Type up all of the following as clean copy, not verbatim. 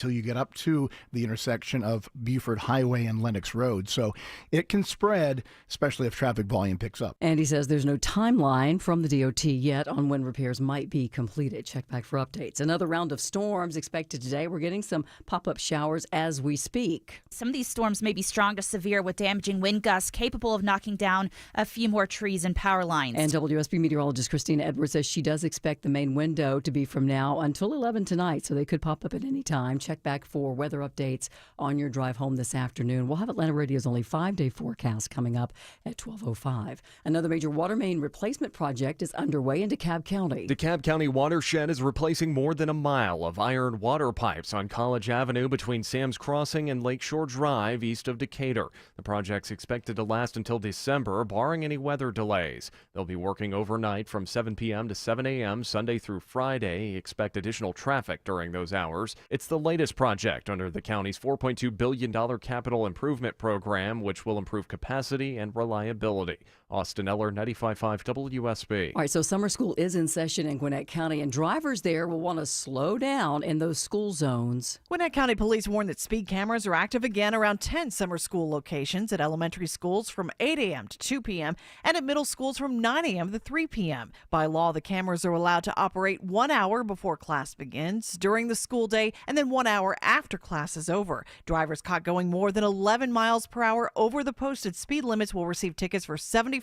till you get up to the intersection of Buford Highway and Lennox Road. So it can spread, especially if traffic volume picks up. And he says there's no timeline from the DOT yet on when repairs might be completed. Check back for updates. Another round of storms expected today. We're getting some pop-up showers as we speak. Some of these storms may be strong to severe with damaging wind gusts capable of knocking down a few more trees and power lines. And WSB meteorologist Christina Edwards says she does expect the main window to be from now until 11 tonight, so they could pop up at any time. Check back for weather updates on your drive home this afternoon. We'll have Atlanta Radio's only 5-day forecast coming up at 12:05. Another major water main replacement project is underway in DeKalb County. DeKalb County Watershed is replacing more than a mile of iron water pipes on College Avenue between Sam's Crossing and Lakeshore Drive east of Decatur. The project's expected to last until December, barring any weather delays. They'll be working overnight from 7 p.m. to 7 a.m. Sunday through Friday. Expect additional traffic during those hours. It's the latest project under the county's $4.2 billion capital improvement program, which will improve capacity and reliability. Austin Eller, 95.5 WSB. All right, so summer school is in session in Gwinnett County, and drivers there will want to slow down in those school zones. Gwinnett County Police warn that speed cameras are active again around 10 summer school locations at elementary schools from 8 a.m. to 2 p.m. and at middle schools from 9 a.m. to 3 p.m. By law, the cameras are allowed to operate 1 hour before class begins, during the school day, and then 1 hour after class is over. Drivers caught going more than 11 miles per hour over the posted speed limits will receive tickets for $75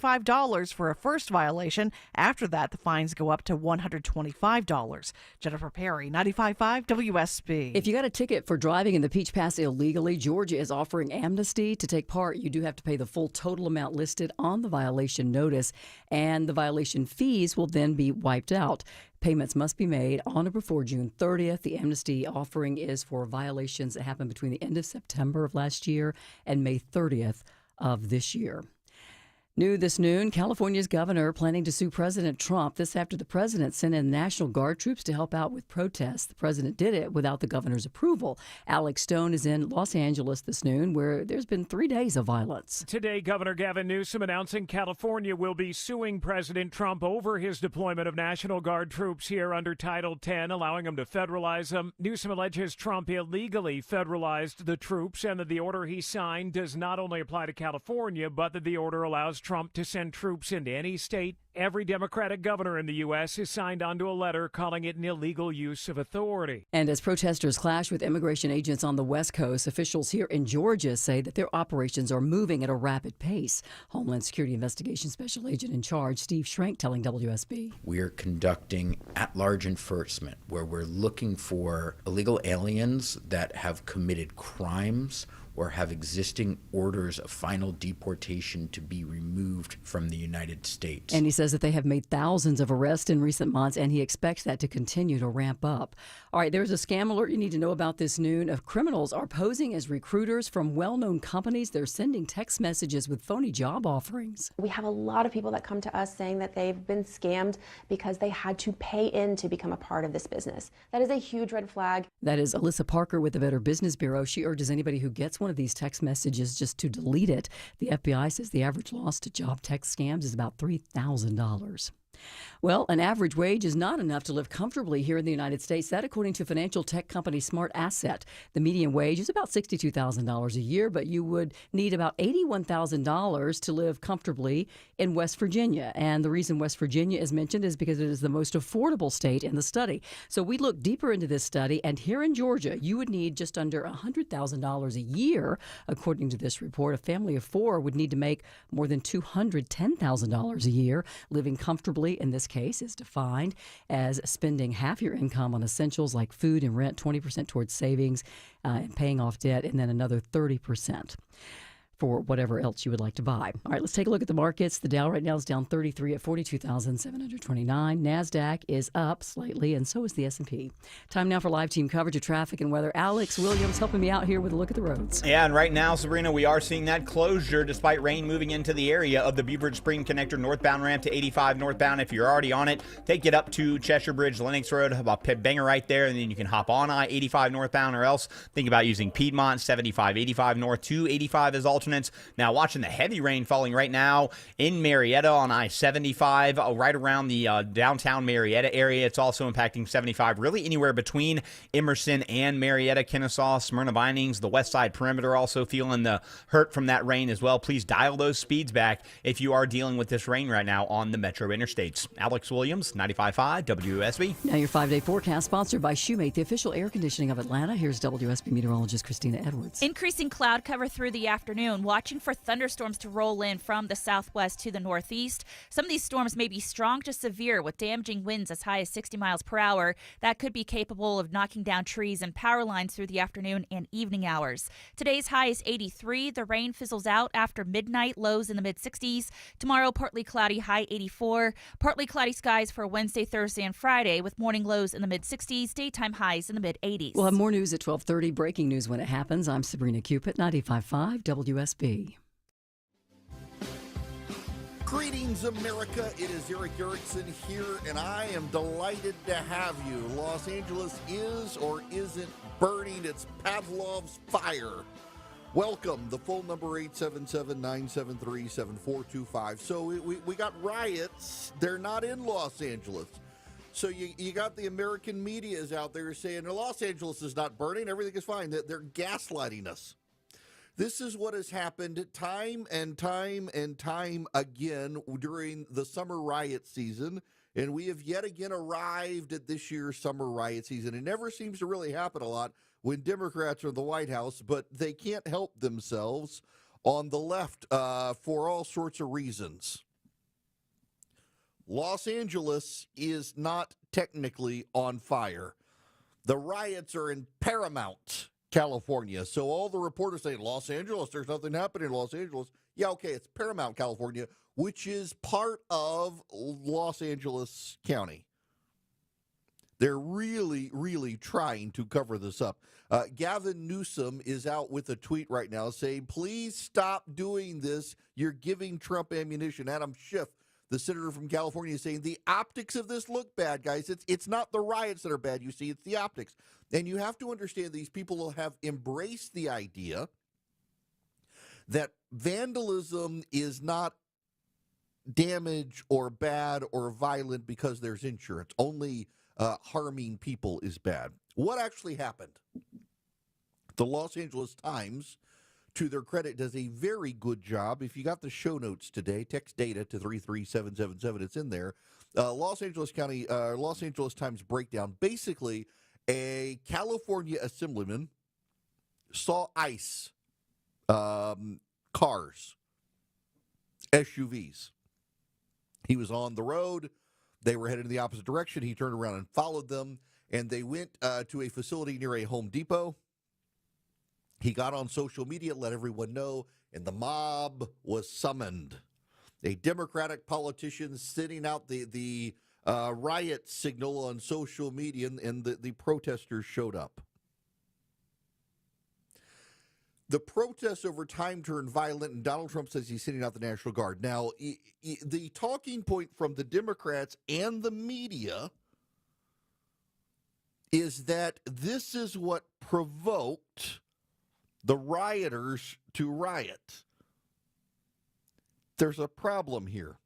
for a first violation. After that, the fines go up to $125. Jennifer Perry, 95.5 WSB. If you got a ticket for driving in the Peach Pass illegally, Georgia is offering amnesty. To take part, you do have to pay the full total amount listed on the violation notice, and the violation fees will then be wiped out. Payments must be made on or before June 30th. The amnesty offering is for violations that happened between the end of September of last year and May 30th of this year. New this noon, California's governor planning to sue President Trump. This after the president sent in National Guard troops to help out with protests. The president did it without the governor's approval. Alex Stone is in Los Angeles this noon, where there's been 3 days of violence. Today, Governor Gavin Newsom announcing California will be suing President Trump over his deployment of National Guard troops here under Title 10, allowing him to federalize them. Newsom alleges Trump illegally federalized the troops and that the order he signed does not only apply to California, but that the order allows Trump to send troops into any state. Every Democratic governor in the U.S. has signed onto a letter calling it an illegal use of authority. And as protesters clash with immigration agents on the West Coast, officials here in Georgia say that their operations are moving at a rapid pace. Homeland Security Investigation Special Agent in Charge Steve Schrank telling WSB. We're conducting at-large enforcement where we're looking for illegal aliens that have committed crimes or have existing orders of final deportation to be removed from the United States. And he says that they have made thousands of arrests in recent months, and he expects that to continue to ramp up. All right, there's a scam alert you need to know about this noon. Of criminals are posing as recruiters from well-known companies. They're sending text messages with phony job offerings. We have a lot of people that come to us saying that they've been scammed because they had to pay in to become a part of this business. That is a huge red flag. That is Alyssa Parker with the Better Business Bureau. She urges anybody who gets one of these text messages just to delete it. The FBI says the average loss to job text scams is about $3,000. Well, an average wage is not enough to live comfortably here in the United States. That, according to financial tech company Smart Asset. The median wage is about $62,000 a year, but you would need about $81,000 to live comfortably in West Virginia. And the reason West Virginia is mentioned is because it is the most affordable state in the study. So we looked deeper into this study, and here in Georgia, you would need just under $100,000 a year. According to this report, a family of four would need to make more than $210,000 a year. Living comfortably in this case is defined as spending half your income on essentials like food and rent, 20% towards savings and paying off debt, and then another 30% for whatever else you would like to buy. All right, let's take a look at the markets. The Dow right now is down 33 at 42,729. NASDAQ is up slightly, and so is the S&P. Time now for live team coverage of traffic and weather. Alex Williams helping me out here with a look at the roads. Yeah, and right now, Sabrina, we are seeing that closure despite rain moving into the area of the Beaver Spring Connector northbound ramp to 85 northbound. If you're already on it, take it up to Cheshire Bridge, Lennox Road, about Banger right there, and then you can hop on I-85 northbound, or else think about using Piedmont, 75, 85 north to 85 as alternate reinforcements. Now, watching the heavy rain falling right now in Marietta on I-75, right around the downtown Marietta area. It's also impacting 75, really anywhere between Emerson and Marietta, Kennesaw, Smyrna Vinings, the west side perimeter also feeling the hurt from that rain as well. Please dial those speeds back if you are dealing with this rain right now on the metro interstates. Alex Williams, 95.5 WSB. Now your 5-day forecast sponsored by Shoemate, the official air conditioning of Atlanta. Here's WSB meteorologist Christina Edwards. Increasing cloud cover through the afternoon, watching for thunderstorms to roll in from the southwest to the northeast. Some of these storms may be strong to severe with damaging winds as high as 60 miles per hour. That could be capable of knocking down trees and power lines through the afternoon and evening hours. Today's high is 83. The rain fizzles out after midnight, lows in the mid-60s. Tomorrow, partly cloudy, high 84. Partly cloudy skies for Wednesday, Thursday, and Friday with morning lows in the mid-60s, daytime highs in the mid-80s. We'll have more news at 12:30. Breaking news when it happens. I'm Sabrina Cupid, 95.5 WSB. Greetings, America. It is Eric Erickson here, and I am delighted to have you. Los Angeles is or isn't burning. It's Pavlov's fire. Welcome. The phone number 877-973-7425. So we got riots. They're not in Los Angeles. So you got the American media is out there saying Los Angeles is not burning. Everything is fine. They're gaslighting us. This is what has happened time and time and time again during the summer riot season, and we have yet again arrived at this year's summer riot season. It never seems to really happen a lot when Democrats are in the White House, but they can't help themselves on the left for all sorts of reasons. Los Angeles is not technically on fire. The riots are in Paramount, California. So all the reporters say, Los Angeles, there's nothing happening in Los Angeles. Yeah, okay, it's Paramount, California, which is part of Los Angeles County. They're really, really trying to cover this up. Gavin Newsom is out with a tweet right now saying, please stop doing this. You're giving Trump ammunition. Adam Schiff, the senator from California, is saying the optics of this look bad, guys. It's not the riots that are bad, you see, it's the optics. And you have to understand these people have embraced the idea that vandalism is not damage or bad or violent because there's insurance. Only harming people is bad. What actually happened? The Los Angeles Times, to their credit, does a very good job. If you got the show notes today, text data to 33777. It's in there. Los Angeles Times breakdown. Basically, a California assemblyman saw ICE cars, SUVs. He was on the road. They were headed in the opposite direction. He turned around and followed them, and they went to a facility near a Home Depot. He got on social media, let everyone know, and the mob was summoned. A Democratic politician sending out the riot signal on social media, and the protesters showed up. The protests over time turned violent, and Donald Trump says he's sending out the National Guard. Now, the talking point from the Democrats and the media is that this is what provoked the rioters to riot. There's a problem here.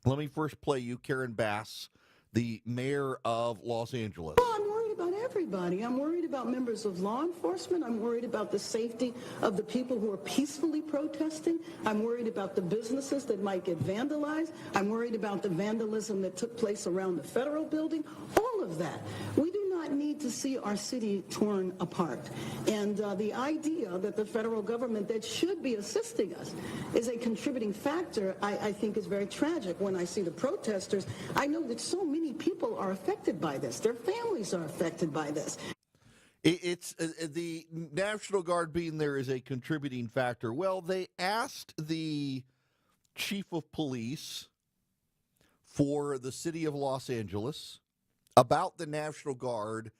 Let me first play you Karen Bass, the mayor of Los Angeles. Well, I'm worried about everybody. I'm worried about members of law enforcement. I'm worried about the safety of the people who are peacefully protesting. I'm worried about the businesses that might get vandalized. I'm worried about the vandalism that took place around the federal building. All of that. We do not need to see our city torn apart. And the idea that the federal government that should be assisting us is a contributing factor, I think is very tragic. When I see the protesters, I know that so many people are affected by this. Their families are affected by this. It's the National Guard being there is a contributing factor. Well, they asked the chief of police for the city of Los Angeles about the National Guard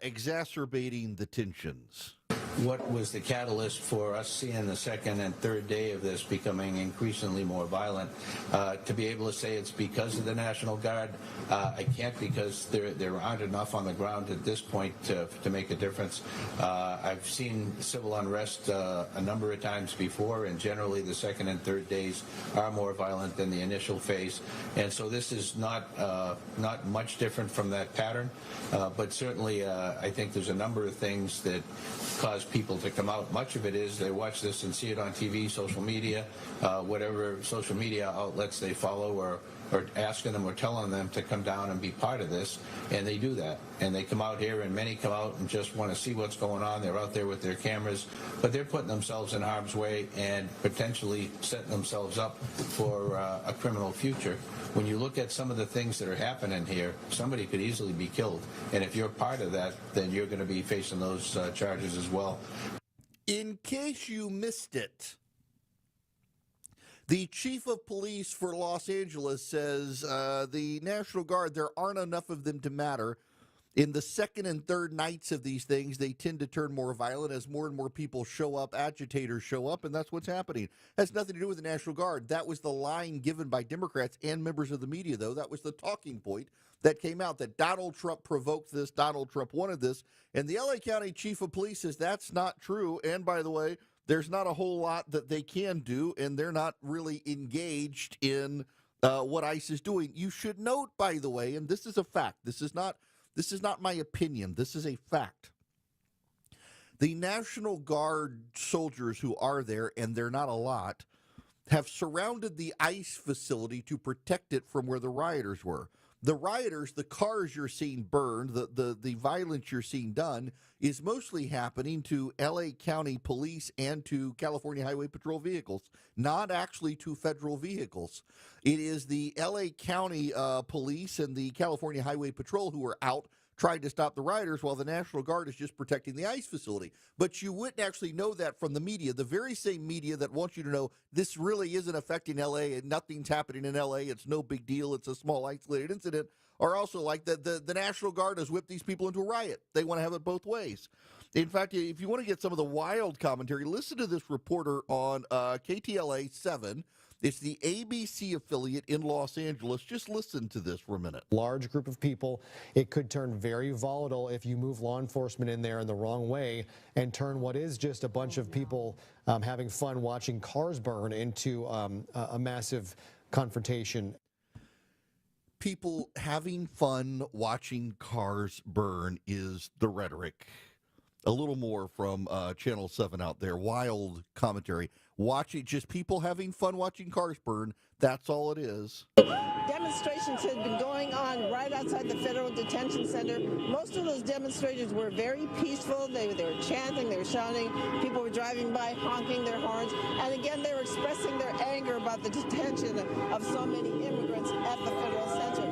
exacerbating the tensions. what was the catalyst for us seeing the second and third day of this becoming increasingly more violent. To be able to say it's because of the National Guard, I can't, because there aren't enough on the ground at this point to make a difference. I've seen civil unrest a number of times before, and generally the second and third days are more violent than the initial phase. And so this is not much different from that pattern, but certainly I think there's a number of things that cause people to come out. Much of it is they watch this and see it on TV, social media, whatever social media outlets they follow, or asking them or telling them to come down and be part of this, and they do that. And they come out here, and many come out and just want to see what's going on. They're out there with their cameras, but they're putting themselves in harm's way and potentially setting themselves up for a criminal future. When you look at some of the things that are happening here, somebody could easily be killed. And if you're part of that, then you're going to be facing those charges as well. In case you missed it, the chief of police for Los Angeles says the National Guard, there aren't enough of them to matter. In the second and third nights of these things, they tend to turn more violent as more and more people show up, agitators show up, and that's what's happening. It has nothing to do with the National Guard. That was the line given by Democrats and members of the media, though. That was the talking point that came out, that Donald Trump provoked this, Donald Trump wanted this, and the LA County chief of police says that's not true. And by the way, there's not a whole lot that they can do, and they're not really engaged in what ICE is doing. You should note, by the way, and this is a fact, this is not my opinion, this is a fact. The National Guard soldiers who are there, and they're not a lot, have surrounded the ICE facility to protect it from where the rioters were. The rioters, the cars you're seeing burned, the violence you're seeing done is mostly happening to LA County police and to California Highway Patrol vehicles, not actually to federal vehicles. It is the LA County police and the California Highway Patrol who are out trying to stop the rioters, while the National Guard is just protecting the ICE facility. But you wouldn't actually know that from the media, the very same media that wants you to know this really isn't affecting LA and nothing's happening in LA, it's no big deal, it's a small isolated incident, are also like the National Guard has whipped these people into a riot. They want to have it both ways. In fact, if you want to get some of the wild commentary, listen to this reporter on KTLA 7. It's the ABC affiliate in Los Angeles. Just listen to this for a minute. Large group of people. It could turn very volatile if you move law enforcement in there in the wrong way and turn what is just a bunch of people having fun watching cars burn into a massive confrontation. People having fun watching cars burn is the rhetoric. A little more from Channel 7 out there. Wild commentary. Watching, just people having fun watching cars burn. That's all it is. Demonstrations had been going on right outside the Federal Detention Center. Most of those demonstrators were very peaceful. They were chanting, they were shouting. People were driving by, honking their horns. And again, they were expressing their anger about the detention of so many immigrants at the Federal Center.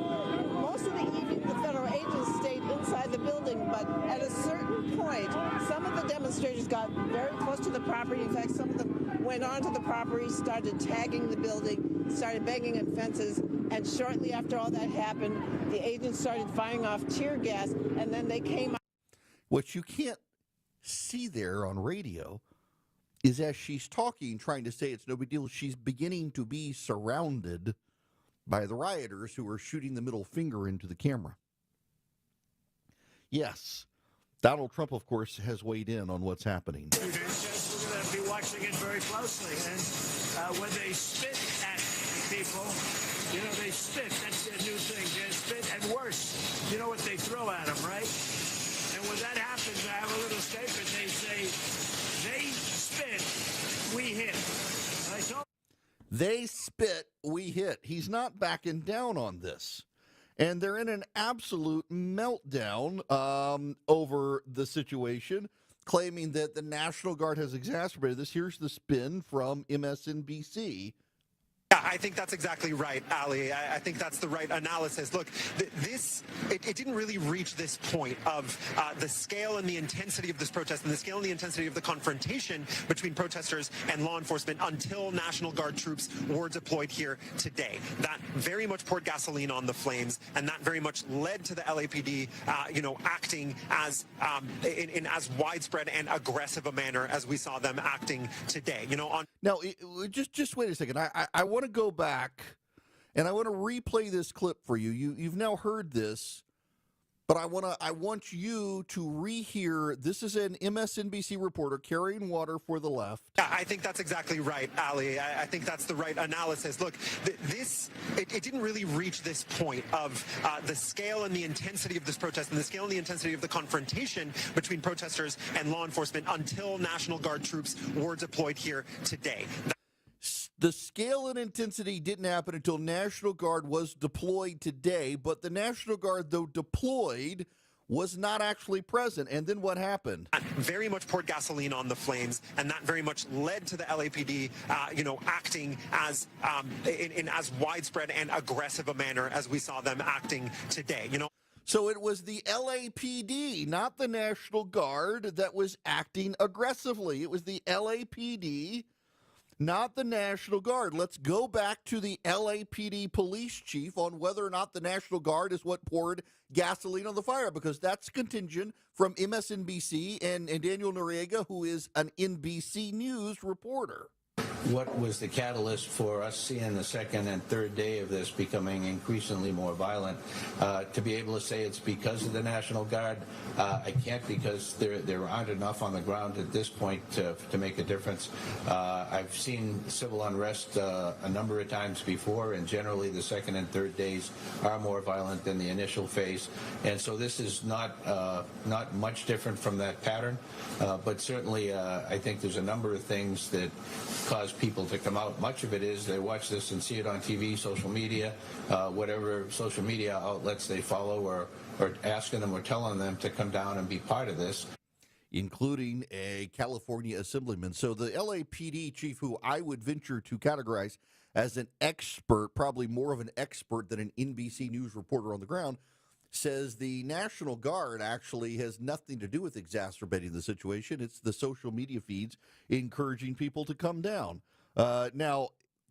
Most of the evening, the federal agents stayed inside the building, but at a certain point, some of the demonstrators got very close to the property. In fact, some of them went onto the property, started tagging the building, started banging on fences, and shortly after all that happened, the agents started firing off tear gas, and then they came out. What you can't see there on radio is as she's talking, trying to say it's no big deal, she's beginning to be surrounded by the rioters who are shooting the middle finger into the camera. Yes, Donald Trump, of course, has weighed in on what's happening. We're going to be watching it very closely. And when they spit at people, you know, they spit. That's their new thing. They spit, and worse, you know what they throw at them, right? And when that happens, I have a little statement. They say, they spit, we hit. And I told They spit, we hit. He's not backing down on this. And they're in an absolute meltdown over the situation, claiming that the National Guard has exacerbated this. Here's the spin from MSNBC. Yeah, I think that's exactly right, Ali. I think that's the right analysis. Look, it didn't really reach this point of the scale and the intensity of this protest and the scale and the intensity of the confrontation between protesters and law enforcement until National Guard troops were deployed here today. That very much poured gasoline on the flames, and that very much led to the LAPD, acting as in as widespread and aggressive a manner as we saw them acting today. Now, just wait a second. I want to go back, and I want to replay this clip for you. You've now heard this, but I want you to rehear. This is an MSNBC reporter carrying water for the left. I think that's exactly right, Ali. I think that's the right analysis. Look, it didn't really reach this point of the scale and the intensity of this protest and the scale and the intensity of the confrontation between protesters and law enforcement until National Guard troops were deployed here today. The scale and intensity didn't happen until National Guard was deployed today, but the National Guard, though deployed, was not actually present. And then what happened? That very much poured gasoline on the flames, and that very much led to the LAPD, acting as in as widespread and aggressive a manner as we saw them acting today. So it was the LAPD, not the National Guard, that was acting aggressively. It was the LAPD, not the National Guard. Let's go back to the LAPD police chief on whether or not the National Guard is what poured gasoline on the fire, because that's contingent from MSNBC and Daniel Noriega, who is an NBC News reporter. What was the catalyst for us seeing the second and third day of this becoming increasingly more violent? To be able to say it's because of the National Guard, I can't, because there aren't enough on the ground at this point to make a difference. I've seen civil unrest a number of times before, and generally the second and third days are more violent than the initial phase. And so this is not much different from that pattern, but certainly I think there's a number of things that cause people to come out. Much of it is they watch this and see it on TV, social media, whatever social media outlets they follow, or asking them or telling them to come down and be part of this. Including a California assemblyman. So the LAPD chief, who I would venture to categorize as an expert, probably more of an expert than an NBC News reporter on the ground, says the National Guard actually has nothing to do with exacerbating the situation. It's the social media feeds encouraging people to come down. Now,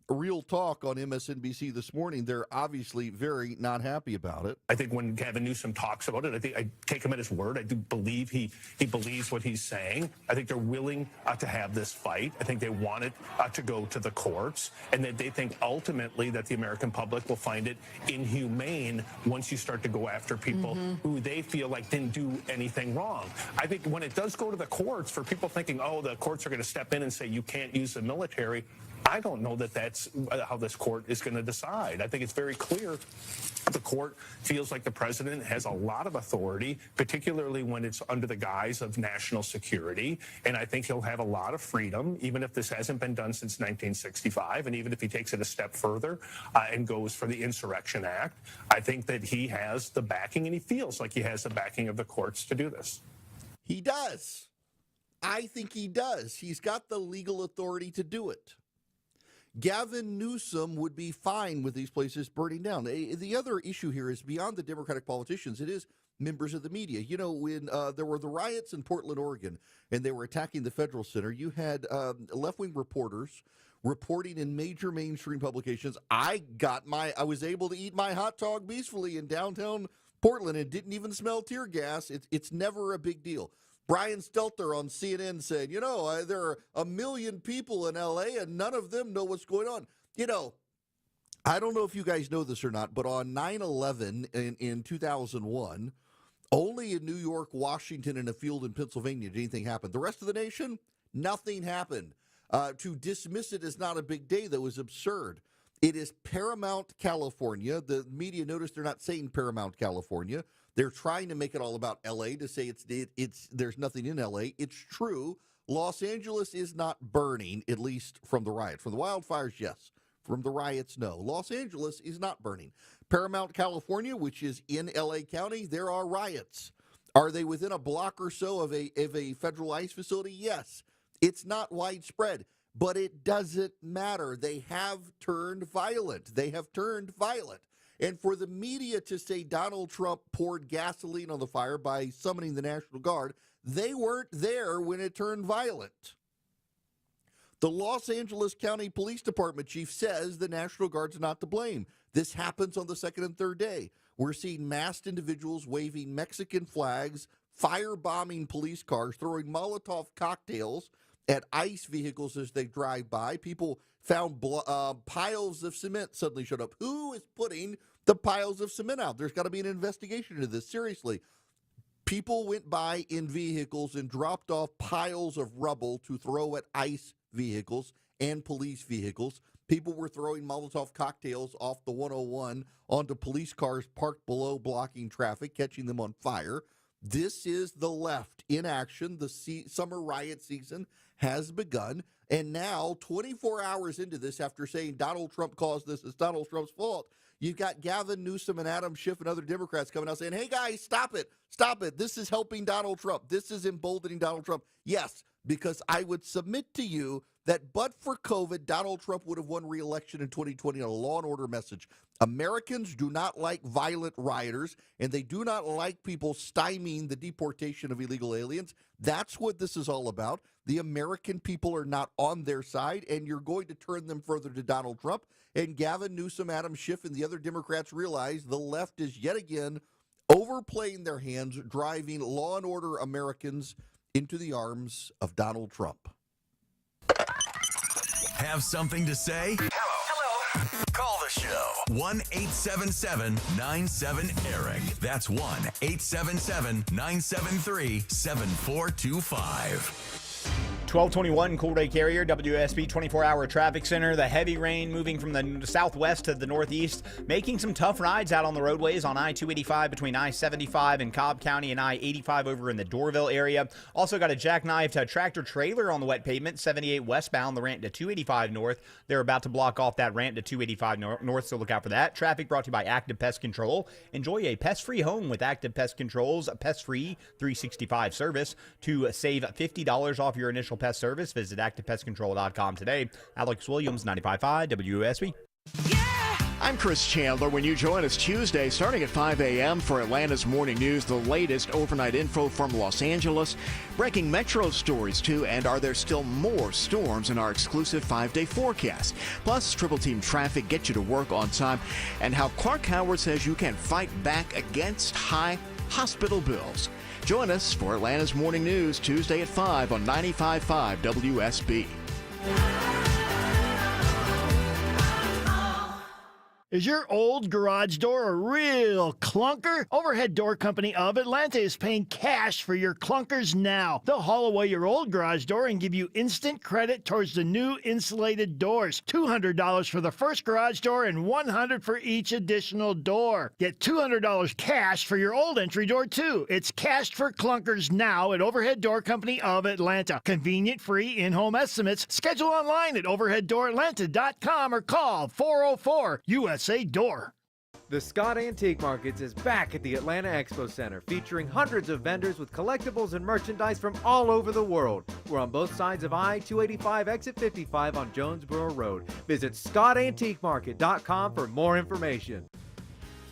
Real Talk on MSNBC this morning, they're obviously very not happy about it. I think when Gavin Newsom talks about it, I take him at his word. I do believe he believes what he's saying. I think they're willing to have this fight. I think they want it to go to the courts, and that they think ultimately that the American public will find it inhumane once you start to go after people who they feel like didn't do anything wrong. I think when it does go to the courts, for people thinking, oh, the courts are going to step in and say you can't use the military, I don't know that that's how this court is going to decide. I think it's very clear the court feels like the president has a lot of authority, particularly when it's under the guise of national security. And I think he'll have a lot of freedom, even if this hasn't been done since 1965, and even if he takes it a step further and goes for the Insurrection Act. I think that he has the backing, and he feels like he has the backing of the courts to do this. He does. I think he does. He's got the legal authority to do it. Gavin Newsom would be fine with these places burning down. The other issue here is beyond the Democratic politicians. It is members of the media. You know, when there were the riots in Portland, Oregon, and they were attacking the Federal Center, you had left-wing reporters reporting in major mainstream publications. I was able to eat my hot dog peacefully in downtown Portland and didn't even smell tear gas. It's never a big deal. Brian Stelter on CNN said, there are 1 million people in L.A. and none of them know what's going on. I don't know if you guys know this or not, but on 9/11 in 2001, only in New York, Washington, and a field in Pennsylvania did anything happen. The rest of the nation, nothing happened. To dismiss it as not a big day, though, is absurd. It is Paramount, California. The media, notice they're not saying Paramount, California. They're trying to make it all about L.A. to say there's nothing in L.A. It's true. Los Angeles is not burning, at least from the riot. From the wildfires, yes. From the riots, no. Los Angeles is not burning. Paramount, California, which is in L.A. County, there are riots. Are they within a block or so of a federal ICE facility? Yes. It's not widespread. but it doesn't matter. They have turned violent. And for the media to say Donald Trump poured gasoline on the fire by summoning the National Guard, they weren't there when it turned violent. The Los Angeles County Police Department chief says the National Guard's not to blame. This happens on the second and third day. We're seeing masked individuals waving Mexican flags, firebombing police cars, throwing Molotov cocktails at ICE vehicles as they drive by. People found piles of cement suddenly showed up. Who is putting the piles of cement out? There's got to be an investigation into this. Seriously. People went by in vehicles and dropped off piles of rubble to throw at ICE vehicles and police vehicles. People were throwing Molotov cocktails off the 101 onto police cars parked below, blocking traffic, catching them on fire. This is the left in action. The summer riot season has begun. And now, 24 hours into this, after saying Donald Trump caused this, it's Donald Trump's fault, you've got Gavin Newsom and Adam Schiff and other Democrats coming out saying, hey, guys, stop it. Stop it. This is helping Donald Trump. This is emboldening Donald Trump. Yes, because I would submit to you that but for COVID, Donald Trump would have won re-election in 2020 on a law and order message. Americans do not like violent rioters, and they do not like people stymieing the deportation of illegal aliens. That's what this is all about. The American people are not on their side, and you're going to turn them further to Donald Trump. And Gavin Newsom, Adam Schiff, and the other Democrats realize the left is yet again overplaying their hands, driving law and order Americans into the arms of Donald Trump. Have something to say? Hello. Call the show. 1-877-97-ERIC. That's 1-877-973-7425. 1221 Cool Day Carrier, WSB 24-hour traffic center. The heavy rain moving from the southwest to the northeast, making some tough rides out on the roadways on I-285 between I-75 and Cobb County and I-85 over in the Doraville area. Also got a jackknifed tractor trailer on the wet pavement, 78 westbound, the ramp to 285 north. They're about to block off that ramp to 285 north, so look out for that. Traffic brought to you by Active Pest Control. Enjoy a pest-free home with Active Pest Control's pest-free 365 service. To save $50 off your initial pest service, visit ActivePestControl.com today. Alex Williams, 95.5 WSB. I'm Chris Chandler. When you join us Tuesday, starting at 5 a.m. for Atlanta's Morning News, the latest overnight info from Los Angeles, breaking metro stories too, and are there still more storms in our exclusive 5-day forecast? Plus, Triple Team Traffic gets you to work on time, and how Clark Howard says you can fight back against high hospital bills. Join us for Atlanta's Morning News Tuesday at 5 on 95.5 WSB. Is your old garage door a real clunker? Overhead Door Company of Atlanta is paying cash for your clunkers now. They'll haul away your old garage door and give you instant credit towards the new insulated doors. $200 for the first garage door and $100 for each additional door. Get $200 cash for your old entry door too. It's cash for clunkers now at Overhead Door Company of Atlanta. Convenient, free, in-home estimates. Schedule online at overheaddooratlanta.com or call 404 USA Door. The Scott Antique Markets is back at the Atlanta Expo Center, featuring hundreds of vendors with collectibles and merchandise from all over the world. We're on both sides of I-285 exit 55 on Jonesboro Road. Visit ScottAntiqueMarket.com for more information.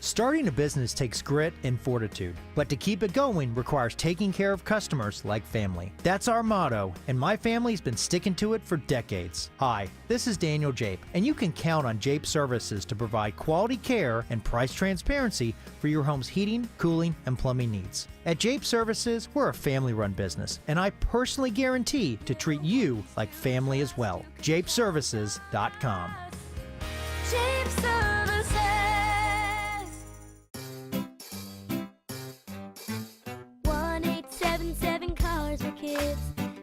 Starting a business takes grit and fortitude, but to keep it going requires taking care of customers like family. That's our motto, and my family's been sticking to it for decades. Hi, this is Daniel Jape, and you can count on Jape Services to provide quality care and price transparency for your home's heating, cooling, and plumbing needs. At Jape Services, we're a family-run business, and I personally guarantee to treat you like family as well. JapeServices.com. Jape Services. 1-877 Cars for Kids.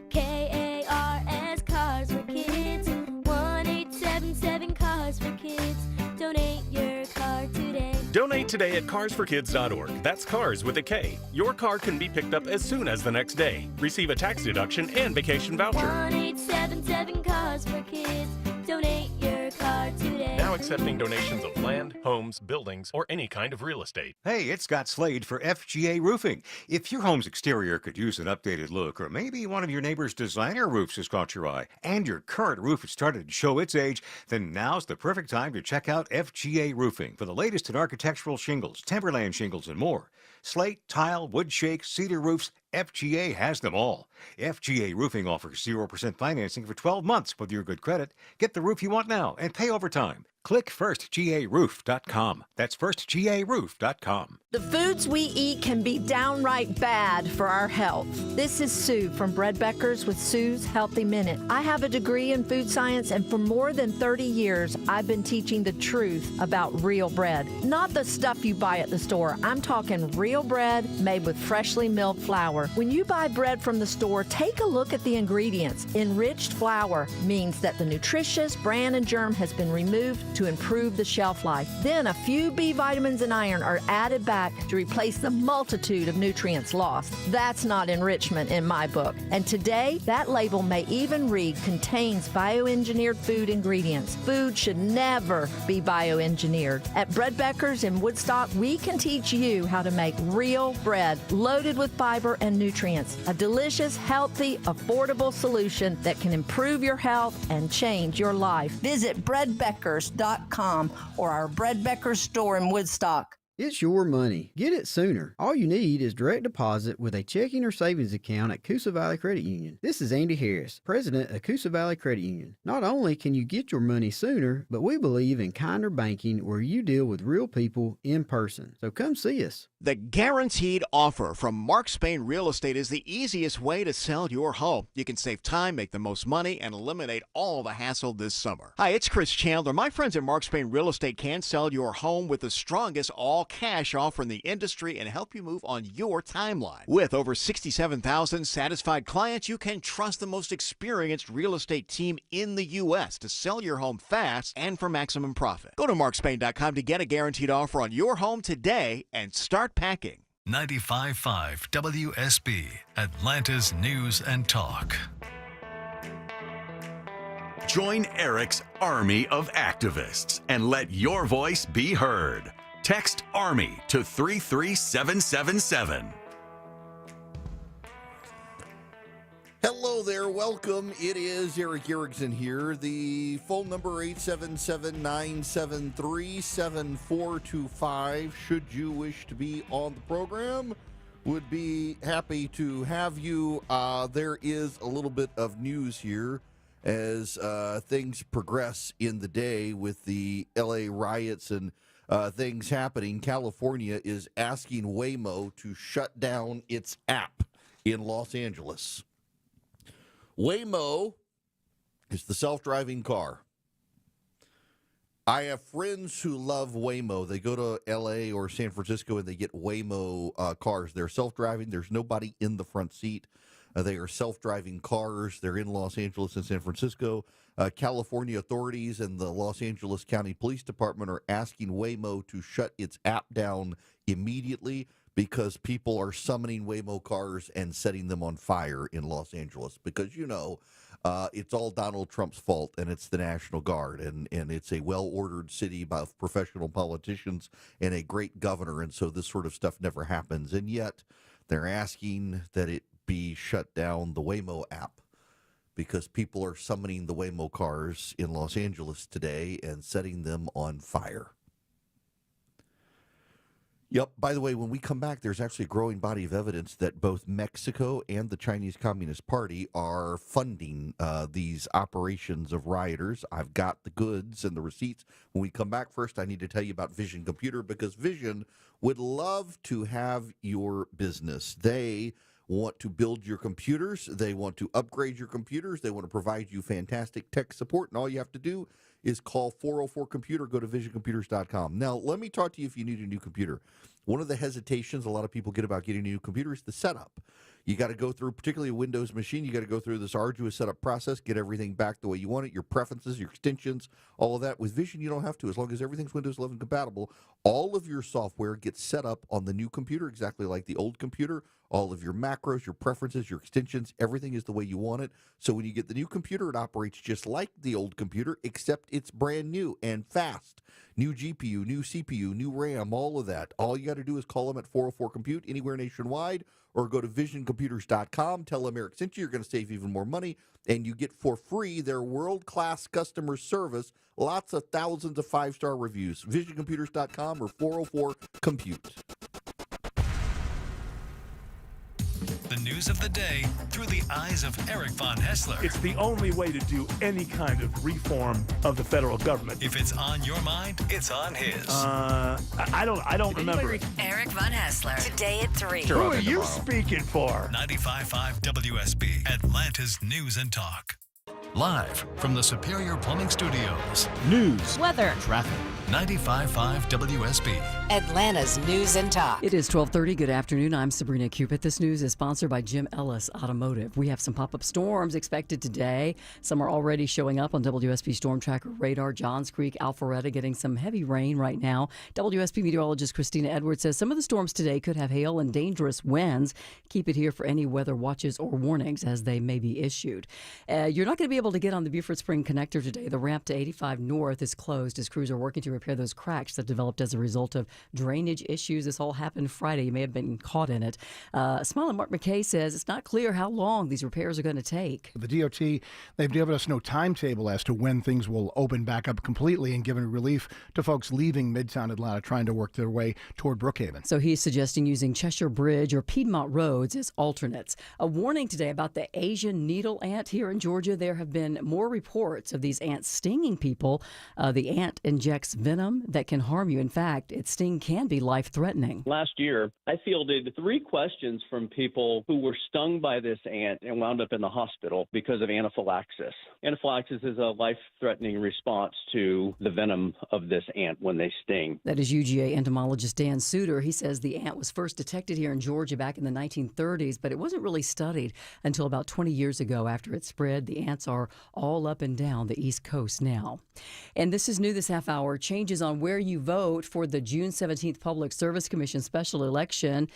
K-A-R-S Cars for Kids. 1-877 Cars for Kids. Donate your car today. Donate today at carsforkids.org. That's cars with a K. Your car can be picked up as soon as the next day. Receive a tax deduction and vacation voucher. 1-877 Cars for Kids. Donate your card today. Now accepting donations of land, homes, buildings, or any kind of real estate. Hey, it's Scott Slade for FGA Roofing. If your home's exterior could use an updated look, or maybe one of your neighbor's designer roofs has caught your eye, and your current roof has started to show its age, then now's the perfect time to check out FGA Roofing for the latest in architectural shingles, timberland shingles, and more. Slate, tile, wood shake, cedar roofs, FGA has them all. FGA Roofing offers 0% financing for 12 months with your good credit. Get the roof you want now and pay over time. Click firstgaroof.com. That's firstgaroof.com. The foods we eat can be downright bad for our health. This is Sue from Bread Beckers with Sue's Healthy Minute. I have a degree in food science, and for more than 30 years, I've been teaching the truth about real bread. Not the stuff you buy at the store. I'm talking real bread made with freshly milled flour. When you buy bread from the store, take a look at the ingredients. Enriched flour means that the nutritious bran and germ has been removed to improve the shelf life. Then a few B vitamins and iron are added back to replace the multitude of nutrients lost. That's not enrichment in my book. And today, that label may even read contains bioengineered food ingredients. Food should never be bioengineered. At Bread Beckers in Woodstock, we can teach you how to make real bread loaded with fiber and nutrients. A delicious, healthy, affordable solution that can improve your health and change your life. Visit breadbeckers.com or our Bread Beckers store in Woodstock. It's your money. Get it sooner. All you need is direct deposit with a checking or savings account at Coosa Valley Credit Union. This is Andy Harris, president of Coosa Valley Credit Union. Not only can you get your money sooner, but we believe in kinder banking where you deal with real people in person. So come see us. The Guaranteed Offer from Mark Spain Real Estate is the easiest way to sell your home. You can save time, make the most money, and eliminate all the hassle this summer. Hi, it's Chris Chandler. My friends at Mark Spain Real Estate can sell your home with the strongest all-cash offer in the industry and help you move on your timeline. With over 67,000 satisfied clients, you can trust the most experienced real estate team in the U.S. to sell your home fast and for maximum profit. Go to markspain.com to get a guaranteed offer on your home today and start packing. 95.5 WSB, Atlanta's News and Talk. Join Eric's army of activists and let your voice be heard. Text ARMY to 33777. Hello there, welcome. It is Eric Erickson here. The phone number 877-973-7425. Should you wish to be on the program, would be happy to have you. There is a little bit of news here as things progress in the day with the LA riots and things happening. California is asking Waymo to shut down its app in Los Angeles. Waymo is the self-driving car. I have friends who love Waymo. They go to L.A. or San Francisco and they get Waymo cars. They're self-driving. There's nobody in the front seat. They are self-driving cars. They're in Los Angeles and San Francisco. California authorities and the Los Angeles County Police Department are asking Waymo to shut its app down immediately because people are summoning Waymo cars and setting them on fire in Los Angeles. Because, you know, it's all Donald Trump's fault, and it's the National Guard, and it's a well-ordered city by professional politicians and a great governor, and so this sort of stuff never happens. And yet they're asking that it be shut down, the Waymo app, because people are summoning the Waymo cars in Los Angeles today and setting them on fire. Yep. By the way, when we come back, there's actually a growing body of evidence that both Mexico and the Chinese Communist Party are funding these operations of rioters. I've got the goods and the receipts. When we come back, first, I need to tell you about Vision Computer, because Vision would love to have your business. They want to build your computers. They want to upgrade your computers. They want to provide you fantastic tech support. And all you have to do is call 404-COMPUTER. Go to visioncomputers.com. Now, let me talk to you if you need a new computer. One of the hesitations a lot of people get about getting a new computer is the setup. You got to go through, particularly a Windows machine, you got to go through this arduous setup process, get everything back the way you want it, your preferences, your extensions, all of that. With Vision, you don't have to. As long as everything's Windows 11 compatible, all of your software gets set up on the new computer exactly like the old computer. all of your macros, your preferences, your extensions, everything is the way you want it. So when you get the new computer, it operates just like the old computer, except it's brand new and fast. New GPU, new CPU, new RAM, all of that. All you got to do is call them at 404-COMPUTE anywhere nationwide, or go to visioncomputers.com. Tell them Eric sent you. You're going to save even more money, and you get for free their world-class customer service. Lots of thousands of 5-star reviews. Visioncomputers.com or 404-COMPUTE. The news of the day through the eyes of Eric Von Hessler. It's the only way to do any kind of reform of the federal government. If it's on your mind, it's on his. I don't remember. Eric Von Hessler. Today at 3. Who are you speaking for? 95.5 WSB, Atlanta's News and Talk. Live from the Superior Plumbing Studios. News, weather, traffic. 95.5 WSB. Atlanta's News and Talk. It is 12:30. Good afternoon. I'm Sabrina Cupid. This news is sponsored by Jim Ellis Automotive. We have some pop-up storms expected today. Some are already showing up on WSB Storm Tracker radar. Johns Creek, Alpharetta getting some heavy rain right now. WSB meteorologist Christina Edwards says some of the storms today could have hail and dangerous winds. Keep it here for any weather watches or warnings as they may be issued. You're not going to be able to get on the Buford Spring Connector today. The ramp to 85 North is closed as crews are working to repair those cracks that developed as a result of drainage issues. This all happened Friday. You may have been caught in it. Smiling Mark McKay says it's not clear how long these repairs are going to take. The DOT, they've given us no timetable as to when things will open back up completely and given relief to folks leaving Midtown Atlanta trying to work their way toward Brookhaven. So he's suggesting using Cheshire Bridge or Piedmont roads as alternates. A warning today about the Asian needle ant here in Georgia. There have been more reports of these ants stinging people. The ant injects venom that can harm you. In fact, its sting can be life-threatening. Last year, I fielded 3 questions from people who were stung by this ant and wound up in the hospital because of anaphylaxis. Anaphylaxis is a life-threatening response to the venom of this ant when they sting. That is UGA entomologist Dan Suter. He says the ant was first detected here in Georgia back in the 1930s, but it wasn't really studied until about 20 years ago after it spread. The ants are all up and down the East Coast now. And this is new this half hour. Changes on where you vote for the June 17th Public Service Commission special election.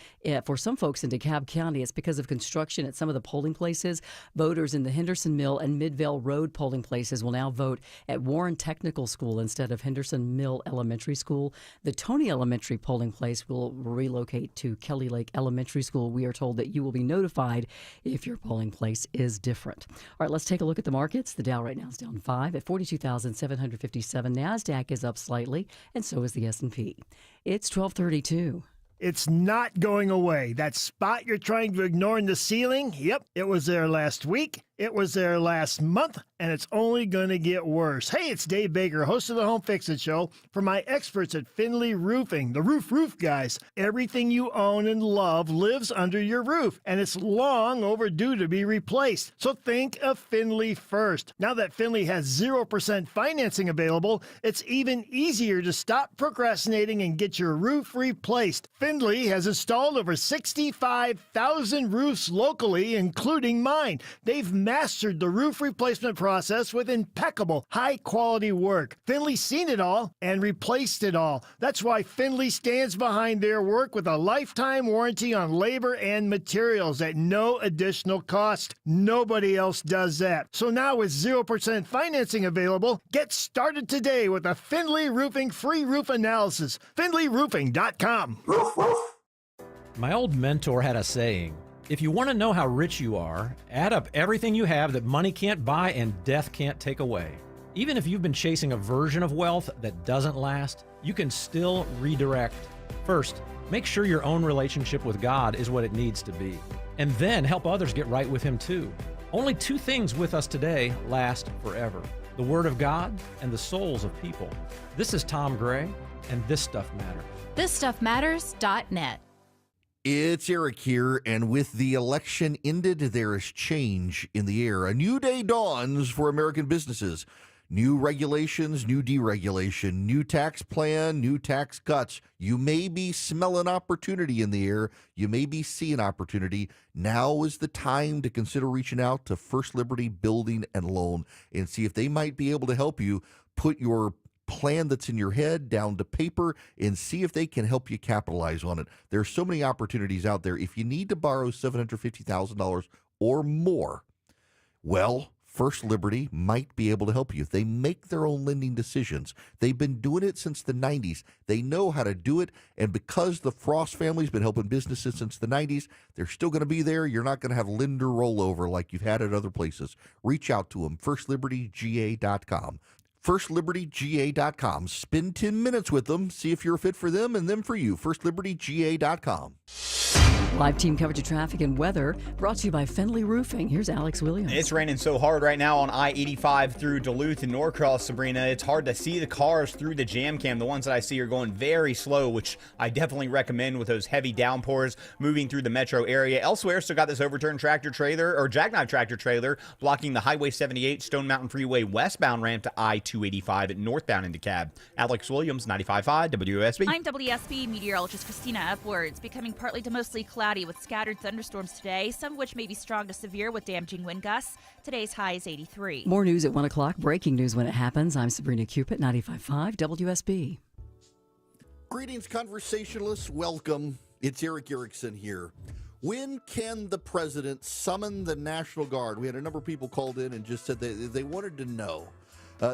For some folks in DeKalb County, it's because of construction at some of the polling places. Voters in the Henderson Mill and Midvale Road polling places will now vote at Warren Technical School instead of Henderson Mill Elementary School. The Tony Elementary polling place will relocate to Kelly Lake Elementary School. We are told that you will be notified if your polling place is different. All right, let's take a look at the markets. The Dow right now is down 5 at 42,757. NASDAQ is up slightly, and so is the S&P. It's 12:32. It's not going away. That spot you're trying to ignore in the ceiling, yep, it was there last week. It was there last month, and it's only going to get worse. Hey, it's Dave Baker, host of the Home Fix-It Show, for my experts at Finley Roofing, the roof guys. Everything you own and love lives under your roof, and it's long overdue to be replaced. So think of Finley first. Now that Finley has 0% financing available, it's even easier to stop procrastinating and get your roof replaced. Finley has installed over 65,000 roofs locally, including mine. They've mastered the roof replacement process with impeccable, high-quality work. Finley's seen it all and replaced it all. That's why Finley stands behind their work with a lifetime warranty on labor and materials at no additional cost. Nobody else does that. So now with 0% financing available, get started today with a Finley Roofing free roof analysis. FinleyRoofing.com. My old mentor had a saying, if you want to know how rich you are, add up everything you have that money can't buy and death can't take away. Even if you've been chasing a version of wealth that doesn't last, you can still redirect. First, make sure your own relationship with God is what it needs to be. And then help others get right with Him too. Only 2 things with us today last forever: the Word of God and the souls of people. This is Tom Gray, and This Stuff Matters. ThisStuffMatters.net. It's Eric here, and with the election ended, there is change in the air. A new day dawns for American businesses. New regulations, new deregulation, new tax plan, new tax cuts. You may be smelling opportunity in the air. You may be seeing opportunity. Now is the time to consider reaching out to First Liberty Building and Loan and see if they might be able to help you put your plan that's in your head down to paper and see if they can help you capitalize on it. There's so many opportunities out there. If you need to borrow $750,000 or more, well, First Liberty might be able to help you. They make their own lending decisions. They've been doing it since the 90s. They know how to do it, and because the Frost family's been helping businesses since the 90s, they're still going to be there. You're not going to have lender rollover like you've had at other places. Reach out to them, firstlibertyga.com. firstlibertyga.com. Spend 10 minutes with them, see if you're a fit for them and them for you. firstlibertyga.com. Live team coverage of traffic and weather brought to you by Fenley Roofing. Here's Alex Williams. It's raining so hard right now on I-85 through Duluth and Norcross, Sabrina. It's hard to see the cars through the jam cam. The ones that I see are going very slow, which I definitely recommend with those heavy downpours moving through the metro area. Elsewhere, still got this overturned tractor trailer or jackknife tractor trailer blocking the Highway 78 Stone Mountain Freeway westbound ramp to I-285 northbound into DeKalb. Alex Williams, 95.5 WSB. I'm WSB meteorologist Christina Upwards. Becoming partly to mostly cloudy with scattered thunderstorms today, some of which may be strong to severe with damaging wind gusts. Today's high is 83. More news at 1 o'clock. Breaking news when it happens. I'm Sabrina Cupid, 95.5 WSB. Greetings, conversationalists. Welcome. It's Eric Erickson here. When can the president summon the National Guard? We had a number of people called in and just said they wanted to know.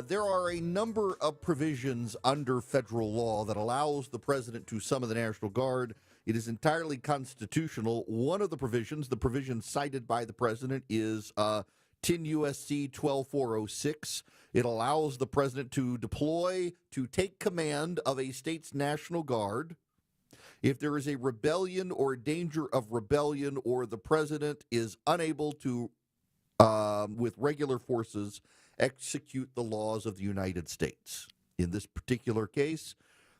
There are a number of provisions under federal law that allows the president to summon the National Guard. It is entirely constitutional. One of the provisions, the provision cited by the president, is 10 U.S.C. 12406. It allows the president to deploy, to take command of a state's National Guard if there is a rebellion or danger of rebellion, or the president is unable to, with regular forces, execute the laws of the United States. In this particular case,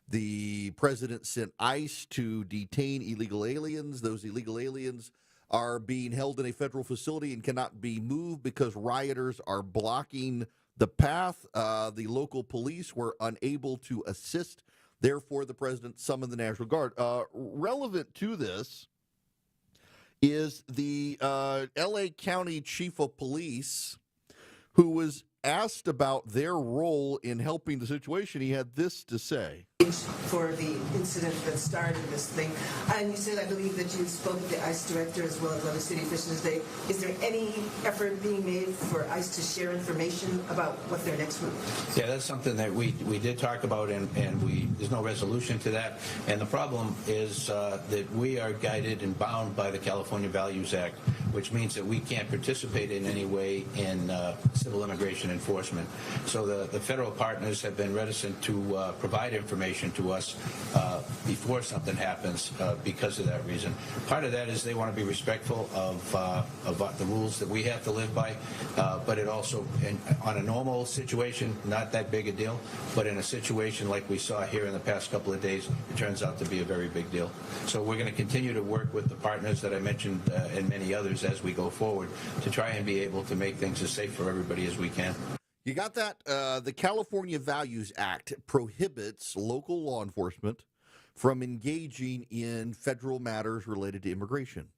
the president sent ICE to detain illegal aliens. Those illegal aliens are being held in a federal facility and cannot be moved because rioters are blocking the path. The local police were unable to assist. Therefore, the president summoned the National Guard. Relevant to this is the L.A. County Chief of Police, who was asked about their role in helping the situation. He had this to say. For the incident that started this thing. And you said, I believe, that you spoke with the ICE director as well as other city officials today. Is there any effort being made for ICE to share information about what their next move is? Yeah, that's something that we did talk about, and there's no resolution to that. And the problem is that we are guided and bound by the California Values Act, which means that we can't participate in any way in civil immigration enforcement. So the federal partners have been reticent to provide information to us before something happens because of that reason. Part of that is they want to be respectful of the rules that we have to live by, but it also, on a normal situation, not that big a deal, but in a situation like we saw here in the past couple of days, it turns out to be a very big deal. So we're going to continue to work with the partners that I mentioned and many others as we go forward to try and be able to make things as safe for everybody as we can. You got that? The California Values Act prohibits local law enforcement from engaging in federal matters related to immigration.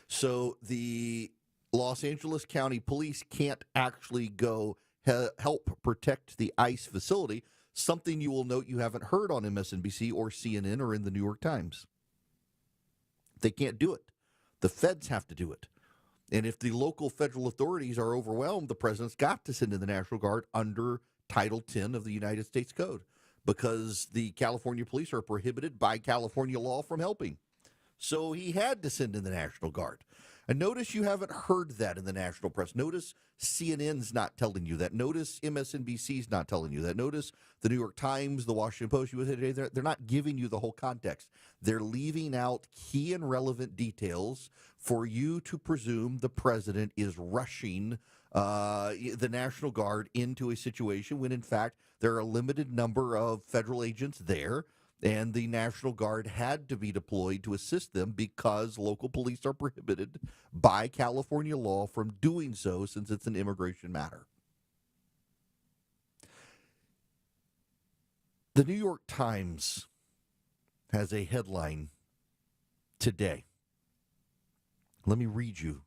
So the Los Angeles County Police can't actually go help protect the ICE facility, something you will note you haven't heard on MSNBC or CNN or in the New York Times. They can't do it. The feds have to do it. And if the local federal authorities are overwhelmed, the president's got to send in the National Guard under Title 10 of the United States Code, because the California police are prohibited by California law from helping. So he had to send in the National Guard. And notice you haven't heard that in the national press. Notice CNN's not telling you that. Notice MSNBC's not telling you that. Notice the New York Times, the Washington Post, USA Today, they're not giving you the whole context. They're leaving out key and relevant details for you to presume the president is rushing the National Guard into a situation when, in fact, there are a limited number of federal agents there, and the National Guard had to be deployed to assist them because local police are prohibited by California law from doing so since it's an immigration matter. The New York Times has a headline today. Let me read you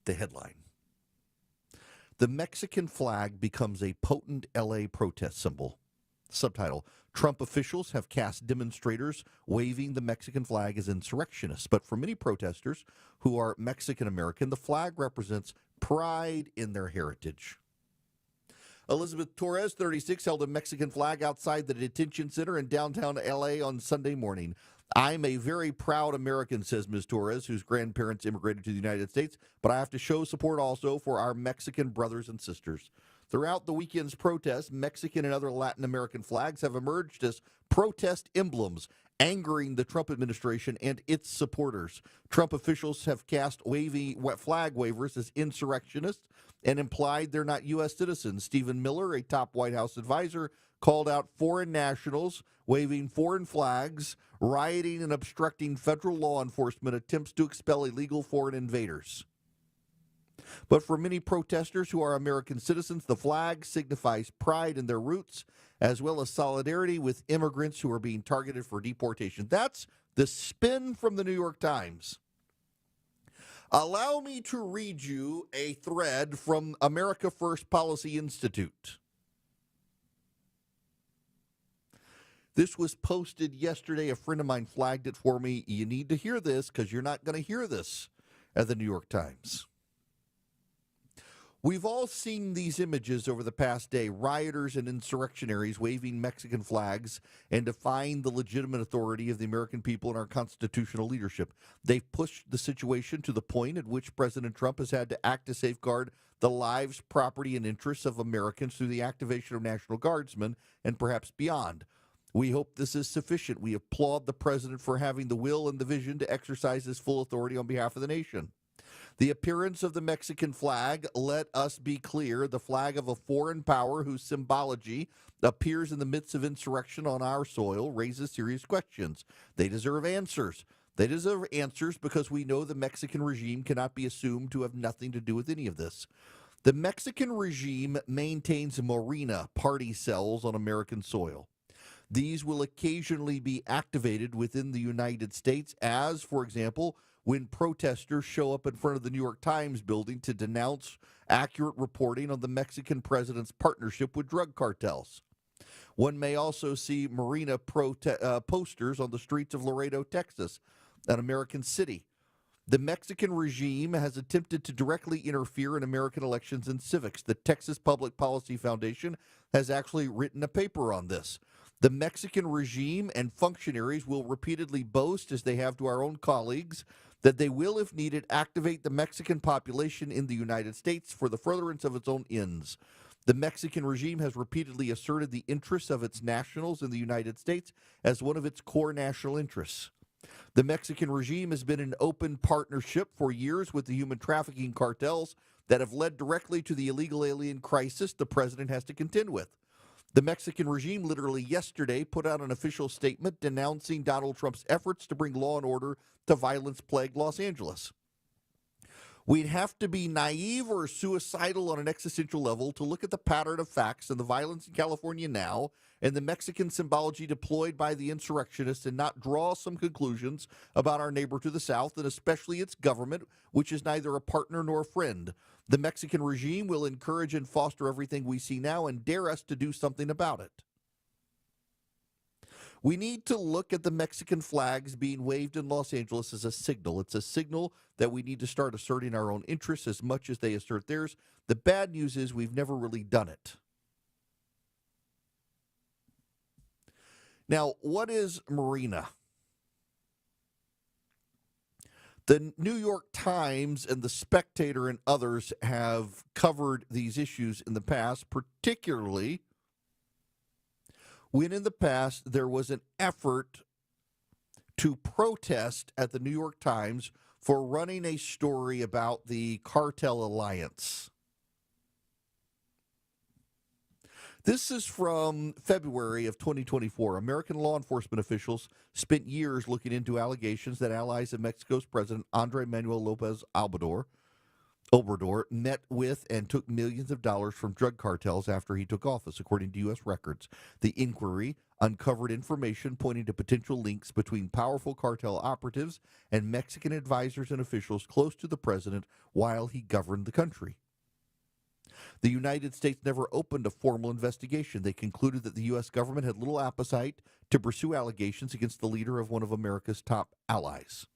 the headline. The Mexican flag becomes a potent LA protest symbol. Subtitle: Trump officials have cast demonstrators waving the Mexican flag as insurrectionists. But for many protesters who are Mexican-American, the flag represents pride in their heritage. Elizabeth Torres, 36, held a Mexican flag outside the detention center in downtown L.A. on Sunday morning. I'm a very proud American, says Ms. Torres, whose grandparents immigrated to the United States, but I have to show support also for our Mexican brothers and sisters. Throughout the weekend's protests, Mexican and other Latin American flags have emerged as protest emblems, angering the Trump administration and its supporters. Trump officials have cast flag wavers as insurrectionists and implied they're not U.S. citizens. Stephen Miller, a top White House advisor, called out foreign nationals waving foreign flags, rioting and obstructing federal law enforcement attempts to expel illegal foreign invaders. But for many protesters who are American citizens, the flag signifies pride in their roots, as well as solidarity with immigrants who are being targeted for deportation. That's the spin from the New York Times. Allow me to read you a thread from America First Policy Institute. This was posted yesterday. A friend of mine flagged it for me. You need to hear this because you're not going to hear this at the New York Times. We've all seen these images over the past day, rioters and insurrectionaries waving Mexican flags and defying the legitimate authority of the American people and our constitutional leadership. They've pushed the situation to the point at which President Trump has had to act to safeguard the lives, property, and interests of Americans through the activation of National Guardsmen and perhaps beyond. We hope this is sufficient. We applaud the president for having the will and the vision to exercise his full authority on behalf of the nation. The appearance of the Mexican flag, let us be clear, the flag of a foreign power whose symbology appears in the midst of insurrection on our soil, raises serious questions. They deserve answers. They deserve answers because we know the Mexican regime cannot be assumed to have nothing to do with any of this. The Mexican regime maintains Morena party cells on American soil. These will occasionally be activated within the United States as, for example, when protesters show up in front of the New York Times building to denounce accurate reporting on the Mexican president's partnership with drug cartels. One may also see Morena posters on the streets of Laredo, Texas, an American city. The Mexican regime has attempted to directly interfere in American elections and civics. The Texas Public Policy Foundation has actually written a paper on this. The Mexican regime and functionaries will repeatedly boast, as they have to our own colleagues, that they will, if needed, activate the Mexican population in the United States for the furtherance of its own ends. The Mexican regime has repeatedly asserted the interests of its nationals in the United States as one of its core national interests. The Mexican regime has been in open partnership for years with the human trafficking cartels that have led directly to the illegal alien crisis the president has to contend with. The Mexican regime literally yesterday put out an official statement denouncing Donald Trump's efforts to bring law and order to violence-plagued Los Angeles. We'd have to be naive or suicidal on an existential level to look at the pattern of facts and the violence in California now and the Mexican symbology deployed by the insurrectionists and not draw some conclusions about our neighbor to the south and especially its government, which is neither a partner nor a friend. The Mexican regime will encourage and foster everything we see now and dare us to do something about it. We need to look at the Mexican flags being waved in Los Angeles as a signal. It's a signal that we need to start asserting our own interests as much as they assert theirs. The bad news is we've never really done it. Now, what is Morena? The New York Times and The Spectator and others have covered these issues in the past, particularly when in the past there was an effort to protest at the New York Times for running a story about the cartel alliance. This is from February of 2024. American law enforcement officials spent years looking into allegations that allies of Mexico's president, Andrés Manuel López Obrador, met with and took millions of dollars from drug cartels after he took office, according to U.S. records. The inquiry uncovered information pointing to potential links between powerful cartel operatives and Mexican advisors and officials close to the president while he governed the country. The United States never opened a formal investigation. They concluded that the U.S. government had little appetite to pursue allegations against the leader of one of America's top allies.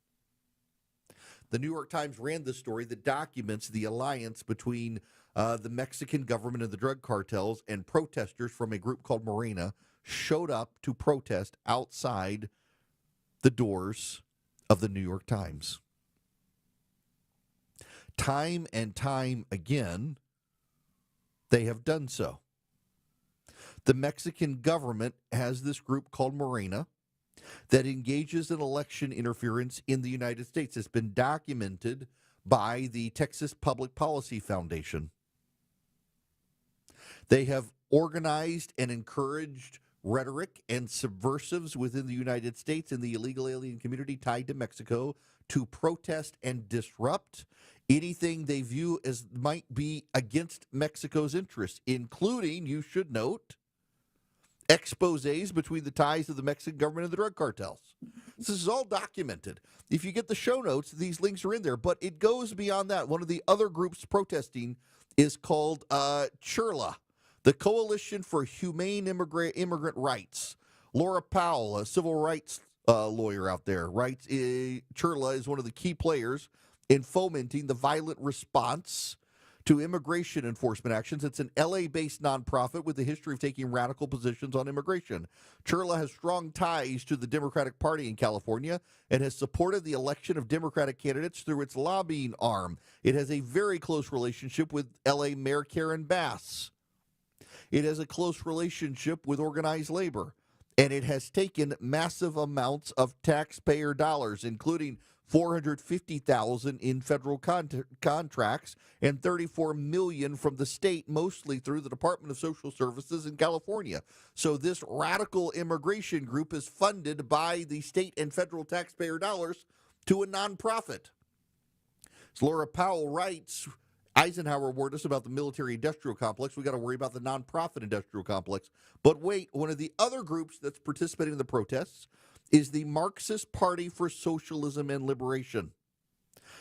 The New York Times ran this story that documents the alliance between the Mexican government and the drug cartels, and protesters from a group called Morena showed up to protest outside the doors of the New York Times. Time and time again, they have done so. The Mexican government has this group called Morena that engages in election interference in the United States. It's been documented by the Texas Public Policy Foundation. They have organized and encouraged rhetoric and subversives within the United States and the illegal alien community tied to Mexico to protest and disrupt anything they view as might be against Mexico's interests, including, you should note, exposés between the ties of the Mexican government and the drug cartels. This is all documented. If you get the show notes, these links are in there, but it goes beyond that. One of the other groups protesting is called CHIRLA, the Coalition for Humane Immigrant Rights. Laura Powell, a civil rights lawyer out there, writes CHIRLA is one of the key players in fomenting the violent response to immigration enforcement actions. It's an LA-based nonprofit with a history of taking radical positions on immigration. CHIRLA has strong ties to the Democratic Party in California and has supported the election of Democratic candidates through its lobbying arm. It has a very close relationship with LA Mayor Karen Bass. It has a close relationship with organized labor, and it has taken massive amounts of taxpayer dollars, including $450,000 in federal contracts and $34 million from the state, mostly through the Department of Social Services in California. So this radical immigration group is funded by the state and federal taxpayer dollars to a nonprofit. As Laura Powell writes, Eisenhower warned us about the military-industrial complex. We got to worry about the nonprofit industrial complex. But wait, one of the other groups that's participating in the protests is the Marxist Party for Socialism and Liberation.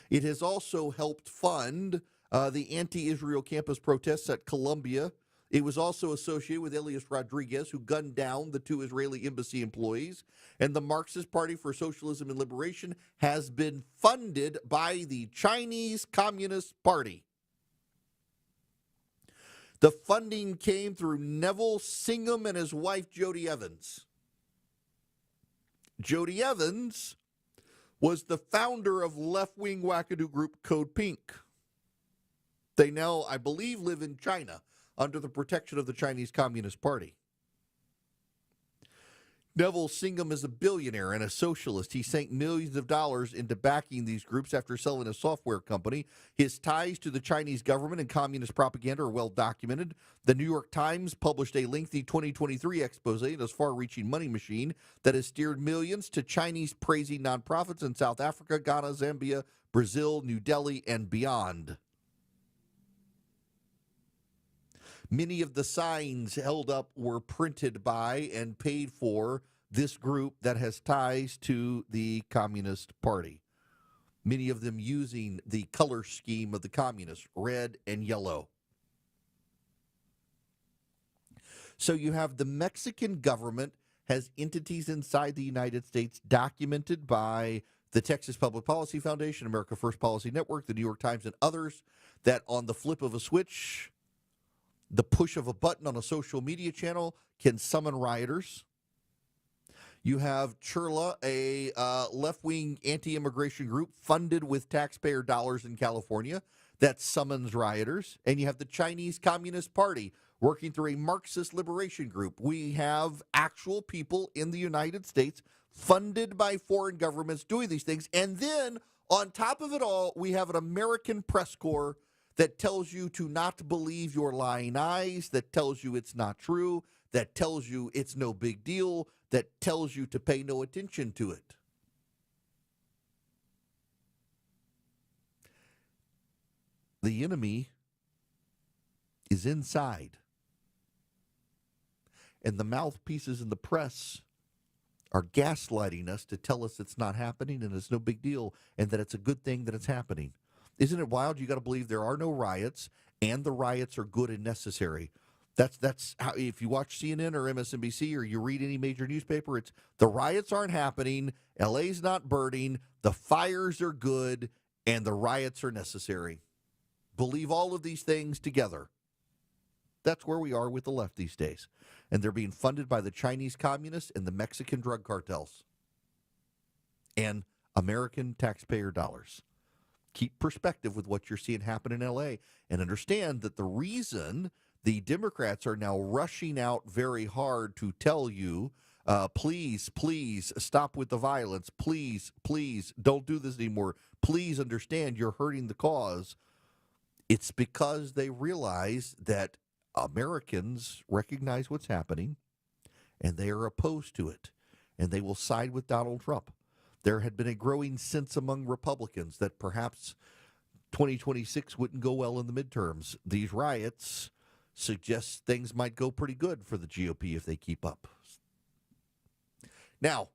It has also helped fund the anti-Israel campus protests at Columbia. It was also associated with Elias Rodriguez, who gunned down the 2 Israeli embassy employees. And the Marxist Party for Socialism and Liberation has been funded by the Chinese Communist Party. The funding came through Neville Singham and his wife, Jody Evans. Jody Evans was the founder of left-wing wackadoo group Code Pink. They now, I believe, live in China under the protection of the Chinese Communist Party. Neville Singham is a billionaire and a socialist. He sank millions of dollars into backing these groups after selling a software company. His ties to the Chinese government and communist propaganda are well documented. The New York Times published a lengthy 2023 expose on his far-reaching money machine that has steered millions to Chinese-praising nonprofits in South Africa, Ghana, Zambia, Brazil, New Delhi, and beyond. Many of the signs held up were printed by and paid for this group that has ties to the Communist Party. Many of them using the color scheme of the communists, red and yellow. So you have the Mexican government has entities inside the United States documented by the Texas Public Policy Foundation, America First Policy Network, the New York Times, and others, that on the flip of a switch, the push of a button on a social media channel can summon rioters. You have CHIRLA, a left-wing anti-immigration group funded with taxpayer dollars in California that summons rioters. And you have the Chinese Communist Party working through a Marxist liberation group. We have actual people in the United States funded by foreign governments doing these things. And then on top of it all, we have an American press corps that tells you to not believe your lying eyes, that tells you it's not true, that tells you it's no big deal, that tells you to pay no attention to it. The enemy is inside. And the mouthpieces in the press are gaslighting us to tell us it's not happening and it's no big deal and that it's a good thing that it's happening. Isn't it wild? You got to believe there are no riots and the riots are good and necessary. That's how, if you watch CNN or MSNBC or you read any major newspaper, it's the riots aren't happening, LA's not burning, the fires are good, and the riots are necessary. Believe all of these things together. That's where we are with the left these days. And they're being funded by the Chinese communists and the Mexican drug cartels and American taxpayer dollars. Keep perspective with what you're seeing happen in LA and understand that the reason the Democrats are now rushing out very hard to tell you, please, please stop with the violence. Please, please don't do this anymore. Please understand you're hurting the cause. It's because they realize that Americans recognize what's happening and they are opposed to it, and they will side with Donald Trump. There had been a growing sense among Republicans that perhaps 2026 wouldn't go well in the midterms. These riots suggest things might go pretty good for the GOP if they keep up. Now,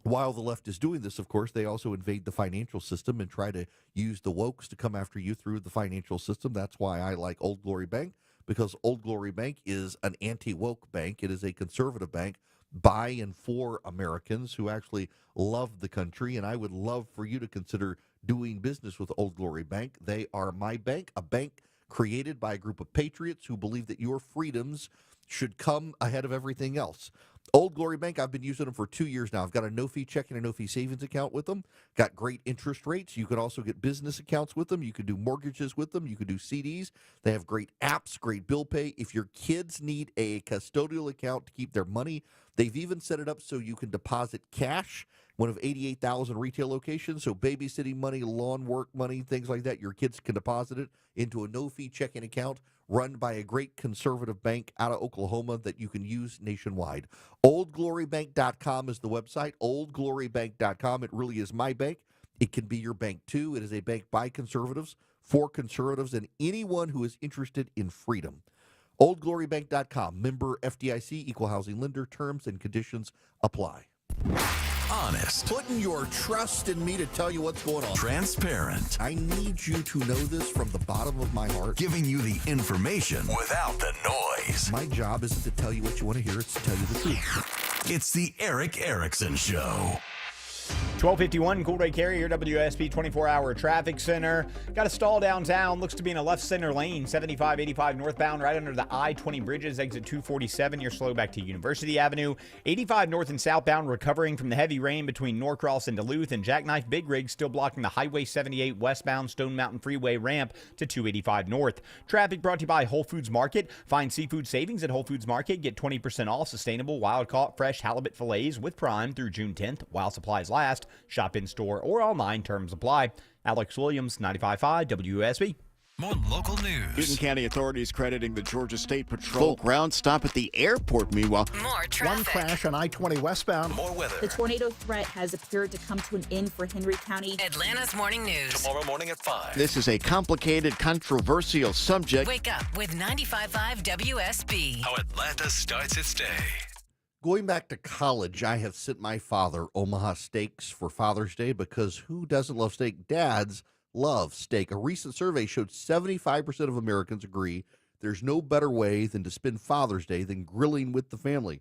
while the left is doing this, of course, they also invade the financial system and try to use the wokes to come after you through the financial system. That's why I like Old Glory Bank, because Old Glory Bank is an anti-woke bank. It is a conservative bank by and for Americans who actually love the country, and I would love for you to consider doing business with Old Glory Bank. They are my bank, a bank created by a group of patriots who believe that your freedoms should come ahead of everything else. Old Glory Bank, I've been using them for 2 years now. I've got a no-fee checking and a no-fee savings account with them. Got great interest rates. You can also get business accounts with them. You can do mortgages with them. You can do CDs. They have great apps, great bill pay. If your kids need a custodial account to keep their money, they've even set it up so you can deposit cash, one of 88,000 retail locations, so babysitting money, lawn work money, things like that, your kids can deposit it into a no-fee checking account run by a great conservative bank out of Oklahoma that you can use nationwide. OldGloryBank.com is the website, OldGloryBank.com. It really is my bank. It can be your bank, too. It is a bank by conservatives, for conservatives, and anyone who is interested in freedom. OldGloryBank.com, member FDIC, equal housing lender. Terms and conditions apply. Honest. Putting your trust in me to tell you what's going on. Transparent. I need you to know this from the bottom of my heart. Giving you the information without the noise. My job isn't to tell you what you want to hear, it's to tell you the truth. It's the Erick Erickson Show. 1251 Coolray Carrier WSB 24-hour traffic center. Got a stall downtown. Looks to be in a left center lane. 75-85 northbound right under the I-20 bridges. Exit 247. You're slow back to University Avenue. 85 north and southbound recovering from the heavy rain between Norcross and Duluth. And Jackknife Big Rig still blocking the Highway 78 westbound Stone Mountain Freeway ramp to 285 north. Traffic brought to you by Whole Foods Market. Find seafood savings at Whole Foods Market. Get 20% off sustainable wild-caught fresh halibut fillets with Prime through June 10th while supplies last. Shop in store or online. Terms apply. Alex Williams, 95.5 WSB. More local news. Newton County authorities crediting the Georgia State Patrol ground stop at the airport. Meanwhile, More traffic. One crash on I-20 westbound. More weather. The tornado threat has appeared to come to an end for Henry County. Atlanta's morning news. Tomorrow morning at 5. this is a complicated, controversial subject. Wake up with 95.5 WSB. How Atlanta starts its day. Going back to college, I have sent my father Omaha steaks for Father's Day because who doesn't love steak? Dads love steak. A recent survey showed 75% of Americans agree there's no better way than to spend Father's Day than grilling with the family.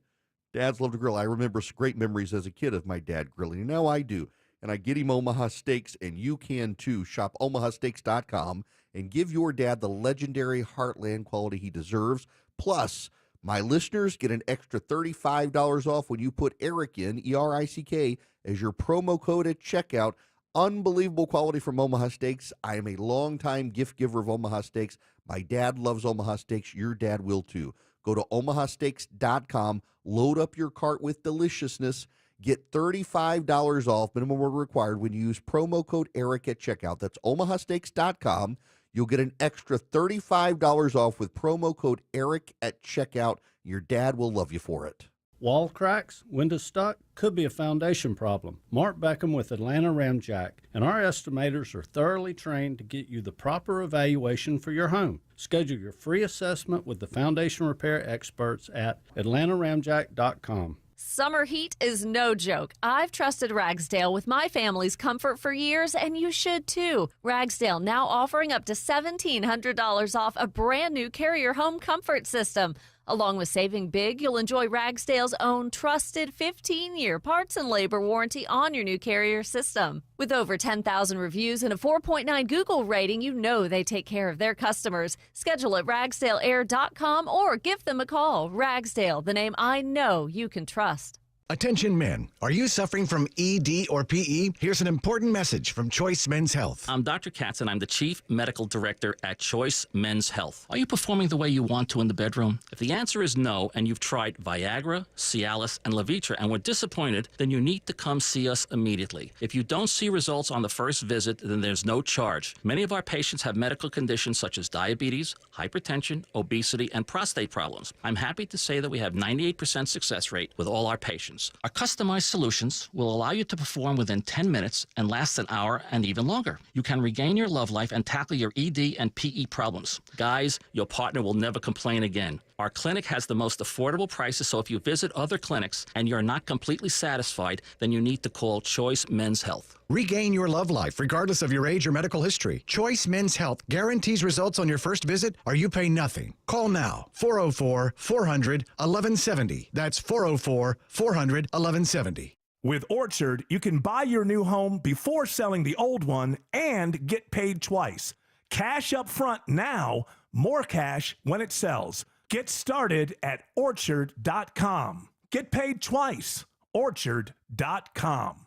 Dads love to grill. I remember some great memories as a kid of my dad grilling. Now I do. And I get him Omaha Steaks, and you can too. Shop omahasteaks.com and give your dad the legendary Heartland quality he deserves. Plus, my listeners get an extra $35 off when you put Eric in, E-R-I-C-K, as your promo code at checkout. Unbelievable quality from Omaha Steaks. I am a longtime gift giver of Omaha Steaks. My dad loves Omaha Steaks. Your dad will too. Go to omahasteaks.com, load up your cart with deliciousness, get $35 off, minimum order required, when you use promo code Eric at checkout. That's omahasteaks.com. You'll get an extra $35 off with promo code Eric at checkout. Your dad will love you for it. Wall cracks, window stuck, could be a foundation problem. Mark Beckham with Atlanta Ramjack, and our estimators are thoroughly trained to get you the proper evaluation for your home. Schedule your free assessment with the foundation repair experts at atlantaramjack.com. Summer heat is no joke. I've trusted Ragsdale with my family's comfort for years, and you should too. Ragsdale now offering up to $1,700 off a brand new Carrier home comfort system. Along with saving big, you'll enjoy Ragsdale's own trusted 15-year parts and labor warranty on your new Carrier system. With over 10,000 reviews and a 4.9 Google rating, you know they take care of their customers. Schedule at ragsdaleair.com or give them a call. Ragsdale, the name I know you can trust. Attention men, are you suffering from ED or PE? Here's an important message from Choice Men's Health. I'm Dr. Katz, and I'm the Chief Medical Director at Choice Men's Health. Are you performing the way you want to in the bedroom? If the answer is no, and you've tried Viagra, Cialis, and Levitra and were disappointed, then you need to come see us immediately. If you don't see results on the first visit, then there's no charge. Many of our patients have medical conditions such as diabetes, hypertension, obesity, and prostate problems. I'm happy to say that we have 98% success rate with all our patients. Our customized solutions will allow you to perform within 10 minutes and last an hour and even longer. You can regain your love life and tackle your ED and PE problems. Guys, your partner will never complain again. Our clinic has the most affordable prices, so if you visit other clinics and you're not completely satisfied, then you need to call Choice Men's Health. Regain your love life regardless of your age or medical history. Choice Men's Health guarantees results on your first visit or you pay nothing. Call now, 404-400-1170. That's 404-400-1170. With Orchard, you can buy your new home before selling the old one and get paid twice. Cash up front now, more cash when it sells. Get started at Orchard.com. Get paid twice. Orchard.com.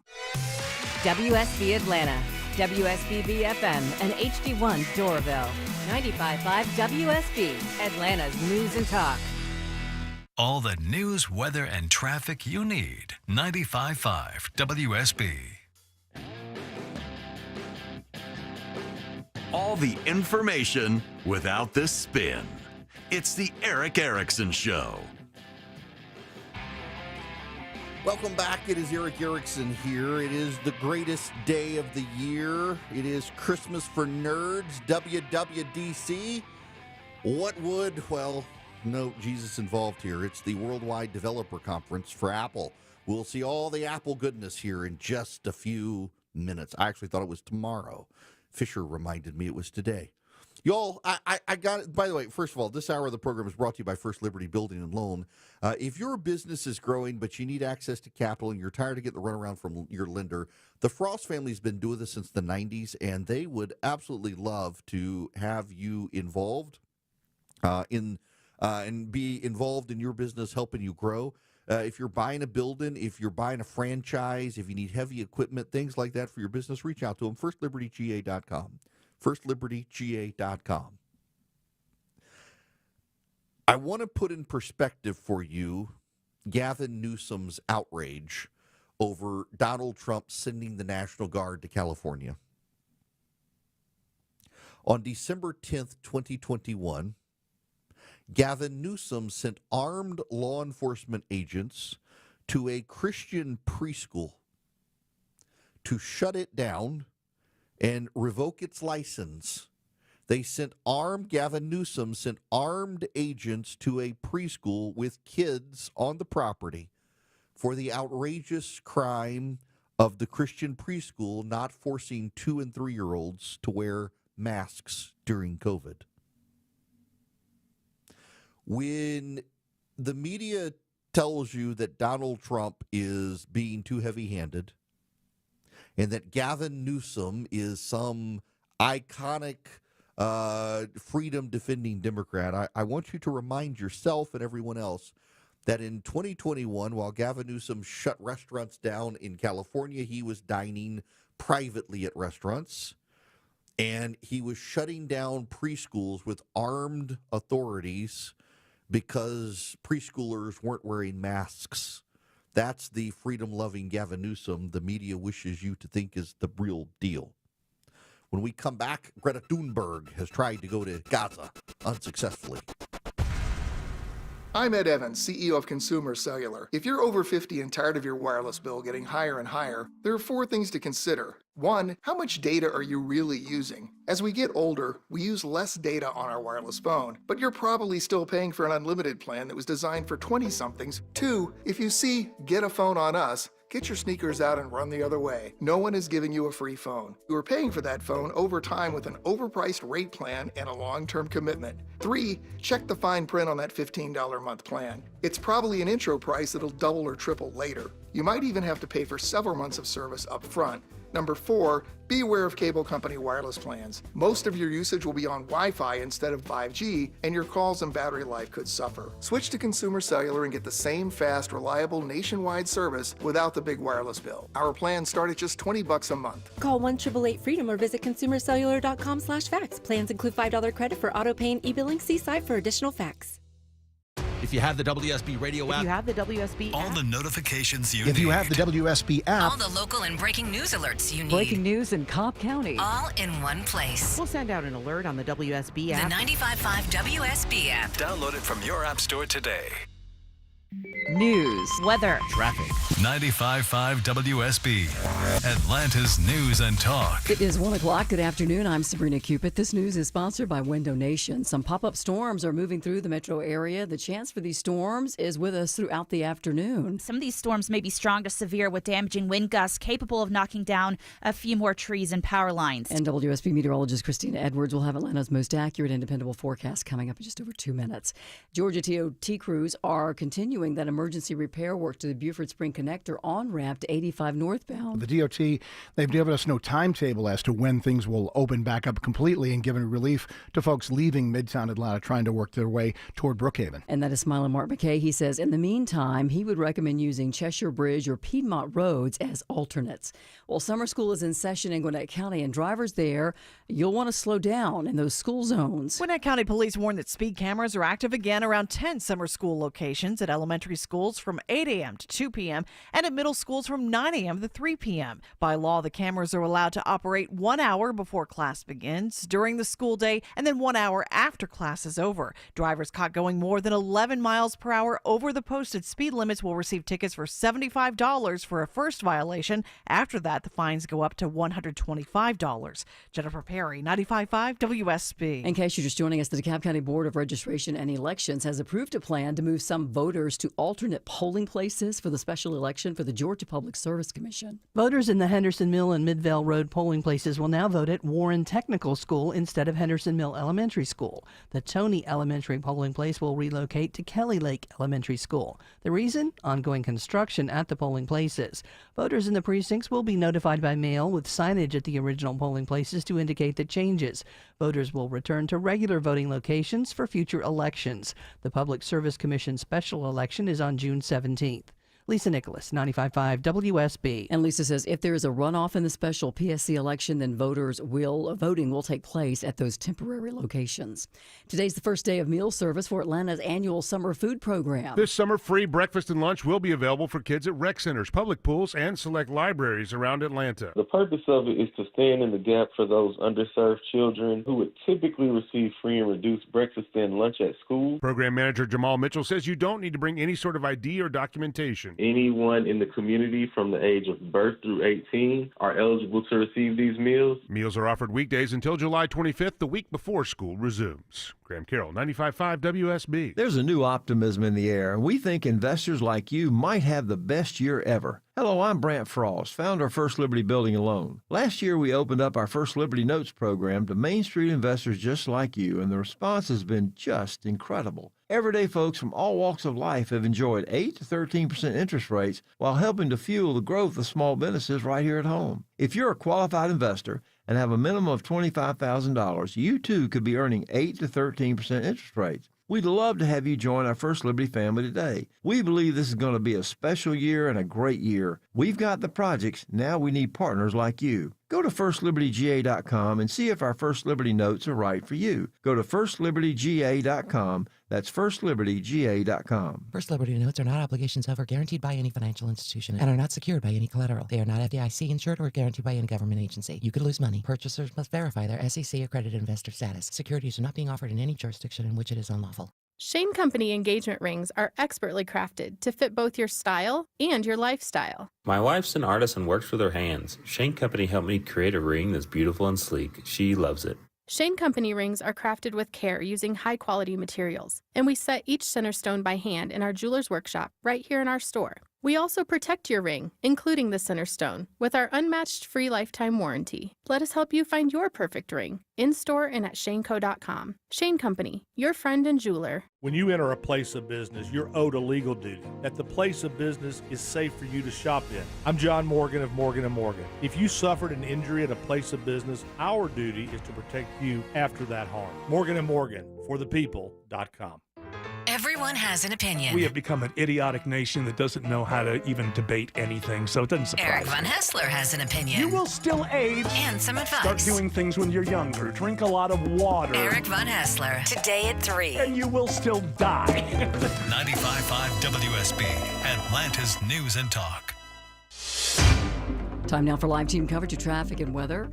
WSB Atlanta, WSBB FM, and HD1 Doraville. 95.5 WSB, Atlanta's News and Talk. All the news, weather, and traffic you need. 95.5 WSB. All the information without the spin. It's the Eric Erickson Show. Welcome back. It is Eric Erickson here. It is the greatest day of the year. It is Christmas for Nerds, WWDC. What would, well, no Jesus involved here. It's the Worldwide Developer Conference for Apple. We'll see all the Apple goodness here in just a few minutes. I actually thought it was tomorrow. Fisher reminded me it was today. Y'all, I got it. By the way, first of all, this hour of the program is brought to you by First Liberty Building and Loan. If your business is growing, but you need access to capital and you're tired of getting the runaround from your lender, the Frost family's been doing this since the 90s, and they would absolutely love to have you involved and be involved in your business, helping you grow. If you're buying a building, if you're buying a franchise, if you need heavy equipment, things like that for your business, reach out to them, FirstLibertyGA.com. FirstLibertyGA.com. I want to put in perspective for you Gavin Newsom's outrage over Donald Trump sending the National Guard to California. On December 10th, 2021, Gavin Newsom sent armed law enforcement agents to a Christian preschool to shut it down and revoke its license. Gavin Newsom sent armed agents to a preschool with kids on the property for the outrageous crime of the Christian preschool not forcing 2- and 3-year-olds to wear masks during COVID. When the media tells you that Donald Trump is being too heavy-handed and that Gavin Newsom is some iconic freedom-defending Democrat, I want you to remind yourself and everyone else that in 2021, while Gavin Newsom shut restaurants down in California, he was dining privately at restaurants, and he was shutting down preschools with armed authorities because preschoolers weren't wearing masks. That's the freedom-loving Gavin Newsom the media wishes you to think is the real deal. When we come back, Greta Thunberg has tried to go to Gaza unsuccessfully. I'm Ed Evans, CEO of Consumer Cellular. If you're over 50 and tired of your wireless bill getting higher and higher, there are 4 things to consider. 1, how much data are you really using? As we get older, we use less data on our wireless phone, but you're probably still paying for an unlimited plan that was designed for 20-somethings. 2, if you see Get a Phone on Us, get your sneakers out and run the other way. No one is giving you a free phone. You are paying for that phone over time with an overpriced rate plan and a long-term commitment. 3, check the fine print on that $15 a month plan. It's probably an intro price that'll double or triple later. You might even have to pay for several months of service up front. Number 4, be aware of cable company wireless plans. Most of your usage will be on Wi-Fi instead of 5G, and your calls and battery life could suffer. Switch to Consumer Cellular and get the same fast, reliable nationwide service without the big wireless bill. Our plans start at just $20 a month. Call 1-888-FREEDOM or visit consumercellular.com/facts. Plans include $5 credit for auto pay and e-billing. See site for additional facts. If you have the WSB radio app. If you have the WSB all app. the notifications you If need. you have the WSB app. All the local and breaking news alerts you need. Breaking news in Cobb County. All in one place. We'll send out an alert on the WSB app. The 95.5 WSB app. Download it from your app store today. News. Weather. Traffic. 95.5 WSB. Atlanta's News and Talk. It is 1 o'clock. Good afternoon. I'm Sabrina Cupid. This news is sponsored by Window Nation. Some pop-up storms are moving through the metro area. The chance for these storms is with us throughout the afternoon. Some of these storms may be strong to severe with damaging wind gusts capable of knocking down a few more trees and power lines. And WSB meteorologist Christina Edwards will have Atlanta's most accurate and dependable forecast coming up in just over 2 minutes. Georgia TOT crews are continuing that emergency repair work to the Buford Spring Connector on-ramp to 85 northbound. The DOT, they've given us no timetable as to when things will open back up completely and given relief to folks leaving Midtown Atlanta trying to work their way toward Brookhaven. And that is Smiling Mark McKay. He says, in the meantime, he would recommend using Cheshire Bridge or Piedmont roads as alternates. Well, summer school is in session in Gwinnett County, and drivers there, you'll want to slow down in those school zones. Gwinnett County Police warn that speed cameras are active again around 10 summer school locations at elementary schools from 8 a.m. to 2 p.m. and at middle schools from 9 a.m. to 3 p.m. By law, the cameras are allowed to operate 1 hour before class begins, during the school day, and then 1 hour after class is over. Drivers caught going more than 11 miles per hour over the posted speed limits will receive tickets for $75 for a first violation. After that, the fines go up to $125. Jennifer Perry, 95.5 WSB. In case you're just joining us, the DeKalb County Board of Registration and Elections has approved a plan to move some voters to alternate polling places for the special election for the Georgia Public Service Commission. Voters in the Henderson Mill and Midvale Road polling places will now vote at Warren Technical School instead of Henderson Mill Elementary School. The Tony Elementary polling place will relocate to Kelly Lake Elementary School. The reason? Ongoing construction at the polling places. Voters in the precincts will be notified by mail with signage at the original polling places to indicate the changes. Voters will return to regular voting locations for future elections. The Public Service Commission special election is on June 17th. Lisa Nicholas, 95.5 WSB. And Lisa says if there is a runoff in the special PSC election, then voting will take place at those temporary locations. Today's the first day of meal service for Atlanta's annual summer food program. This summer, free breakfast and lunch will be available for kids at rec centers, public pools, and select libraries around Atlanta. The purpose of it is to stand in the gap for those underserved children who would typically receive free and reduced breakfast and lunch at school. Program manager Jamal Mitchell says you don't need to bring any sort of ID or documentation. Anyone in the community from the age of birth through 18 are eligible to receive these meals. Meals are offered weekdays until July 25th, the week before school resumes. Graham Carroll, 95.5 WSB. There's a new optimism in the air, and we think investors like you might have the best year ever. Hello, I'm Brant Frost, founder of First Liberty Building and Loan. Last year, we opened up our First Liberty Notes program to Main Street investors just like you, and the response has been just incredible. Everyday folks from all walks of life have enjoyed 8 to 13% interest rates while helping to fuel the growth of small businesses right here at home. If you're a qualified investor and have a minimum of $25,000, you too could be earning 8 to 13% interest rates. We'd love to have you join our First Liberty family today. We believe this is going to be a special year and a great year. We've got the projects, now we need partners like you. Go to FirstLibertyGA.com and see if our First Liberty notes are right for you. Go to FirstLibertyGA.com. That's FirstLibertyGA.com. First Liberty notes are not obligations of or guaranteed by any financial institution and are not secured by any collateral. They are not FDIC insured or guaranteed by any government agency. You could lose money. Purchasers must verify their SEC accredited investor status. Securities are not being offered in any jurisdiction in which it is unlawful. Shane Company engagement rings are expertly crafted to fit both your style and your lifestyle. My wife's an artist and works with her hands. Shane Company helped me create a ring that's beautiful and sleek. She loves it. Shane Company rings are crafted with care using high-quality materials, and we set each center stone by hand in our jeweler's workshop right here in our store. We also protect your ring, including the center stone, with our unmatched free lifetime warranty. Let us help you find your perfect ring, in-store and at shaneco.com. Shane Company, your friend and jeweler. When you enter a place of business, you're owed a legal duty that the place of business is safe for you to shop in. I'm John Morgan of Morgan & Morgan. If you suffered an injury at a place of business, our duty is to protect you after that harm. Morgan & Morgan, forthepeople.com. Everyone has an opinion. We have become an idiotic nation that doesn't know how to even debate anything, so it doesn't surprise Eric me. Von Hessler has an opinion. You will still age. And some advice. Start doing things when you're younger. Drink a lot of water. Eric Von Hessler, today at 3. And you will still die. 95.5 WSB, Atlanta's News and Talk. Time now for live team coverage of traffic and weather.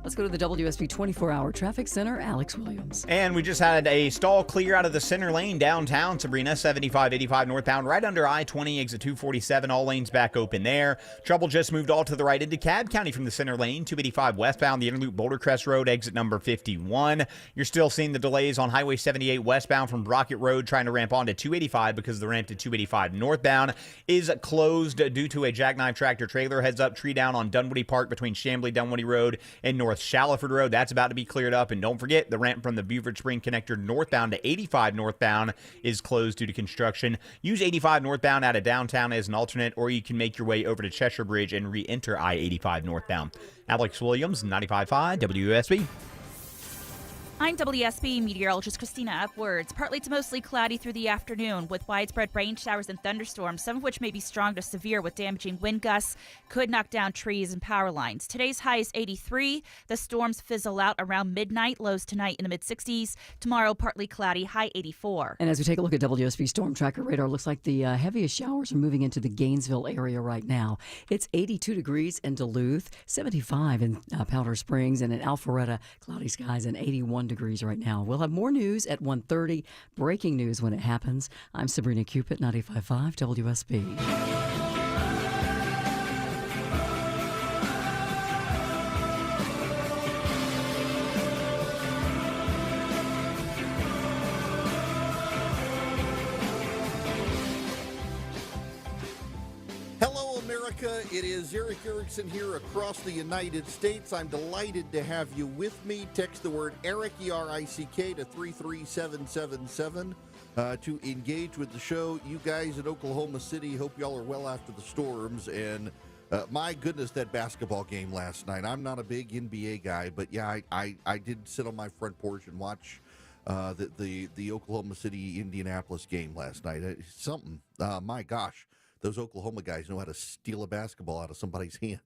Let's go to the WSB 24-hour traffic center. Alex Williams. And we just had a stall clear out of the center lane downtown Sabrina, 75-85 northbound, right under I-20, exit 247. All lanes back open there. Trouble just moved all to the right into Cobb County from the center lane, 285 westbound, the Interloop Boulder Crest Road, exit number 51. You're still seeing the delays on Highway 78 westbound from Brockett Road, trying to ramp onto 285 because the ramp to 285 northbound is closed due to a jackknife tractor trailer. Heads up, tree down on Dunwoody Park between Chamblee, Dunwoody Road, and North Shallowford Road. That's about to be cleared up. And don't forget, the ramp from the Beaufort Spring connector northbound to 85 northbound is closed due to construction. Use 85 northbound out of downtown as an alternate, or you can make your way over to Cheshire Bridge and re-enter I-85 northbound. Alex Williams, 95.5 WSB. I'm WSB meteorologist Christina Upwards. Partly to mostly cloudy through the afternoon with widespread rain showers and thunderstorms, some of which may be strong to severe with damaging wind gusts, could knock down trees and power lines. Today's high is 83. The storms fizzle out around midnight, lows tonight in the mid-60s. Tomorrow, partly cloudy, high 84. And as we take a look at WSB Storm Tracker radar, looks like the heaviest showers are moving into the Gainesville area right now. It's 82 degrees in Duluth, 75 in Powder Springs, and in Alpharetta, cloudy skies and 81 degrees right now. We'll have more news at 1:30. Breaking news when it happens. I'm Sabrina Cupid, 95.5 WSB. Hello, America. It is Eric Erickson here across the United States. I'm delighted to have you with me. Text the word Eric, E-R-I-C-K, to 33777 to engage with the show. You guys in Oklahoma City, hope y'all are well after the storms. And my goodness, that basketball game last night. I'm not a big NBA guy, but yeah, I did sit on my front porch and watch the Oklahoma City Indianapolis game last night. It's something. My gosh. Those Oklahoma guys know how to steal a basketball out of somebody's hand.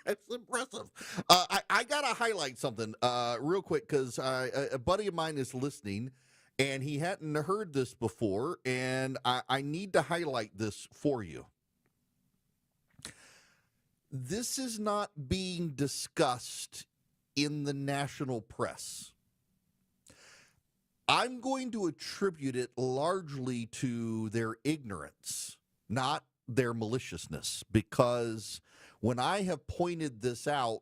It's impressive. I got to highlight something real quick because a buddy of mine is listening, and he hadn't heard this before, and I need to highlight this for you. This is not being discussed in the national press. I'm going to attribute it largely to their ignorance, not their maliciousness, because when I have pointed this out,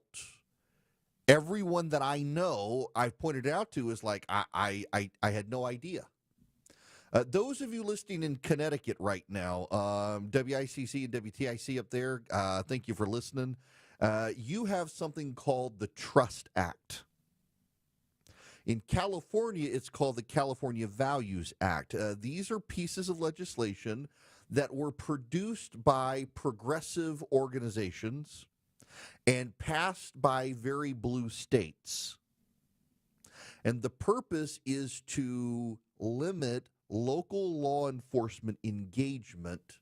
everyone that I know I've pointed it out to is like, I had no idea. Those of you listening in Connecticut right now, WICC and WTIC up there, thank you for listening. You have something called the Trust Act. In California, it's called the California Values Act. These are pieces of legislation that were produced by progressive organizations and passed by very blue states. And the purpose is to limit local law enforcement engagement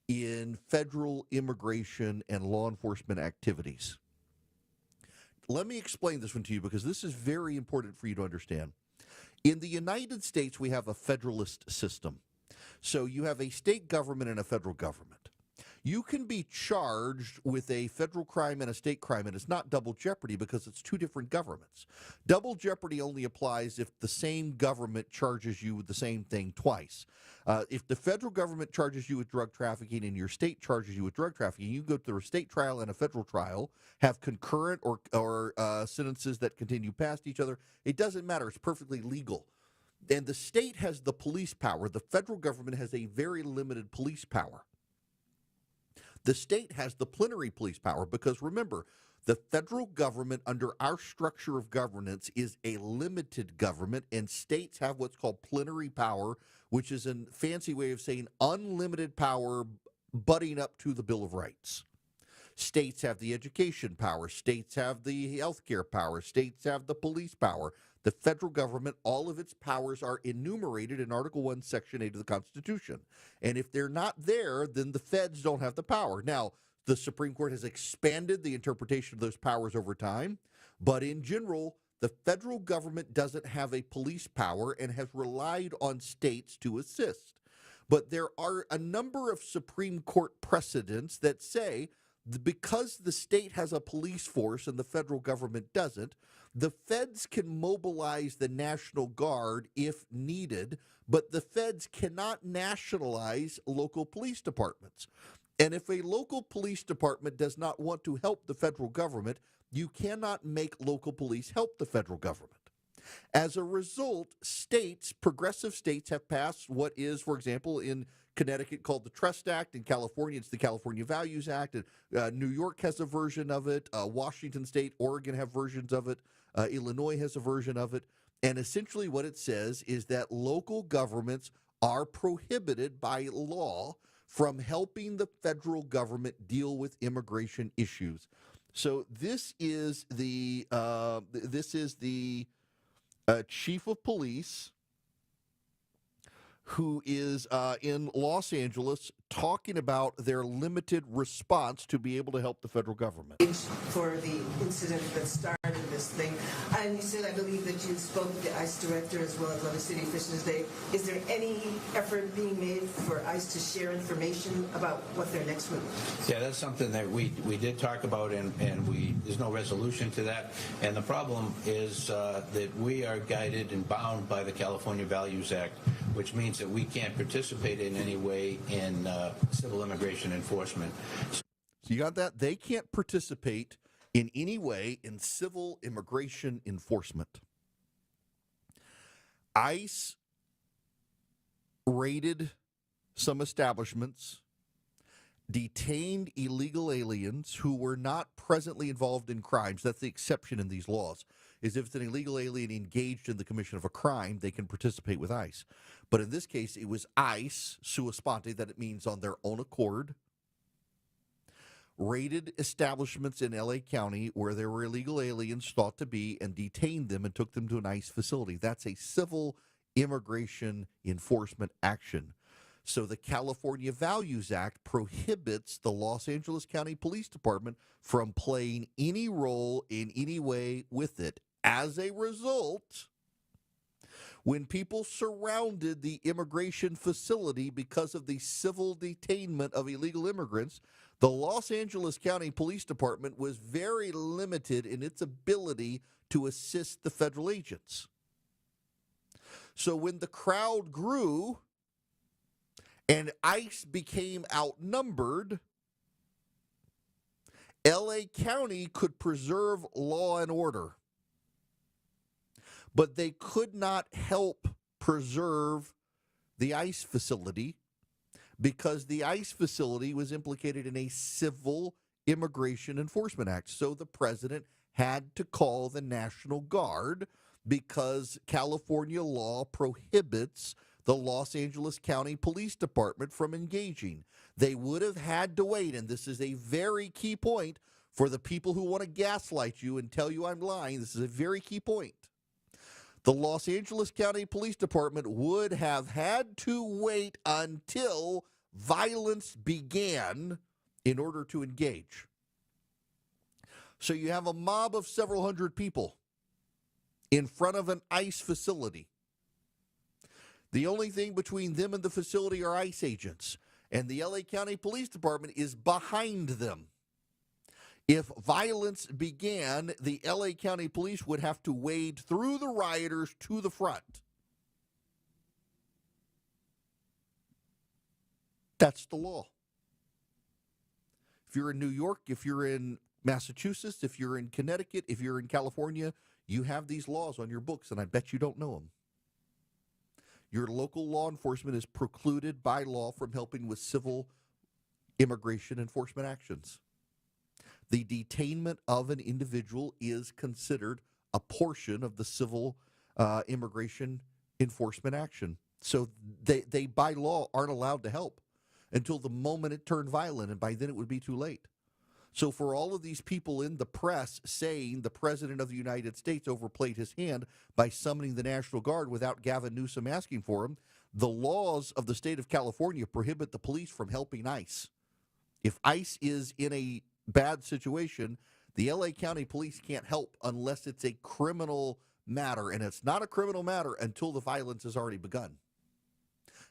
in federal immigration and law enforcement activities. Let me explain this one to you because this is very important for you to understand. In the United States, we have a federalist system. So you have a state government and a federal government. You can be charged with a federal crime and a state crime, and it's not double jeopardy because it's two different governments. Double jeopardy only applies if the same government charges you with the same thing twice. If the federal government charges you with drug trafficking and your state charges you with drug trafficking, you go through a state trial and a federal trial, have concurrent or sentences that continue past each other. It doesn't matter. It's perfectly legal. And the state has the police power. The federal government has a very limited police power. The state has the plenary police power because, remember, the federal government under our structure of governance is a limited government, and states have what's called plenary power, which is a fancy way of saying unlimited power butting up to the Bill of Rights. States have the education power. States have the healthcare power. States have the police power. The federal government, all of its powers are enumerated in Article 1, Section 8 of the Constitution. And if they're not there, then the feds don't have the power. Now, the Supreme Court has expanded the interpretation of those powers over time, but in general, the federal government doesn't have a police power and has relied on states to assist. But there are a number of Supreme Court precedents that say because the state has a police force and the federal government doesn't, the feds can mobilize the National Guard if needed, but the feds cannot nationalize local police departments. And if a local police department does not want to help the federal government, you cannot make local police help the federal government. As a result, progressive states have passed what is, for example, in Connecticut called the Trust Act. In California, it's the California Values Act. And, New York has a version of it. Washington State, Oregon have versions of it. Illinois has a version of it. And essentially what it says is that local governments are prohibited by law from helping the federal government deal with immigration issues. So this is the chief of police who is in Los Angeles talking about their limited response to be able to help the federal government. For the incident that started this thing, and you said, I believe that you spoke with the ICE director as well as other city officials today. Is there any effort being made for ICE to share information about what their next move is? Yeah, that's something that we did talk about, and there's no resolution to that. And the problem is that we are guided and bound by the California Values Act, which means that we can't participate in any way in civil immigration enforcement. So you got that? They can't participate in any way in civil immigration enforcement. ICE raided some establishments, detained illegal aliens who were not presently involved in crimes. That's the exception in these laws, is if it's an illegal alien engaged in the commission of a crime, they can participate with ICE. But in this case, it was ICE, sua sponte, that it means on their own accord, raided establishments in L.A. County where there were illegal aliens thought to be and detained them and took them to an ICE facility. That's a civil immigration enforcement action. So the California Values Act prohibits the Los Angeles County Police Department from playing any role in any way with it. As a result, when people surrounded the immigration facility because of the civil detainment of illegal immigrants, the Los Angeles County Police Department was very limited in its ability to assist the federal agents. So when the crowd grew and ICE became outnumbered, L.A. County could preserve law and order, but they could not help preserve the ICE facility because the ICE facility was implicated in a civil immigration enforcement act. So the president had to call the National Guard because California law prohibits the Los Angeles County Police Department from engaging. They would have had to wait, and this is a very key point for the people who want to gaslight you and tell you I'm lying. This is a very key point. The Los Angeles County Police Department would have had to wait until violence began in order to engage. So you have a mob of several hundred people in front of an ICE facility. The only thing between them and the facility are ICE agents. And the LA County Police Department is behind them. If violence began, the LA County Police would have to wade through the rioters to the front. That's the law. If you're in New York, if you're in Massachusetts, if you're in Connecticut, if you're in California, you have these laws on your books, and I bet you don't know them. Your local law enforcement is precluded by law from helping with civil immigration enforcement actions. The detainment of an individual is considered a portion of the civil immigration enforcement action. So they by law aren't allowed to help until the moment it turned violent, and by then it would be too late. So for all of these people in the press saying the President of the United States overplayed his hand by summoning the National Guard without Gavin Newsom asking for him, the laws of the state of California prohibit the police from helping ICE. If ICE is in a bad situation, the LA County Police can't help unless it's a criminal matter, and it's not a criminal matter until the violence has already begun.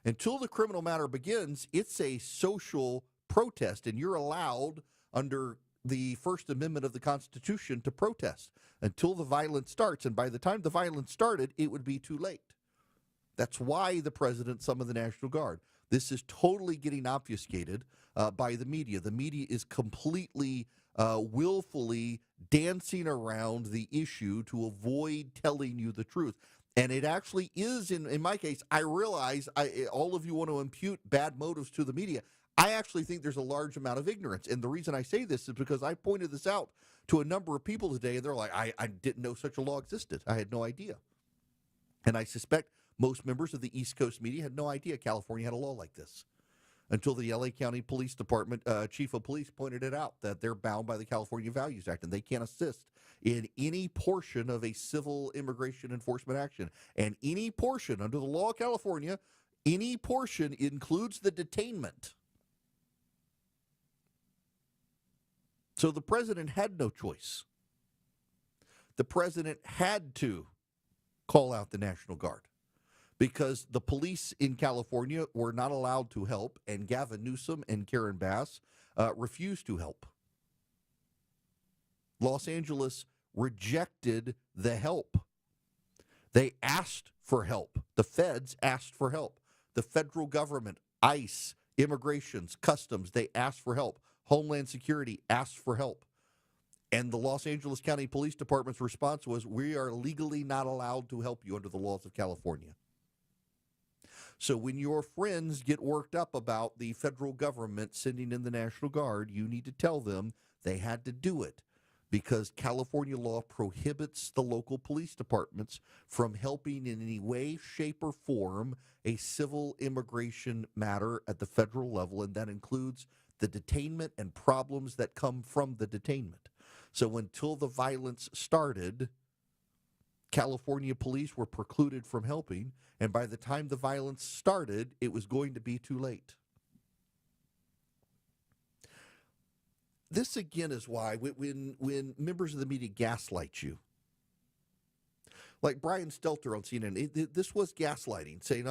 Until the criminal matter begins, it's a social protest, and you're allowed under the First Amendment of the Constitution to protest until the violence starts, and by the time the violence started, it would be too late. That's why the president summoned the National Guard. This is totally getting obfuscated by the media. The media is completely, willfully dancing around the issue to avoid telling you the truth. And it actually is, in my case, I realize all of you want to impute bad motives to the media. I actually think there's a large amount of ignorance. And the reason I say this is because I pointed this out to a number of people today, and they're like, I didn't know such a law existed. I had no idea. And I suspect most members of the East Coast media had no idea California had a law like this until the LA County Police Department chief of police pointed it out, that they're bound by the California Values Act and they can't assist in any portion of a civil immigration enforcement action. And any portion under the law of California, any portion includes the detainment. So the president had no choice. The president had to call out the National Guard because the police in California were not allowed to help, and Gavin Newsom and Karen Bass refused to help. Los Angeles rejected the help. They asked for help. The feds asked for help. The federal government, ICE, immigrations, customs, they asked for help. Homeland Security asked for help. And the Los Angeles County Police Department's response was, we are legally not allowed to help you under the laws of California. So when your friends get worked up about the federal government sending in the National Guard, you need to tell them they had to do it because California law prohibits the local police departments from helping in any way, shape, or form a civil immigration matter at the federal level, and that includes the detainment and problems that come from the detainment. So until the violence started, California police were precluded from helping, and by the time the violence started, it was going to be too late. This again is why when members of the media gaslight you, like Brian Stelter on CNN, this was gaslighting, saying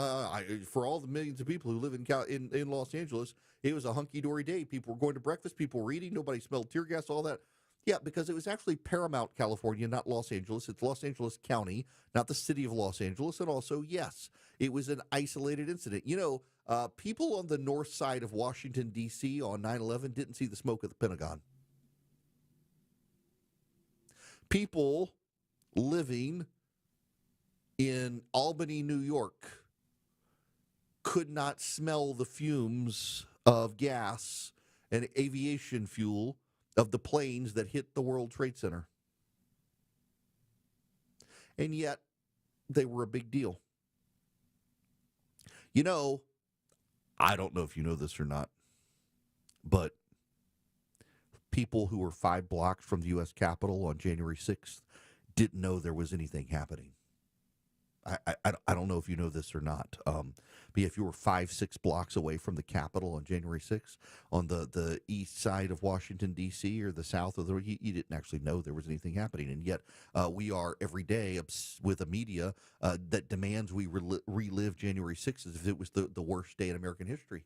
for all the millions of people who live in Los Angeles, it was a hunky-dory day. People were going to breakfast, people were eating, nobody smelled tear gas, all that. Yeah, because it was actually Paramount, California, not Los Angeles. It's Los Angeles County, not the city of Los Angeles. And also, yes, it was an isolated incident. You know, people on the north side of Washington, D.C. on 9/11 didn't see the smoke at the Pentagon. People living in Albany, New York, could not smell the fumes of gas and aviation fuel of the planes that hit the World Trade Center. And yet, they were a big deal. You know, I don't know if you know this or not, but people who were 5 blocks from the U.S. Capitol on January 6th didn't know there was anything happening. I don't know if you know this or not, but if you were 5-6 blocks away from the Capitol on January 6th, on the east side of Washington, D.C., or the south of you didn't actually know there was anything happening. And yet we are every day with a media that demands we relive January 6th as if it was the worst day in American history.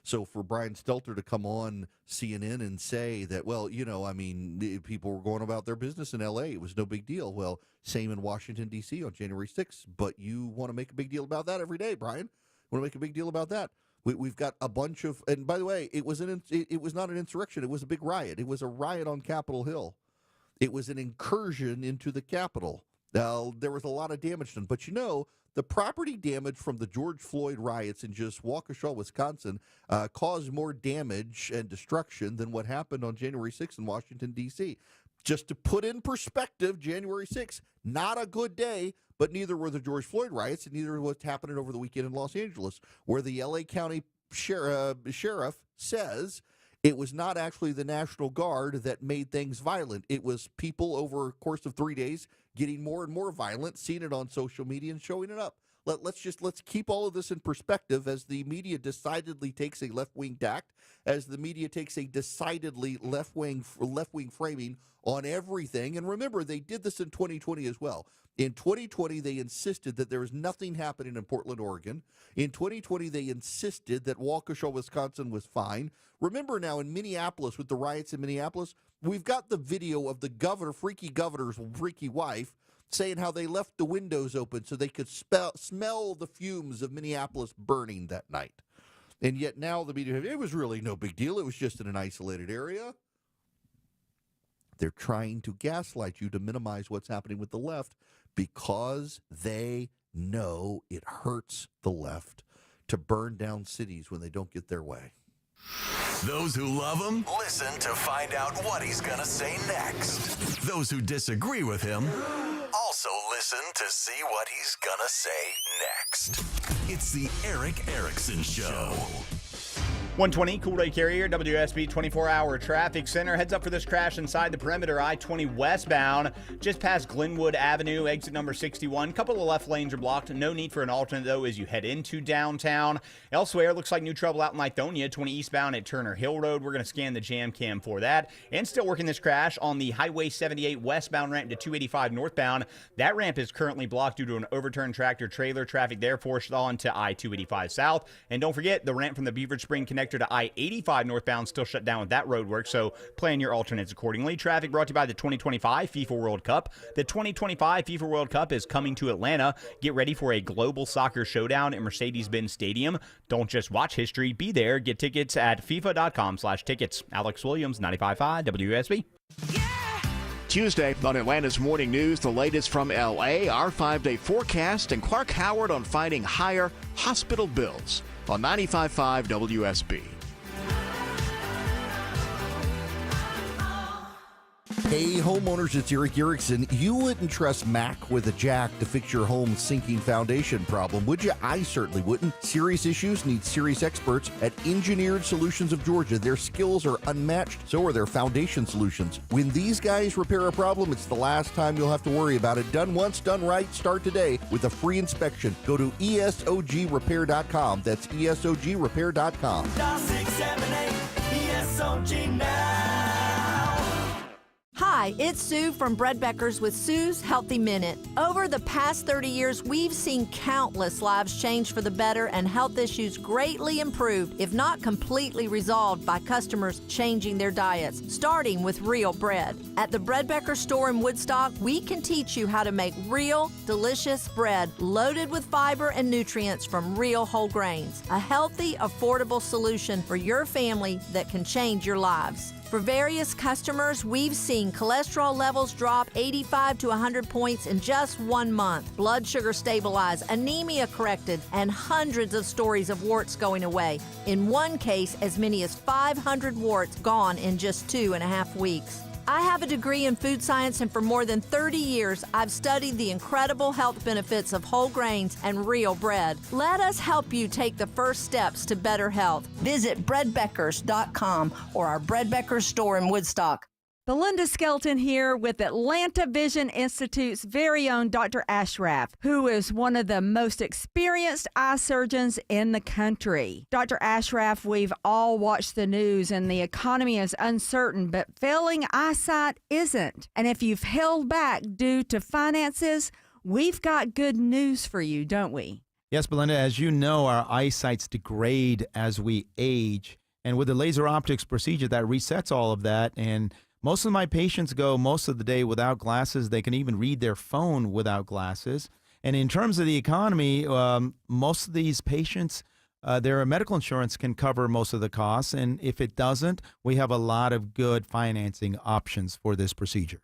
So for Brian Stelter to come on CNN and say that, well, people were going about their business in L.A., it was no big deal. Well, same in Washington, D.C. on January 6th, but you want to make a big deal about that every day, Brian. Want to make a big deal about that. We've got a bunch of, and by the way, it was not an insurrection. It was a big riot. It was a riot on Capitol Hill. It was an incursion into the Capitol. Now, there was a lot of damage done, but the property damage from the George Floyd riots in just Waukesha, Wisconsin, caused more damage and destruction than what happened on January 6th in Washington, D.C. Just to put in perspective, January 6th, not a good day, but neither were the George Floyd riots, and neither was what's happening over the weekend in Los Angeles, where the L.A. County sheriff says it was not actually the National Guard that made things violent. It was people over a course of 3 days getting more and more violent, seeing it on social media and showing it up. Let's keep all of this in perspective as the media decidedly takes a left-wing tact, as the media takes a decidedly left-wing framing on everything. And remember, they did this in 2020 as well. In 2020, they insisted that there was nothing happening in Portland, Oregon. In 2020, they insisted that Waukesha, Wisconsin was fine. Remember now in Minneapolis, with the riots in Minneapolis, we've got the video of the freaky governor's freaky wife saying how they left the windows open so they could smell the fumes of Minneapolis burning that night. And yet now the media, it was really no big deal. It was just in an isolated area. They're trying to gaslight you to minimize what's happening with the left because they know it hurts the left to burn down cities when they don't get their way. Those who love him, listen to find out what he's going to say next. Those who disagree with him, also listen to see what he's going to say next. It's the Erick Erickson Show. 120 Cool Day Carrier, WSB 24-hour traffic center. Heads up for this crash inside the perimeter, I-20 westbound, just past Glenwood Avenue, exit number 61. Couple of left lanes are blocked. No need for an alternate, though, as you head into downtown. Elsewhere, looks like new trouble out in Lithonia, 20 eastbound at Turner Hill Road. We're going to scan the jam cam for that. And still working this crash on the Highway 78 westbound ramp to 285 northbound. That ramp is currently blocked due to an overturned tractor trailer. Traffic there forced on to I-285 south. And don't forget, the ramp from the Beaver Spring connector to I-85 northbound still shut down with that road work, so plan your alternates accordingly. Traffic brought to you by the 2025 FIFA World Cup. The 2025 FIFA World Cup is coming to Atlanta. Get ready for a global soccer showdown at Mercedes-Benz Stadium. Don't just watch history, be there. Get tickets at FIFA.com/tickets. Alex Williams, 95.5 WSB. Tuesday on Atlanta's Morning News, the latest from L.A., our 5-day forecast, and Clark Howard on fighting higher hospital bills on 95.5 WSB. Hey, homeowners, it's Erick Erickson. You wouldn't trust Mac with a jack to fix your home's sinking foundation problem, would you? I certainly wouldn't. Serious issues need serious experts at Engineered Solutions of Georgia. Their skills are unmatched, so are their foundation solutions. When these guys repair a problem, it's the last time you'll have to worry about it. Done once, done right. Start today with a free inspection. Go to ESOGrepair.com. That's ESOGrepair.com. Dial 678 ESOG now. Hi, it's Sue from Bread Beckers with Sue's Healthy Minute. Over the past 30 years, we've seen countless lives change for the better and health issues greatly improved, if not completely resolved, by customers changing their diets, starting with real bread. At the Bread Becker store in Woodstock, we can teach you how to make real, delicious bread loaded with fiber and nutrients from real whole grains. A healthy, affordable solution for your family that can change your lives. For various customers, we've seen cholesterol levels drop 85 to 100 points in just 1 month, blood sugar stabilized, anemia corrected, and hundreds of stories of warts going away. In one case, as many as 500 warts gone in just 2.5 weeks. I have a degree in food science, and for more than 30 years, I've studied the incredible health benefits of whole grains and real bread. Let us help you take the first steps to better health. Visit breadbeckers.com or our Bread Beckers store in Woodstock. Belinda Skelton here with Atlanta Vision Institute's very own Dr. Ashraf, who is one of the most experienced eye surgeons in the country. Dr. Ashraf, we've all watched the news and the economy is uncertain, but failing eyesight isn't. And if you've held back due to finances, we've got good news for you, don't we? Yes, Belinda, as you know, our eyesights degrade as we age. And with the laser optics procedure, that resets all of that. And most of my patients go most of the day without glasses. They can even read their phone without glasses. And in terms of the economy, most of these patients, their medical insurance can cover most of the costs. And if it doesn't, we have a lot of good financing options for this procedure.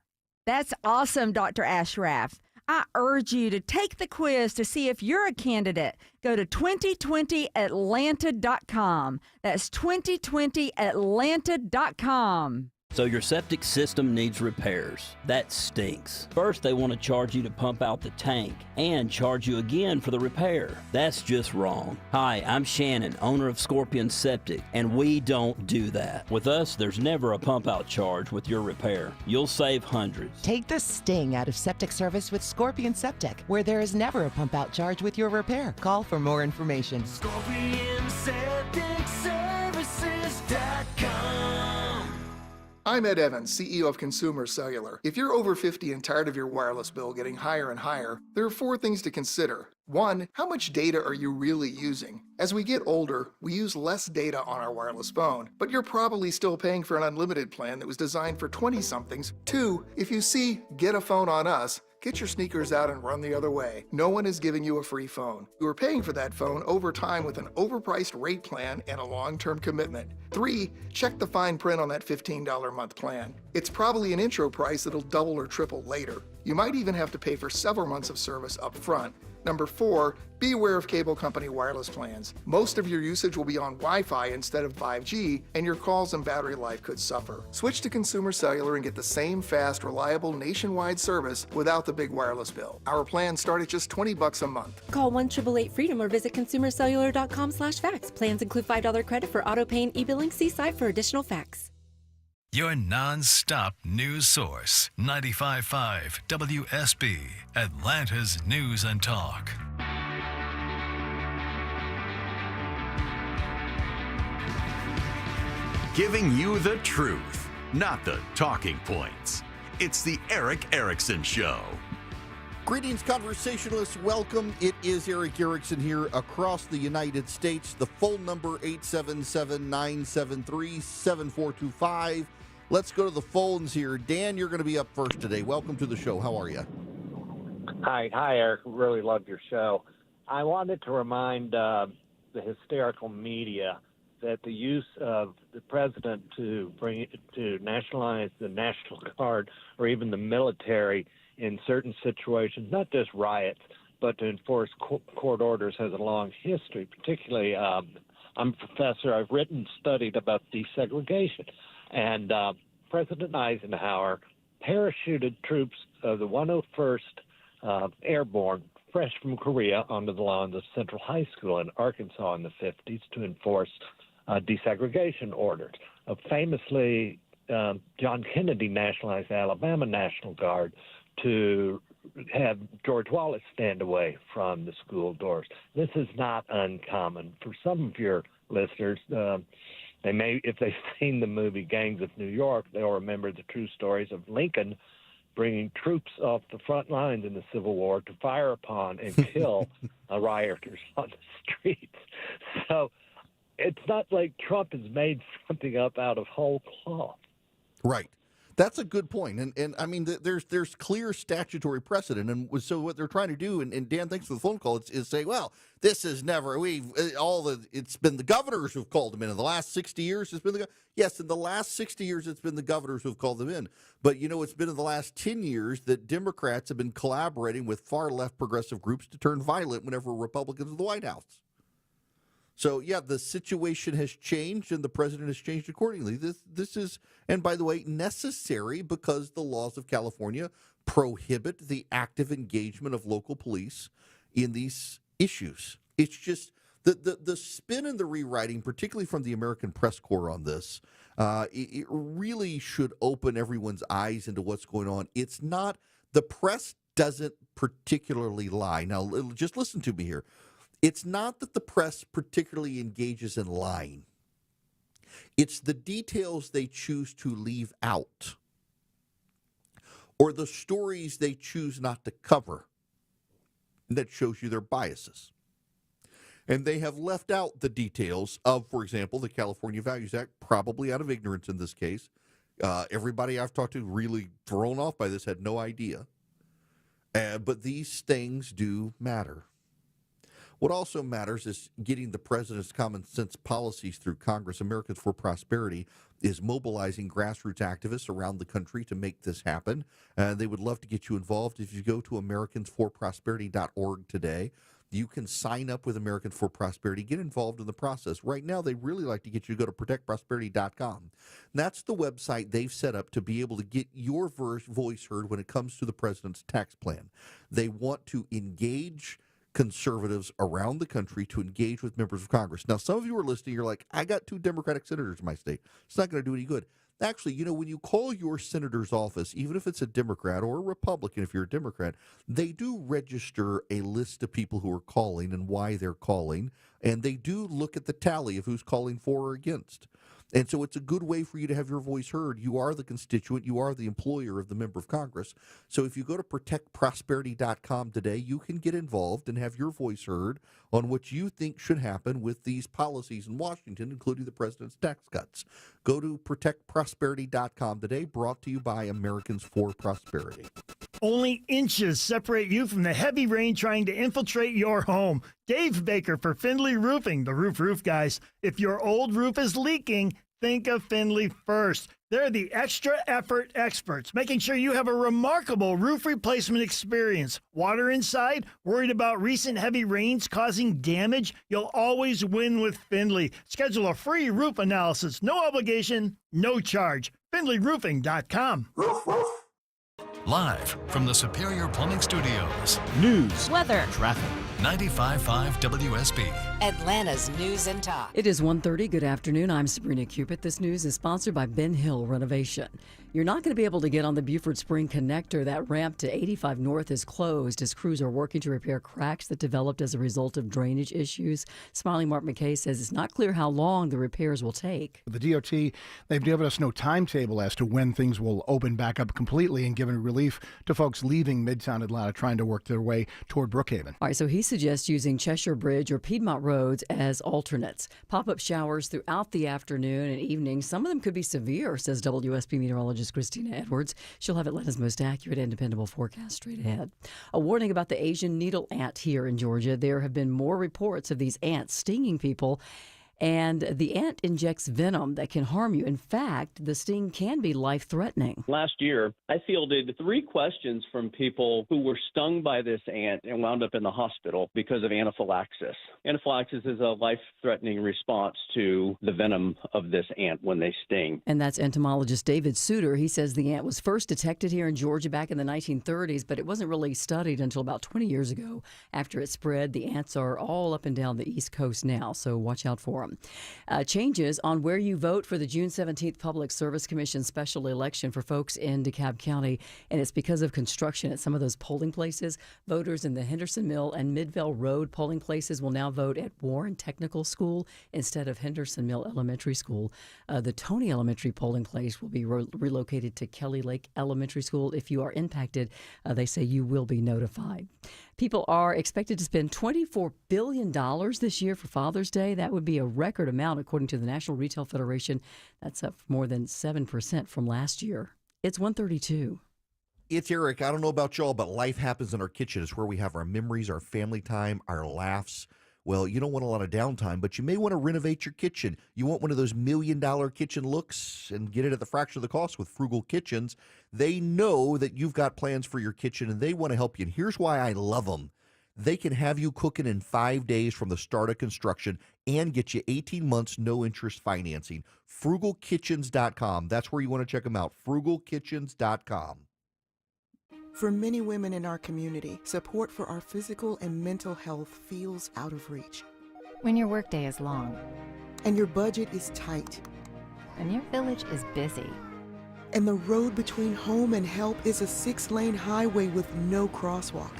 That's awesome, Dr. Ashraf. I urge you to take the quiz to see if you're a candidate. Go to 2020atlanta.com. That's 2020atlanta.com. So your septic system needs repairs. That stinks. First, they want to charge you to pump out the tank and charge you again for the repair. That's just wrong. Hi, I'm Shannon, owner of Scorpion Septic, and we don't do that. With us, there's never a pump out charge with your repair. You'll save hundreds. Take the sting out of septic service with Scorpion Septic, where there is never a pump out charge with your repair. Call for more information. ScorpionSepticServices.com. I'm Ed Evans, CEO of Consumer Cellular. If you're over 50 and tired of your wireless bill getting higher and higher, there are 4 things to consider. 1, how much data are you really using? As we get older, we use less data on our wireless phone, but you're probably still paying for an unlimited plan that was designed for 20-somethings. 2, if you see Get a Phone on Us, get your sneakers out and run the other way. No one is giving you a free phone. You are paying for that phone over time with an overpriced rate plan and a long-term commitment. 3, check the fine print on that $15 a month plan. It's probably an intro price that'll double or triple later. You might even have to pay for several months of service up front. Number 4, be aware of cable company wireless plans. Most of your usage will be on Wi-Fi instead of 5G, and your calls and battery life could suffer. Switch to Consumer Cellular and get the same fast, reliable nationwide service without the big wireless bill. Our plans start at just $20 a month. Call 1-888-FREEDOM or visit consumercellular.com/facts. Plans include $5 credit for auto pay and e-billing. See site for additional facts. Your non-stop news source, 95.5 WSB, Atlanta's News and Talk. Giving you the truth, not the talking points. It's the Eric Erickson Show. Greetings, conversationalists. Welcome. It is Eric Erickson here across the United States. The phone number, 877-973-7425. Let's go to the phones here. Dan, you're going to be up first today. Welcome to the show. How are you? Hi, Eric. Really love your show. I wanted to remind the hysterical media that the use of the president to nationalize the National Guard or even the military in certain situations, not just riots, but to enforce court orders, has a long history. Particularly, I'm a professor. I've written and studied about desegregation. And President Eisenhower parachuted troops of the 101st Airborne, fresh from Korea, onto the lawns of Central High School in Arkansas in the 50s to enforce desegregation orders. Famously, John Kennedy nationalized the Alabama National Guard to have George Wallace stand away from the school doors. This is not uncommon. For some of your listeners, they may, if they've seen the movie Gangs of New York, they'll remember the true stories of Lincoln bringing troops off the front lines in the Civil War to fire upon and kill rioters on the streets. So it's not like Trump has made something up out of whole cloth. Right. That's a good point. And I mean, there's clear statutory precedent. And so what they're trying to do, and Dan, thanks for the phone call, is say, well, this is never, it's been the governors who've called them in the last 60 years. Yes, in the last 60 years, it's been the governors who've called them in. But, it's been in the last 10 years that Democrats have been collaborating with far left progressive groups to turn violent whenever Republicans are in the White House. So, yeah, the situation has changed and the president has changed accordingly. This is, and by the way, necessary because the laws of California prohibit the active engagement of local police in these issues. It's just the spin and the rewriting, particularly from the American Press Corps on this, it really should open everyone's eyes into what's going on. It's not, the press doesn't particularly lie. Now, just listen to me here. It's not that the press particularly engages in lying. It's the details they choose to leave out or the stories they choose not to cover that shows you their biases. And they have left out the details of, for example, the California Values Act, probably out of ignorance in this case. Everybody I've talked to really thrown off by this, had no idea. But these things do matter. What also matters is getting the president's common sense policies through Congress. Americans for Prosperity is mobilizing grassroots activists around the country to make this happen. They would love to get you involved. If you go to americansforprosperity.org today, you can sign up with Americans for Prosperity, get involved in the process. Right now, they really like to get you to go to protectprosperity.com. And that's the website they've set up to be able to get your voice heard when it comes to the president's tax plan. They want to engage conservatives around the country to engage with members of Congress. Now, some of you are listening, you're like, I got 2 Democratic senators in my state. It's not going to do any good. Actually, you know, when you call your senator's office, even if it's a Democrat or a Republican, if you're a Democrat, they do register a list of people who are calling and why they're calling, and they do look at the tally of who's calling for or against. And so it's a good way for you to have your voice heard. You are the constituent. You are the employer of the member of Congress. So if you go to protectprosperity.com today, you can get involved and have your voice heard on what you think should happen with these policies in Washington, including the president's tax cuts. Go to protectprosperity.com today, brought to you by Americans for Prosperity. Only inches separate you from the heavy rain trying to infiltrate your home. Dave Baker for Findlay Roofing, the roof guys. If your old roof is leaking, think of Findlay first. They're the extra effort experts, making sure you have a remarkable roof replacement experience. Water inside? Worried about recent heavy rains causing damage? You'll always win with Findlay. Schedule a free roof analysis. No obligation, no charge. FindlayRoofing.com. Live from the Superior Plumbing Studios. News, weather, traffic. 95.5 WSB. Atlanta's News and Talk. It is 1:30. Good afternoon. I'm Sabrina Cupid. This news is sponsored by Ben Hill Renovation. You're not going to be able to get on the Buford Spring connector. That ramp to 85 North is closed as crews are working to repair cracks that developed as a result of drainage issues. Smiling Mark McKay says it's not clear how long the repairs will take. The DOT, they've given us no timetable as to when things will open back up completely and given relief to folks leaving Midtown Atlanta trying to work their way toward Brookhaven. All right, so he suggests using Cheshire Bridge or Piedmont roads as alternates. Pop-up showers throughout the afternoon and evening. Some of them could be severe, says WSB meteorologist Christina Edwards. She'll have Atlanta's most accurate and dependable forecast straight ahead. A warning about the Asian needle ant here in Georgia. There have been more reports of these ants stinging people. And the ant injects venom that can harm you. In fact, the sting can be life-threatening. Last year, I fielded 3 questions from people who were stung by this ant and wound up in the hospital because of anaphylaxis. Anaphylaxis is a life-threatening response to the venom of this ant when they sting. And that's entomologist David Suter. He says the ant was first detected here in Georgia back in the 1930s, but it wasn't really studied until about 20 years ago. After it spread, the ants are all up and down the East Coast now, so watch out for them. Changes on where you vote for the June 17th Public Service Commission special election for folks in DeKalb County, and it's because of construction at some of those polling places. Voters in the Henderson Mill and Midvale Road polling places will now vote at Warren Technical School instead of Henderson Mill Elementary School. The Tony Elementary polling place will be relocated to Kelly Lake Elementary School. If you are impacted, they say you will be notified. People are expected to spend $24 billion this year for Father's Day. That would be a record amount, according to the National Retail Federation. That's up more than 7% from last year. It's 1:32. It's Eric. I don't know about y'all, but life happens in our kitchen. It's where we have our memories, our family time, our laughs. Well, you don't want a lot of downtime, but you may want to renovate your kitchen. You want one of those $1 million kitchen looks and get it at the fraction of the cost with Frugal Kitchens. They know that you've got plans for your kitchen, and they want to help you. And here's why I love them. They can have you cooking in 5 days from the start of construction and get you 18 months no-interest financing. FrugalKitchens.com. That's where you want to check them out. FrugalKitchens.com. For many women in our community, support for our physical and mental health feels out of reach. When your workday is long. And your budget is tight. And your village is busy. And the road between home and help is a 6-lane highway with no crosswalk.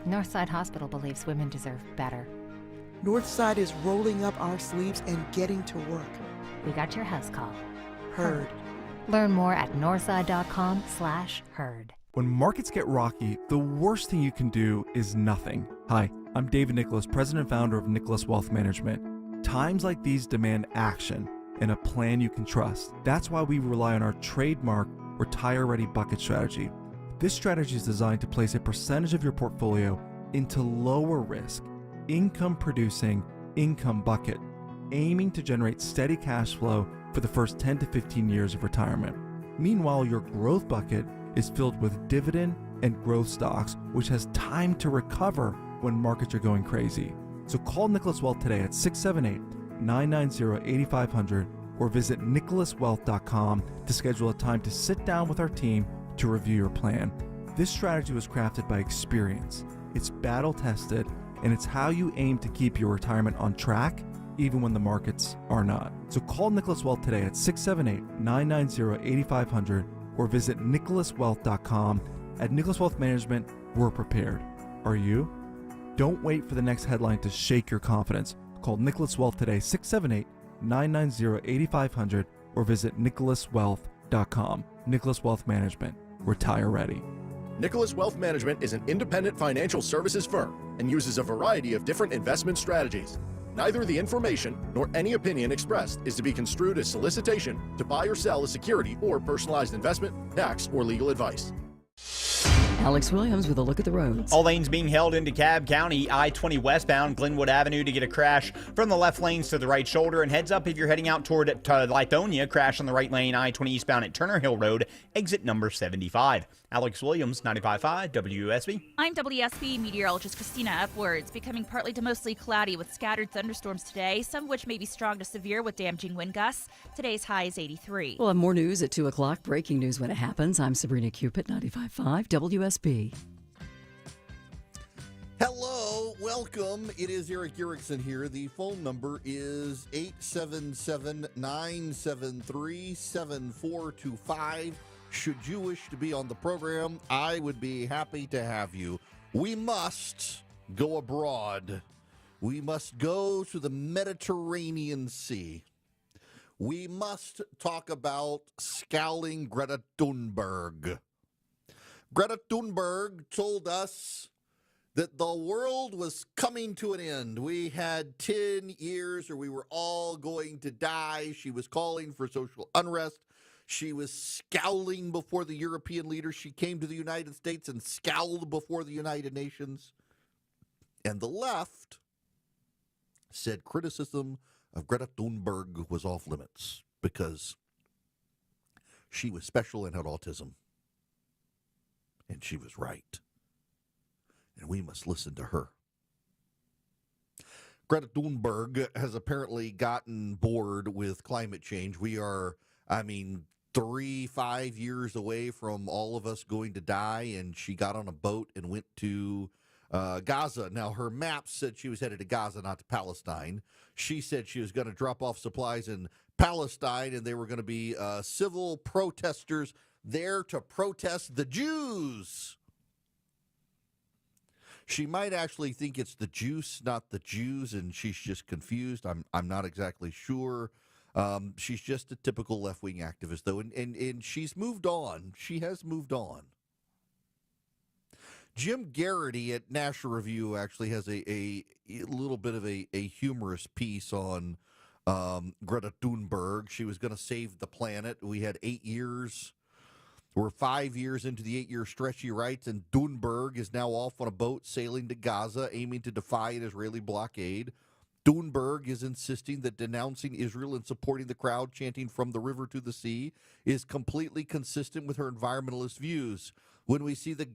Northside Hospital believes women deserve better. Northside is rolling up our sleeves and getting to work. We got your house call. Heard. Learn more at northside.com/heard. When markets get rocky, the worst thing you can do is nothing. Hi, I'm David Nicholas, president and founder of Nicholas Wealth Management. Times like these demand action and a plan you can trust. That's why we rely on our trademark Retire Ready Bucket strategy. This strategy is designed to place a percentage of your portfolio into lower risk, income producing income bucket, aiming to generate steady cash flow for the first 10 to 15 years of retirement. Meanwhile, your growth bucket is filled with dividend and growth stocks, which has time to recover when markets are going crazy. So call Nicholas Wealth today at 678-990-8500 or visit nicholaswealth.com to schedule a time to sit down with our team to review your plan. This strategy was crafted by experience. It's battle tested, and it's how you aim to keep your retirement on track even when the markets are not. So call Nicholas Wealth today at 678-990-8500 or visit nicholaswealth.com. At Nicholas Wealth Management, we're prepared. Are you? Don't wait for the next headline to shake your confidence. Call Nicholas Wealth today, 678-990-8500 or visit nicholaswealth.com. Nicholas Wealth Management. Retire ready. Nicholas Wealth Management is an independent financial services firm and uses a variety of different investment strategies. Neither the information nor any opinion expressed is to be construed as solicitation to buy or sell a security or personalized investment, tax, or legal advice. Alex Williams with a look at the roads. All lanes being held into DeKalb County, I-20 westbound, Glenwood Avenue to get a crash from the left lanes to the right shoulder. And heads up if you're heading out toward Lithonia, crash on the right lane, I-20 eastbound at Turner Hill Road, exit number 75. Alex Williams, 95.5 WSB. I'm WSB meteorologist Christina Upwards. Becoming partly to mostly cloudy with scattered thunderstorms today, some of which may be strong to severe with damaging wind gusts. Today's high is 83. We'll have more news at 2 o'clock. Breaking news when it happens. I'm Sabrina Cupid, 95.5 WSB. Hello, welcome. It is Eric Erickson here. The phone number is 877-973-7425. Should you wish to be on the program, I would be happy to have you. We must go abroad. We must go to the Mediterranean Sea. We must talk about scowling Greta Thunberg. Greta Thunberg told us that the world was coming to an end. We had 10 years or we were all going to die. She was calling for social unrest. She was scowling before the European leaders. She came to the United States and scowled before the United Nations. And the left said criticism of Greta Thunberg was off limits because she was special and had autism. And she was right. And we must listen to her. Greta Thunberg has apparently gotten bored with climate change. We are, 3-5 years away from all of us going to die, and she got on a boat and went to Gaza. Now, her maps said she was headed to Gaza, not to Palestine. She said she was going to drop off supplies in Palestine, and they were going to be civil protesters there to protest the Jews. She might actually think it's the juice, not the Jews, and she's just confused. I'm not exactly sure. She's just a typical left-wing activist, though, and she's moved on. She has moved on. Jim Garrity at National Review actually has a little bit of a humorous piece on Greta Thunberg. She was going to save the planet. We had 8 years. We're 5 years into the 8-year stretch, he writes, and Thunberg is now off on a boat sailing to Gaza, aiming to defy an Israeli blockade. Thunberg is insisting that denouncing Israel and supporting the crowd chanting from the river to the sea is completely consistent with her environmentalist views. When we see the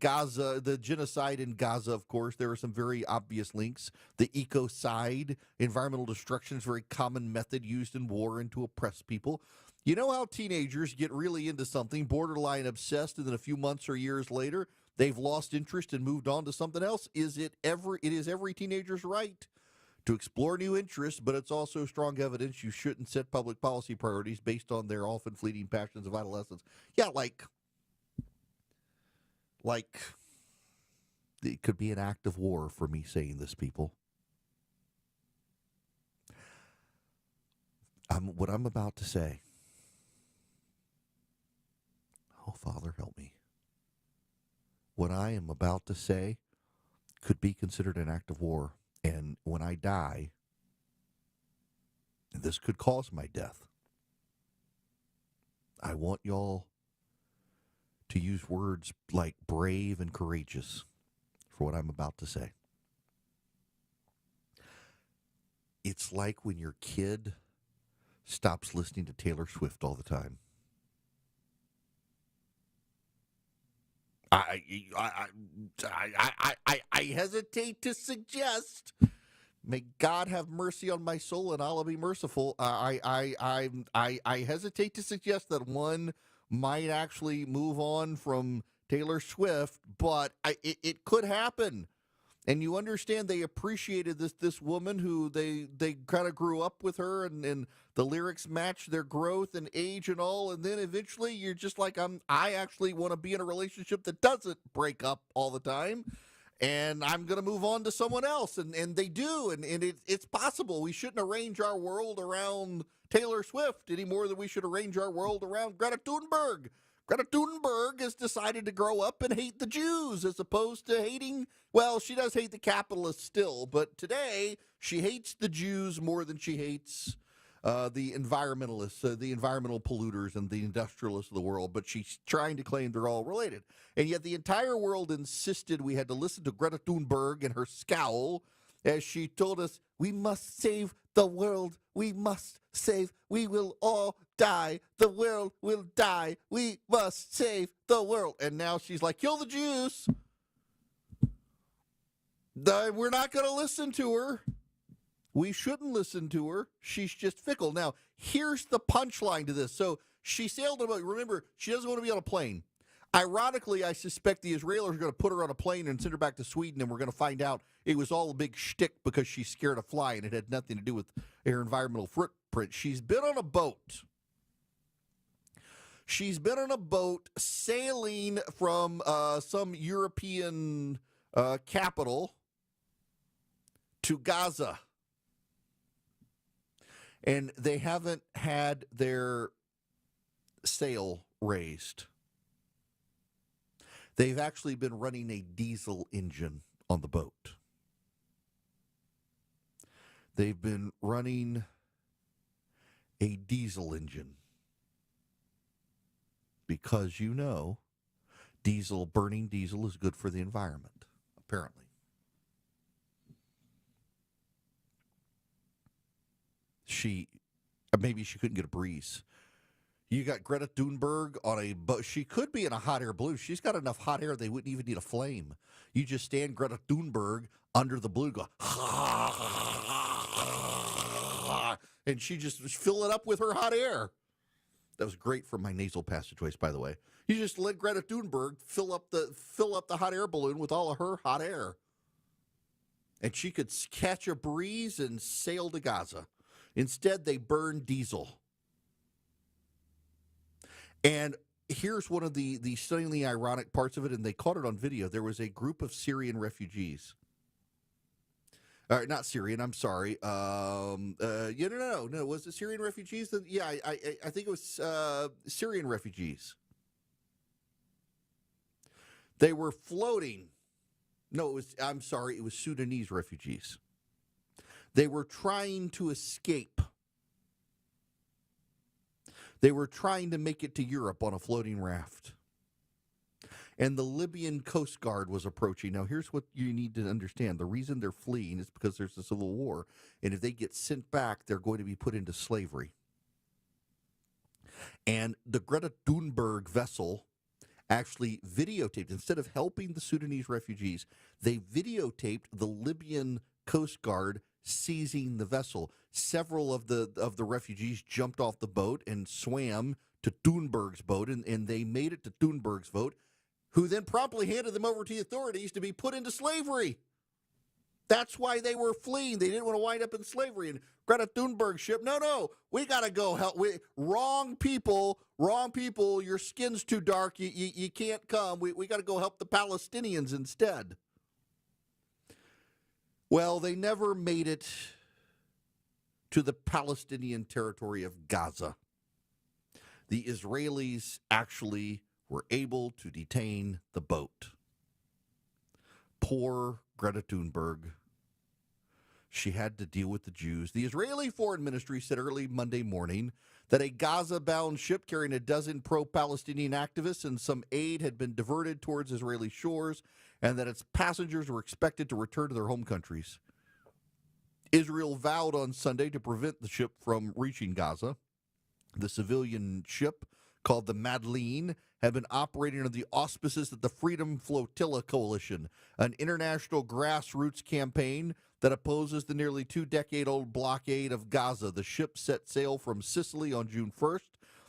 genocide in Gaza, of course, there are some very obvious links. The ecocide, environmental destruction, is a very common method used in war and to oppress people. You know how teenagers get really into something, borderline obsessed, and then a few months or years later, they've lost interest and moved on to something else? It is every teenager's right to explore new interests, but it's also strong evidence you shouldn't set public policy priorities based on their often fleeting passions of adolescence. Yeah, like it could be an act of war for me saying this, people. What I'm about to say, oh, Father, help me. What I am about to say could be considered an act of war. And when I die, this could cause my death. I want y'all to use words like brave and courageous for what I'm about to say. It's like when your kid stops listening to Taylor Swift all the time. I hesitate to suggest, may God have mercy on my soul and Allah be merciful. I hesitate to suggest that one might actually move on from Taylor Swift, but it could happen. And you understand they appreciated this woman who they kind of grew up with her, and the lyrics match their growth and age and all. And then eventually you're just like, I actually want to be in a relationship that doesn't break up all the time. And I'm going to move on to someone else. And they do. And it's possible. We shouldn't arrange our world around Taylor Swift any more than we should arrange our world around Greta Thunberg. Greta Thunberg has decided to grow up and hate the Jews as opposed to hating, well, she does hate the capitalists still, but today she hates the Jews more than she hates the environmentalists, the environmental polluters and the industrialists of the world, but she's trying to claim they're all related. And yet the entire world insisted we had to listen to Greta Thunberg and her scowl as she told us, we must save the world. We must save. We will all die. The world will die. We must save the world. And now she's like, kill the Jews. We're not going to listen to her. We shouldn't listen to her. She's just fickle. Now, here's the punchline to this. So she sailed on a boat. Remember, she doesn't want to be on a plane. Ironically, I suspect the Israelis are going to put her on a plane and send her back to Sweden, and we're going to find out it was all a big shtick because she's scared of flying. It had nothing to do with her environmental footprint. She's been on a boat. She's been on a boat sailing from some European capital to Gaza. And they haven't had their sail raised. They've actually been running a diesel engine on the boat. They've been running a diesel engine because, you know, burning diesel is good for the environment, apparently. Maybe she couldn't get a breeze. You got Greta Thunberg on a boat. She could be in a hot air balloon. She's got enough hot air they wouldn't even need a flame. You just stand Greta Thunberg under the balloon, go, and she just fill it up with her hot air. That was great for my nasal passageways, by the way. You just let Greta Thunberg fill up the hot air balloon with all of her hot air, and she could catch a breeze and sail to Gaza. Instead, they burn diesel. And here's one of the stunningly ironic parts of it, and they caught it on video. There was a group of Syrian refugees. Not Syrian, I'm sorry. No. Was it Syrian refugees? Yeah, I think it was Syrian refugees. They were floating. No, it was Sudanese refugees. They were trying to escape. They were trying to make it to Europe on a floating raft. And the Libyan Coast Guard was approaching. Now, here's what you need to understand. The reason they're fleeing is because there's a civil war. And if they get sent back, they're going to be put into slavery. And the Greta Thunberg vessel actually videotaped, instead of helping the Sudanese refugees, they videotaped the Libyan Coast Guard seizing the vessel. Several of the refugees jumped off the boat and swam to Thunberg's boat, and they made it to Thunberg's boat, who then promptly handed them over to the authorities to be put into slavery. That's why they were fleeing. They didn't want to wind up in slavery. And Greta Thunberg's ship, no, we got to go help. Wrong people, your skin's too dark, you can't come. We got to go help the Palestinians instead. Well, they never made it to the Palestinian territory of Gaza. The Israelis actually were able to detain the boat. Poor Greta Thunberg. She had to deal with the Jews. The Israeli Foreign Ministry said early Monday morning that a Gaza-bound ship carrying a dozen pro-Palestinian activists and some aid had been diverted towards Israeli shores and that its passengers were expected to return to their home countries. Israel vowed on Sunday to prevent the ship from reaching Gaza. The civilian ship, called the Madeleine, had been operating under the auspices of the Freedom Flotilla Coalition, an international grassroots campaign that opposes the nearly 2-decade-old blockade of Gaza. The ship set sail from Sicily on June 1st.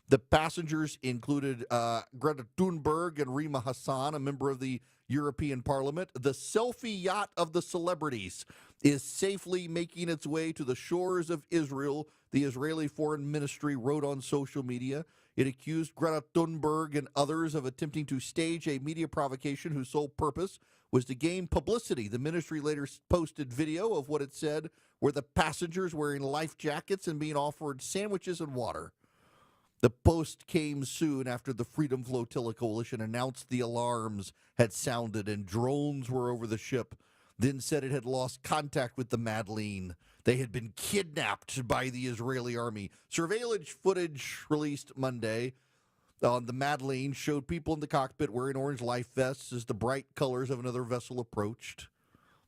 The passengers included Greta Thunberg and Rima Hassan, a member of the European Parliament. The selfie yacht of the celebrities is safely making its way to the shores of Israel, the Israeli Foreign Ministry wrote on social media. It accused Greta Thunberg and others of attempting to stage a media provocation whose sole purpose was to gain publicity. The ministry later posted video of what it said were the passengers wearing life jackets and being offered sandwiches and water. The post came soon after the Freedom Flotilla Coalition announced the alarms had sounded and drones were over the ship, then said it had lost contact with the Madeleine. They had been kidnapped by the Israeli army. Surveillance footage released Monday on the Madeleine showed people in the cockpit wearing orange life vests as the bright colors of another vessel approached.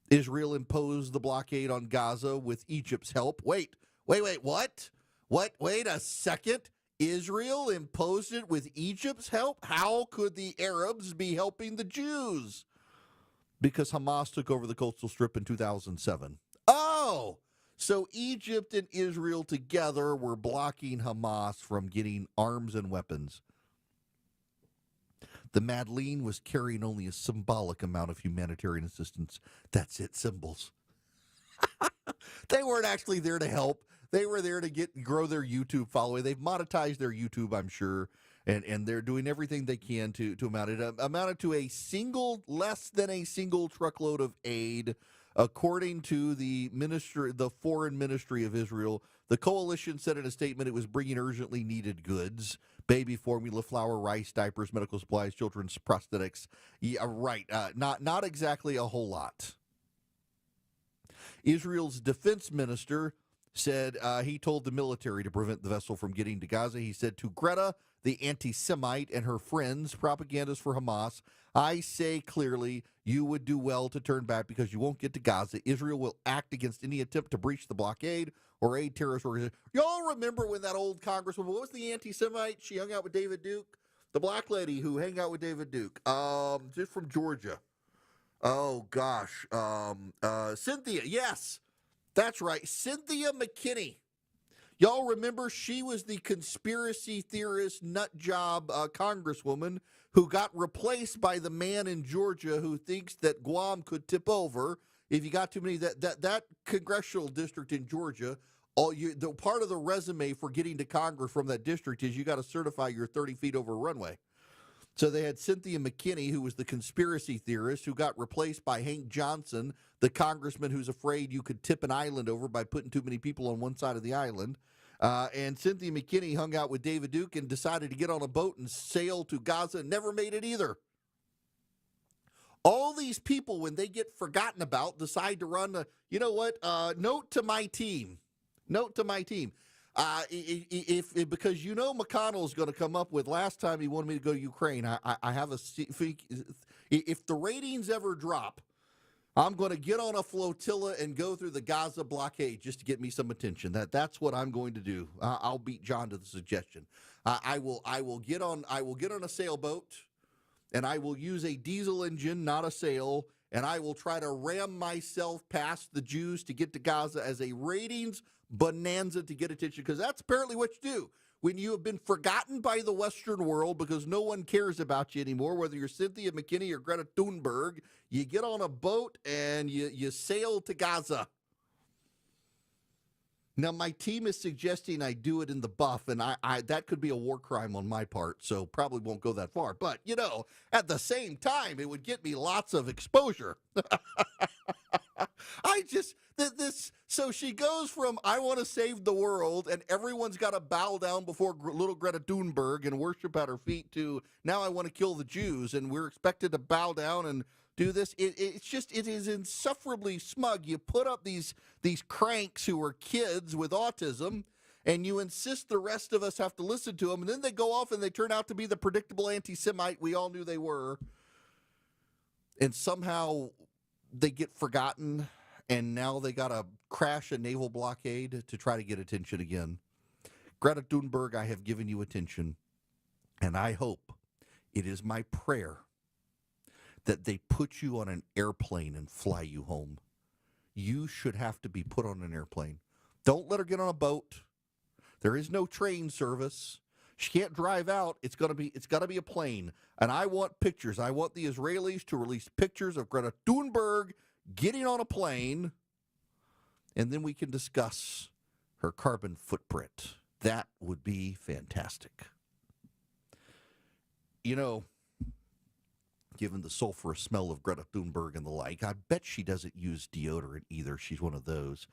Israel imposed the blockade on Gaza with Egypt's help. Wait, what? Wait a second. Israel imposed it with Egypt's help? How could the Arabs be helping the Jews? Because Hamas took over the coastal strip in 2007. Oh, so Egypt and Israel together were blocking Hamas from getting arms and weapons. The Madeleine was carrying only a symbolic amount of humanitarian assistance. That's it, symbols. They weren't actually there to help. They were there to grow their YouTube following. They've monetized their YouTube, I'm sure, and they're doing everything they can to amount it. Amounted to less than a single truckload of aid, according to the Foreign Ministry of Israel. The coalition said in a statement it was bringing urgently needed goods: baby formula, flour, rice, diapers, medical supplies, children's prosthetics. Yeah, right. Not exactly a whole lot. Israel's defense minister said he told the military to prevent the vessel from getting to Gaza. He said to Greta, the anti-Semite, and her friends, propagandists for Hamas, I say clearly you would do well to turn back because you won't get to Gaza. Israel will act against any attempt to breach the blockade or aid terrorist organizations. Y'all remember when that old congresswoman, what was the anti-Semite? She hung out with David Duke? The black lady who hung out with David Duke. Just from Georgia. Oh, gosh. Cynthia, yes. That's right. Cynthia McKinney. Y'all remember she was the conspiracy theorist nut job congresswoman who got replaced by the man in Georgia who thinks that Guam could tip over if you got too many. That congressional district in Georgia, the part of the resume for getting to Congress from that district is you got to certify you're 30 feet over a runway. So they had Cynthia McKinney, who was the conspiracy theorist, who got replaced by Hank Johnson, the congressman who's afraid you could tip an island over by putting too many people on one side of the island. And Cynthia McKinney hung out with David Duke and decided to get on a boat and sail to Gaza and never made it either. All these people, when they get forgotten about, decide to run note to my team. Note to my team. If because McConnell's going to come up with last time he wanted me to go to Ukraine. I have if the ratings ever drop, I'm going to get on a flotilla and go through the Gaza blockade just to get me some attention. That's what I'm going to do. I'll beat John to the suggestion. I will get on a sailboat, and I will use a diesel engine, not a sail, and I will try to ram myself past the Jews to get to Gaza as a ratings bonanza to get attention, because that's apparently what you do when you have been forgotten by the Western world because no one cares about you anymore, whether you're Cynthia McKinney or Greta Thunberg. You get on a boat and you sail to Gaza. Now, my team is suggesting I do it in the buff, and I that could be a war crime on my part, so probably won't go that far. But, at the same time, it would get me lots of exposure. So she goes from, I want to save the world, and everyone's got to bow down before little Greta Thunberg and worship at her feet, to now I want to kill the Jews, and we're expected to bow down and do this. It is insufferably smug. You put up these cranks who are kids with autism, and you insist the rest of us have to listen to them, and then they go off and they turn out to be the predictable anti-Semite we all knew they were. And somehow they get forgotten, and now they got to crash a naval blockade to try to get attention again. Greta Thunberg, I have given you attention, and I hope, it is my prayer, that they put you on an airplane and fly you home. You should have to be put on an airplane. Don't let her get on a boat. There is no train service. She can't drive out. It's got to be a plane. And I want pictures. I want the Israelis to release pictures of Greta Thunberg getting on a plane, and then we can discuss her carbon footprint. That would be fantastic. You know, given the sulfurous smell of Greta Thunberg and the like, I bet she doesn't use deodorant either. She's one of those.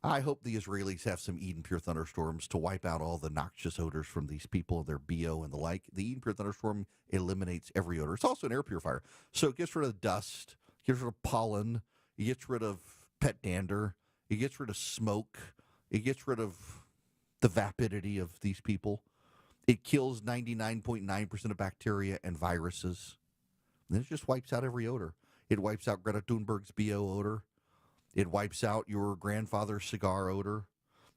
I hope the Israelis have some Eden Pure thunderstorms to wipe out all the noxious odors from these people, their BO and the like. The Eden Pure thunderstorm eliminates every odor. It's also an air purifier. So it gets rid of dust, gets rid of pollen, it gets rid of pet dander, it gets rid of smoke, it gets rid of the vapidity of these people. It kills 99.9% of bacteria and viruses. And then it just wipes out every odor. It wipes out Greta Thunberg's BO odor. It wipes out your grandfather's cigar odor.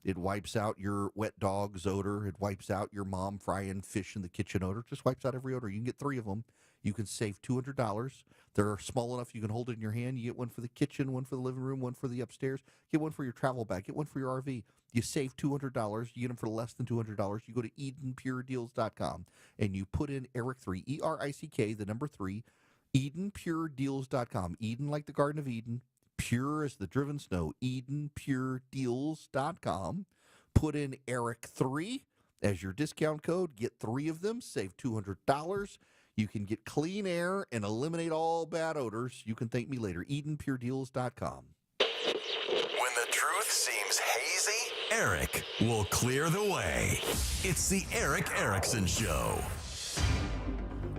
It wipes out your wet dog's odor. It wipes out your mom frying fish in the kitchen odor. It just wipes out every odor. You can get 3 of them. You can save $200. They're small enough you can hold it in your hand. You get one for the kitchen, one for the living room, one for the upstairs. Get one for your travel bag. Get one for your RV. You save $200. You get them for less than $200. You go to EdenPureDeals.com and you put in Eric3, E-R-I-C-K, the number 3, EdenPureDeals.com. Eden like the Garden of Eden. Pure as the driven snow. EdenPureDeals.com. Put in Eric3 as your discount code. Get 3 of them. Save $200. You can get clean air and eliminate all bad odors. You can thank me later. EdenPureDeals.com. When the truth seems hazy, Eric will clear the way. It's the Eric Erickson Show.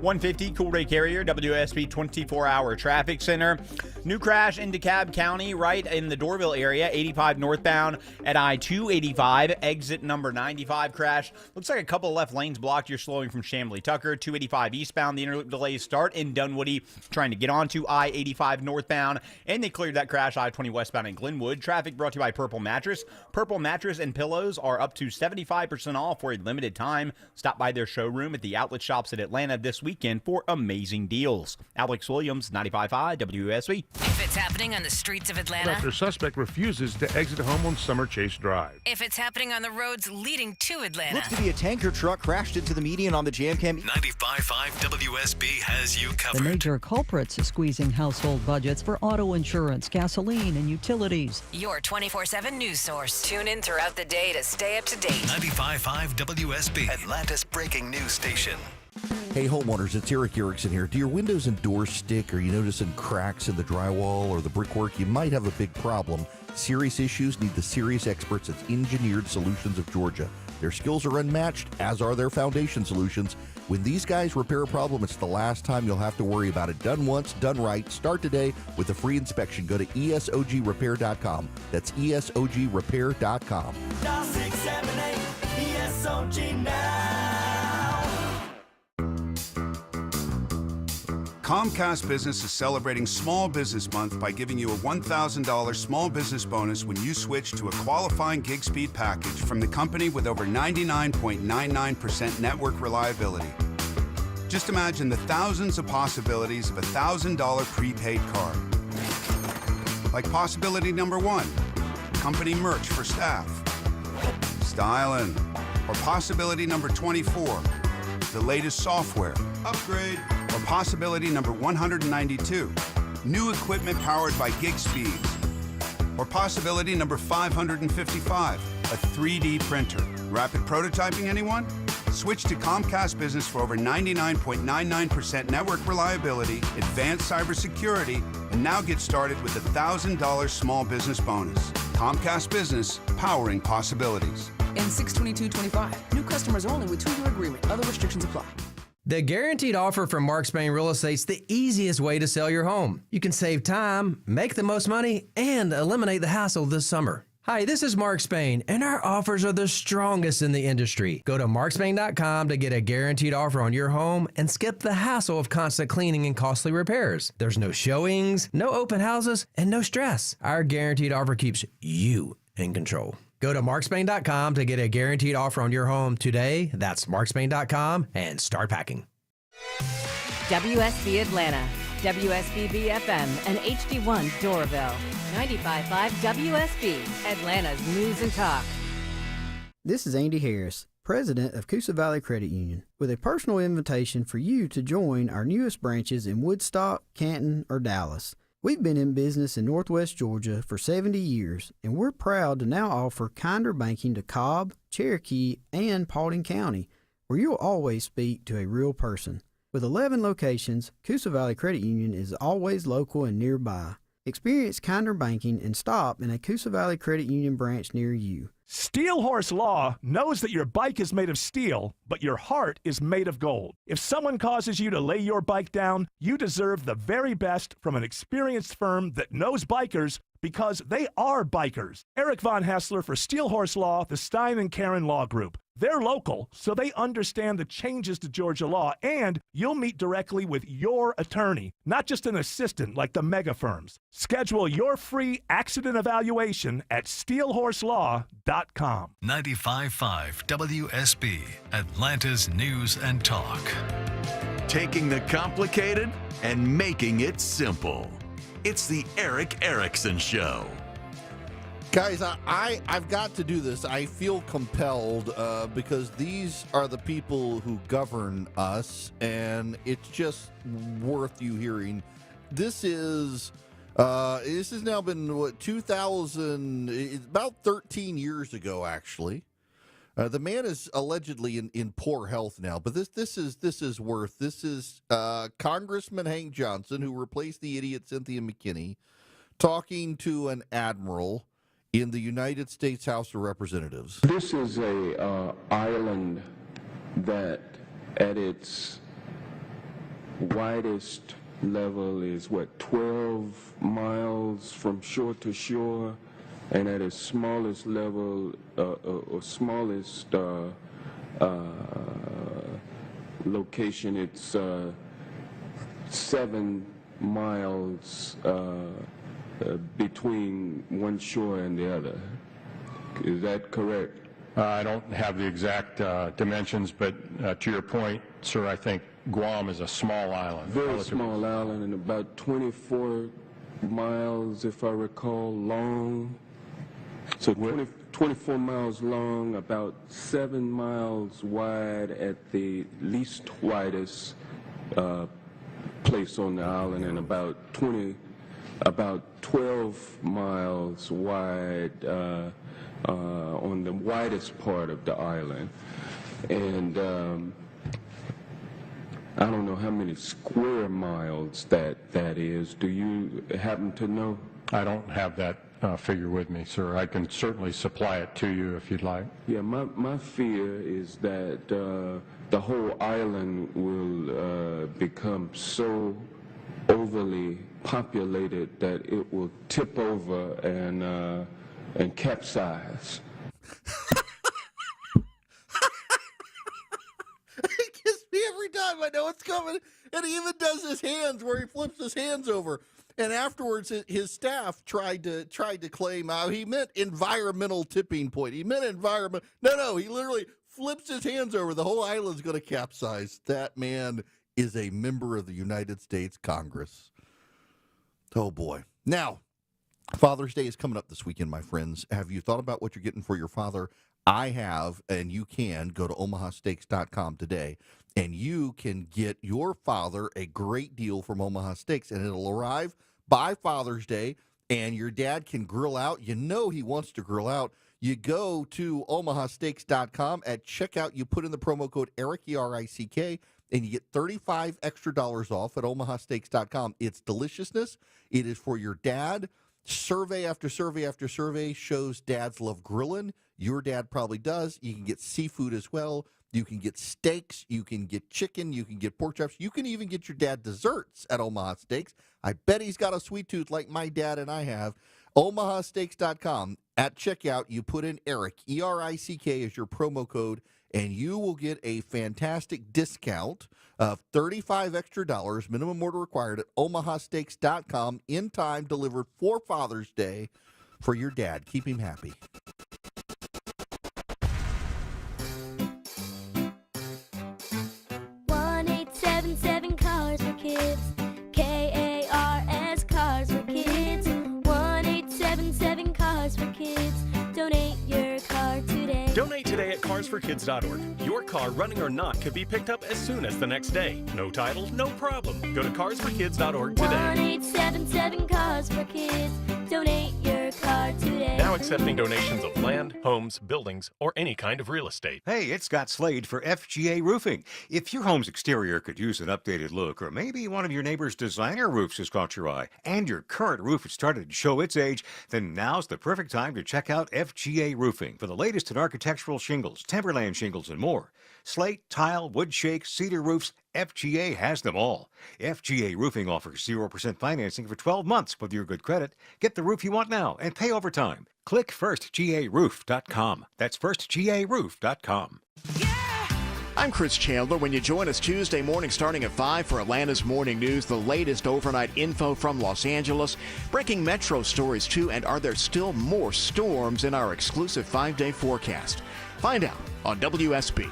150 Cool Ray Carrier, WSB 24-hour traffic center. New crash in DeKalb County, right in the Doraville area. 85 northbound at I-285, exit number 95 crash. Looks like a couple of left lanes blocked. You're slowing from Chamblee Tucker. 285 eastbound. The interloop delays start in Dunwoody, trying to get onto I-85 northbound. And they cleared that crash I-20 westbound in Glenwood. Traffic brought to you by Purple Mattress. Purple Mattress and pillows are up to 75% off for a limited time. Stop by their showroom at the outlet shops in Atlanta this weekend for amazing deals. Alex Williams, 95.5 WSB. If it's happening on the streets of Atlanta. After suspect refuses to exit home on Summer Chase Drive. If it's happening on the roads leading to Atlanta. Looks to be a tanker truck crashed into the median on the Jam Cam. 95.5 WSB has you covered. The major culprits squeezing household budgets for auto insurance, gasoline, and utilities. Your 24/7 news source. Tune in throughout the day to stay up to date. 95.5 WSB, Atlanta's breaking news station. Hey homeowners, it's Eric Erickson here. Do your windows and doors stick? Are you noticing cracks in the drywall or the brickwork? You might have a big problem. Serious issues need the serious experts at Engineered Solutions of Georgia. Their skills are unmatched, as are their foundation solutions. When these guys repair a problem, it's the last time you'll have to worry about it. Done once, done right. Start today with a free inspection. Go to ESOGrepair.com. That's ESOGrepair.com. Dial 678 ESOG now. Comcast Business is celebrating Small Business Month by giving you a $1,000 small business bonus when you switch to a qualifying gig speed package from the company with over 99.99% network reliability. Just imagine the thousands of possibilities of a $1,000 prepaid card. Like possibility number 1, company merch for staff. Styling. Or possibility number 24, the latest software. Upgrade. Or possibility number 192, new equipment powered by gig speeds. Or possibility number 555, a 3D printer. Rapid prototyping, anyone? Switch to Comcast Business for over 99.99% network reliability, advanced cybersecurity, and now get started with a $1,000 small business bonus. Comcast Business, powering possibilities. In 62225, new customers only with 2-year agreement. Other restrictions apply. The guaranteed offer from Mark Spain Real Estate's the easiest way to sell your home. You can save time, make the most money, and eliminate the hassle this summer. Hi, this is Mark Spain, and our offers are the strongest in the industry. Go to markspain.com to get a guaranteed offer on your home and skip the hassle of constant cleaning and costly repairs. There's no showings, no open houses, and no stress. Our guaranteed offer keeps you in control. Go to markspain.com to get a guaranteed offer on your home today. That's markspain.com and start packing. WSB Atlanta, WSBB FM, and HD1 Doraville. 95.5 WSB, Atlanta's News and Talk. This is Andy Harris, President of Coosa Valley Credit Union, with a personal invitation for you to join our newest branches in Woodstock, Canton, or Dallas. We've been in business in Northwest Georgia for 70 years, and we're proud to now offer kinder banking to Cobb, Cherokee, and Paulding County, where you'll always speak to a real person. With 11 locations, Coosa Valley Credit Union is always local and nearby. Experience kinder banking and stop in a Coosa Valley Credit Union branch near you. Steel Horse Law knows that your bike is made of steel, but your heart is made of gold. If someone causes you to lay your bike down, you deserve the very best from an experienced firm that knows bikers because they are bikers. Eric Von Hessler for Steel Horse Law, the Stein and Karen Law Group. They're local, so they understand the changes to Georgia law, and you'll meet directly with your attorney, not just an assistant like the mega firms. Schedule your free accident evaluation at steelhorselaw.com. 95.5 WSB, Atlanta's News and Talk. Taking the complicated and making it simple. It's the Eric Erickson Show. Guys, I've got to do this. I feel compelled because these are the people who govern us, and it's just worth you hearing. This has now been, 2000, about 13 years ago, actually. The man is allegedly in poor health now, but this is Congressman Hank Johnson, who replaced the idiot Cynthia McKinney, talking to an admiral in the United States House of Representatives. This is a island that at its widest level is 12 miles from shore to shore, and at its smallest level or smallest location, it's 7 miles between one shore and the other. Is that correct? I don't have the exact dimensions, but to your point, sir, I think Guam is a small island. Very small island, and about 24 miles, if I recall, long. So 24 miles long, about 7 miles wide at the least widest place on the island, and about 12 miles wide on the widest part of the island. And I don't know how many square miles that is. Do you happen to know? I don't have that figure with me, sir. I can certainly supply it to you if you'd like. Yeah, my fear is that the whole island will become so overly populated that it will tip over and capsize. It gets me every time. I know it's coming. And he even does his hands where he flips his hands over. And afterwards, his staff tried to claim he meant environmental tipping point. He meant environment. No, he literally flips his hands over. The whole island's going to capsize. That man is a member of the United States Congress. Oh, boy. Now, Father's Day is coming up this weekend, my friends. Have you thought about what you're getting for your father? I have, and you can go to omahasteaks.com today, and you can get your father a great deal from Omaha Steaks, and it'll arrive by Father's Day, and your dad can grill out. You know he wants to grill out. You go to omahasteaks.com. At checkout, you put in the promo code ERICK, E-R-I-C-K, and you get $35 extra off at omahasteaks.com. It's deliciousness. It is for your dad. Survey after survey after survey shows dads love grilling. Your dad probably does. You can get seafood as well. You can get steaks. You can get chicken. You can get pork chops. You can even get your dad desserts at Omaha Steaks. I bet he's got a sweet tooth like my dad and I have. OmahaSteaks.com. At checkout, you put in Eric, E-R-I-C-K, as your promo code, and you will get a fantastic discount of $35 extra, minimum order required, at OmahaSteaks.com, in time, delivered for Father's Day for your dad. Keep him happy. Cars for Kids. K-A-R-S, Cars for Kids. 1-877 Cars for Kids. Donate your car today. Donate today at carsforkids.org. Your car, running or not, could be picked up as soon as the next day. No title, no problem. Go to carsforkids.org today. 1-877 Cars for Kids. Donate your car today. Now accepting donations of land, homes, buildings, or any kind of real estate. Hey, it's Scott Slade for FGA Roofing. If your home's exterior could use an updated look, or maybe one of your neighbor's designer roofs has caught your eye, and your current roof has started to show its age, then now's the perfect time to check out FGA Roofing for the latest in architectural shingles, timberland shingles, and more. Slate, tile, wood shake, cedar roofs, FGA has them all. FGA Roofing offers 0% financing for 12 months with your good credit. Get the roof you want now and pay over time. Click firstgaroof.com. That's firstgaroof.com. I'm Chris Chandler. When you join us Tuesday morning starting at 5 for Atlanta's Morning News, the latest overnight info from Los Angeles, breaking metro stories too, and are there still more storms in our exclusive 5-day forecast? Find out on WSB.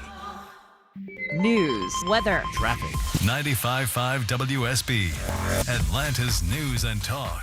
News, weather, traffic. 95.5 WSB, Atlanta's News and Talk.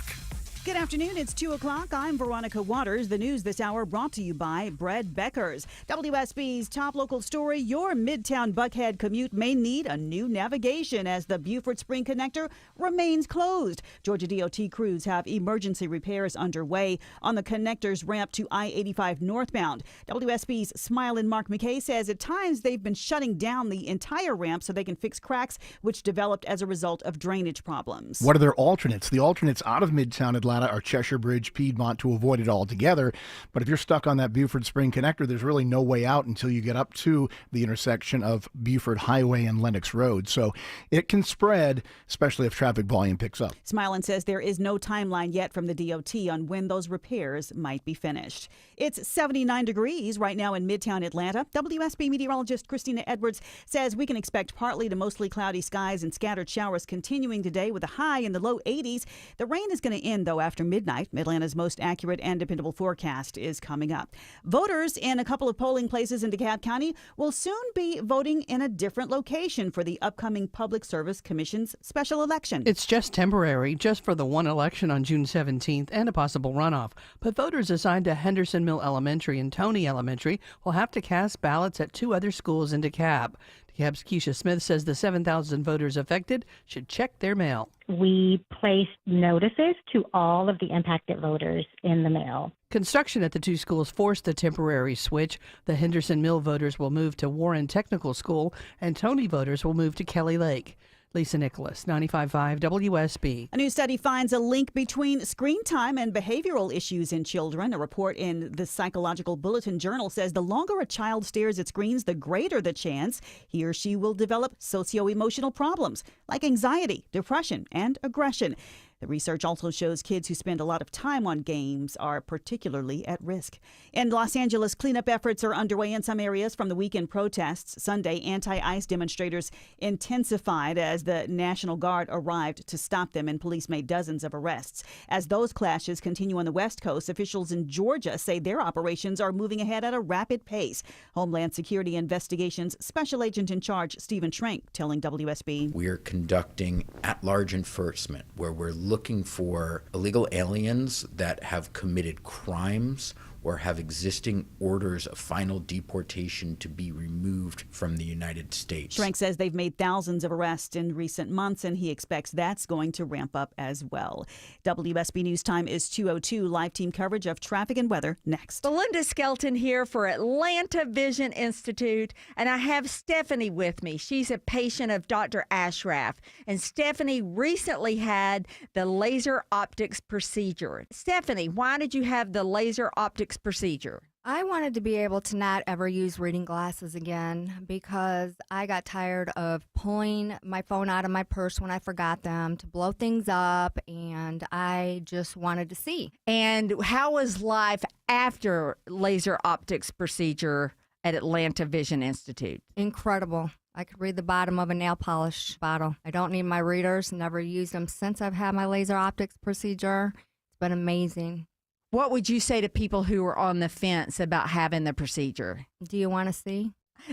Good afternoon. It's 2 o'clock. I'm Veronica Waters. The news this hour brought to you by Bread Beckers. WSB's top local story. Your Midtown Buckhead commute may need a new navigation as the Buford Spring Connector remains closed. Georgia DOT crews have emergency repairs underway on the connector's ramp to I-85 northbound. WSB's Smilin' Mark McKay says at times they've been shutting down the entire ramp so they can fix cracks which developed as a result of drainage problems. What are their alternates? The alternates out of Midtown Atlanta are Cheshire Bridge, Piedmont, to avoid it altogether. But if you're stuck on that Buford Spring Connector, there's really no way out until you get up to the intersection of Buford Highway and Lennox Road. So it can spread, especially if traffic volume picks up. Smilin says there is no timeline yet from the DOT on when those repairs might be finished. It's 79 degrees right now in Midtown Atlanta. WSB meteorologist Christina Edwards says we can expect partly to mostly cloudy skies and scattered showers continuing today with a high in the low 80s. The rain is going to end, though, after midnight. Atlanta's most accurate and dependable forecast is coming up. Voters in a couple of polling places in DeKalb County will soon be voting in a different location for the upcoming Public Service Commission's special election. It's just temporary, just for the one election on June 17th and a possible runoff. But voters assigned to Henderson Mill Elementary and Tony Elementary will have to cast ballots at two other schools in DeKalb. DeKalb's Keisha Smith says the 7,000 voters affected should check their mail. We placed notices to all of the impacted voters in the mail. Construction at the two schools forced the temporary switch. The Henderson Mill voters will move to Warren Technical School, and Tony voters will move to Kelly Lake. Lisa Nicholas, 95.5 WSB. A new study finds a link between screen time and behavioral issues in children. A report in the Psychological Bulletin Journal says the longer a child stares at screens, the greater the chance he or she will develop socio-emotional problems like anxiety, depression, and aggression. The research also shows kids who spend a lot of time on games are particularly at risk. In Los Angeles, cleanup efforts are underway in some areas from the weekend protests. Sunday, anti-ICE demonstrators intensified as the National Guard arrived to stop them, and police made dozens of arrests. As those clashes continue on the West Coast, officials in Georgia say their operations are moving ahead at a rapid pace. Homeland Security Investigations Special Agent in Charge Stephen Schrank telling WSB. We're conducting at-large enforcement where we're looking for illegal aliens that have committed crimes or have existing orders of final deportation to be removed from the United States. Schrenk says they've made thousands of arrests in recent months, and he expects that's going to ramp up as well. WSB News Time is 2:02. Live team coverage of traffic and weather next. Belinda Skelton here for Atlanta Vision Institute, and I have Stephanie with me. She's a patient of Dr. Ashraf, and Stephanie recently had the laser optics procedure. Stephanie, why did you have the laser optics procedure? I wanted to be able to not ever use reading glasses again because I got tired of pulling my phone out of my purse when I forgot them to blow things up, and I just wanted to see. And how was life after laser optics procedure at Atlanta Vision Institute? Incredible. I could read the bottom of a nail polish bottle. I don't need my readers, never used them since I've had my laser optics procedure. It's been amazing. What would you say to people who are on the fence about having the procedure? Do you want to see?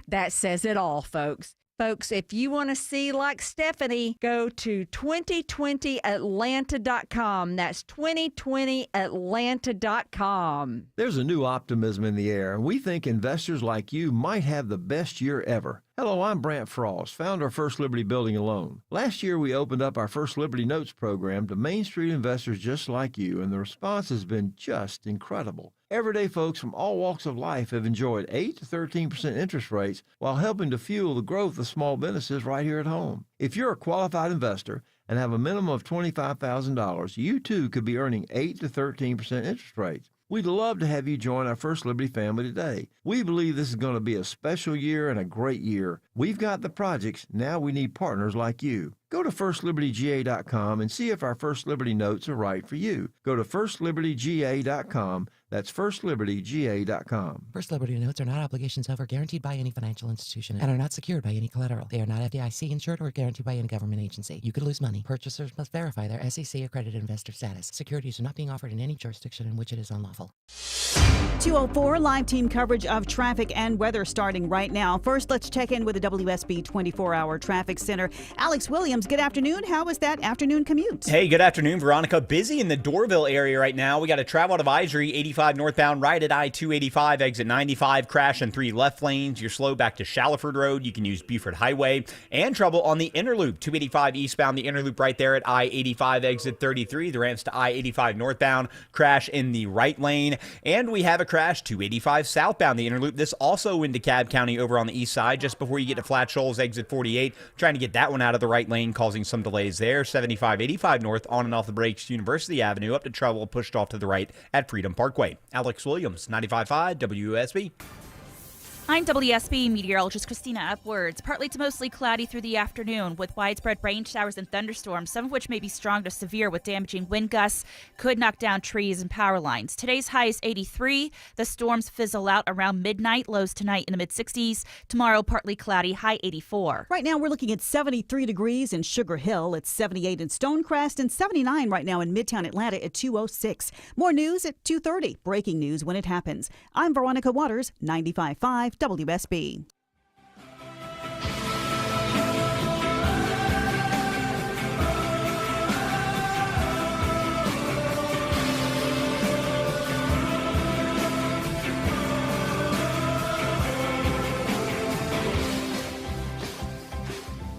That says it all, folks. Folks, if you want to see like Stephanie, go to 2020atlanta.com. That's 2020atlanta.com. There's a new optimism in the air, and we think investors like you might have the best year ever. Hello, I'm Brant Frost, founder of First Liberty Building and Loan. Last year, we opened up our First Liberty Notes program to Main Street investors just like you, and the response has been just incredible. Everyday folks from all walks of life have enjoyed 8 to 13% interest rates while helping to fuel the growth of small businesses right here at home. If you're a qualified investor and have a minimum of $25,000, you too could be earning 8 to 13% interest rates. We'd love to have you join our First Liberty family today. We believe this is going to be a special year and a great year. We've got the projects. Now we need partners like you. Go to firstlibertyga.com and see if our First Liberty notes are right for you. Go to firstlibertyga.com. That's firstlibertyga.com. First Liberty notes are not obligations of or guaranteed by any financial institution and are not secured by any collateral. They are not FDIC insured or guaranteed by any government agency. You could lose money. Purchasers must verify their SEC accredited investor status. Securities are not being offered in any jurisdiction in which it is unlawful. 2:04, live team coverage of traffic and weather starting right now. First, let's check in with the WSB 24-hour traffic center. Alex Williams, good afternoon. How was that afternoon commute? Hey, good afternoon, Veronica. Busy in the Doraville area right now. We got a travel advisory, 85 northbound right at I-285, exit 95, crash in 3 left lanes. You're slow back to Shallowford Road. You can use Buford Highway. And trouble on the Interloop, 285 eastbound, the Interloop right there at I-85, exit 33. The ramps to I-85 northbound, crash in the right lane. And we have a crash 285 southbound, the Interloop. This also in DeKalb County over on the east side, just before you get to Flat Shoals, exit 48. Trying to get that one out of the right lane, causing some delays there. 75, 85 north, on and off the brakes, University Avenue, up to trouble, pushed off to the right at Freedom Parkway. Alex Williams, 95.5 WSB. I'm WSB meteorologist Christina Upwards. Partly to mostly cloudy through the afternoon with widespread rain showers and thunderstorms, some of which may be strong to severe with damaging wind gusts, could knock down trees and power lines. Today's high is 83. The storms fizzle out around midnight, lows tonight in the mid-60s. Tomorrow, partly cloudy, high 84. Right now, we're looking at 73 degrees in Sugar Hill. It's 78 in Stonecrest and 79 right now in Midtown Atlanta at 2:06. More news at 2:30. Breaking news when it happens. I'm Veronica Waters, 95.5 WSB.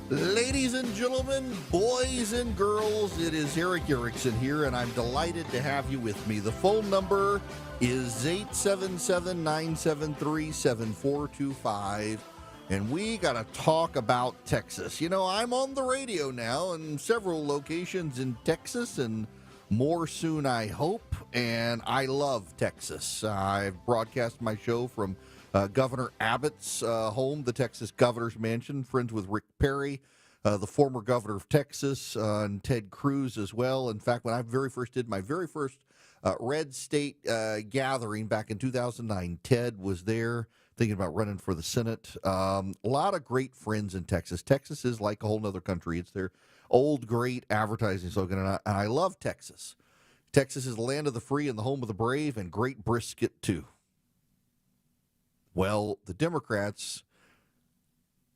Ladies and gentlemen, boys and girls, it is Eric Erickson here, and I'm delighted to have you with me. The phone number is 877-973-7425, and we got to talk about Texas. You know, I'm on the radio now in several locations in Texas, and more soon, I hope, and I love Texas. I've broadcast my show from Governor Abbott's home, the Texas Governor's Mansion, friends with Rick Perry, the former governor of Texas, and Ted Cruz as well. In fact, when I did my very first Red State gathering back in 2009, Ted was there thinking about running for the Senate. A lot of great friends in Texas. Texas is like a whole other country. It's their old, great advertising slogan, and I love Texas. Texas is the land of the free and the home of the brave, and great brisket, too. Well, the Democrats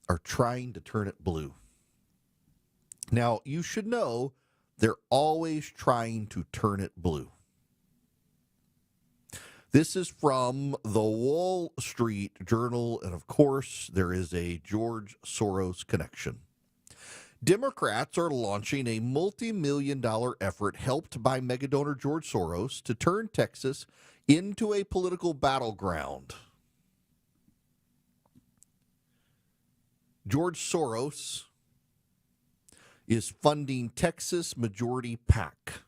are trying to turn it blue. Now, you should know they're always trying to turn it blue. This is from the Wall Street Journal, and of course, there is a George Soros connection. Democrats are launching a multi-million-dollar effort helped by megadonor George Soros to turn Texas into a political battleground. George Soros is funding Texas Majority PAC.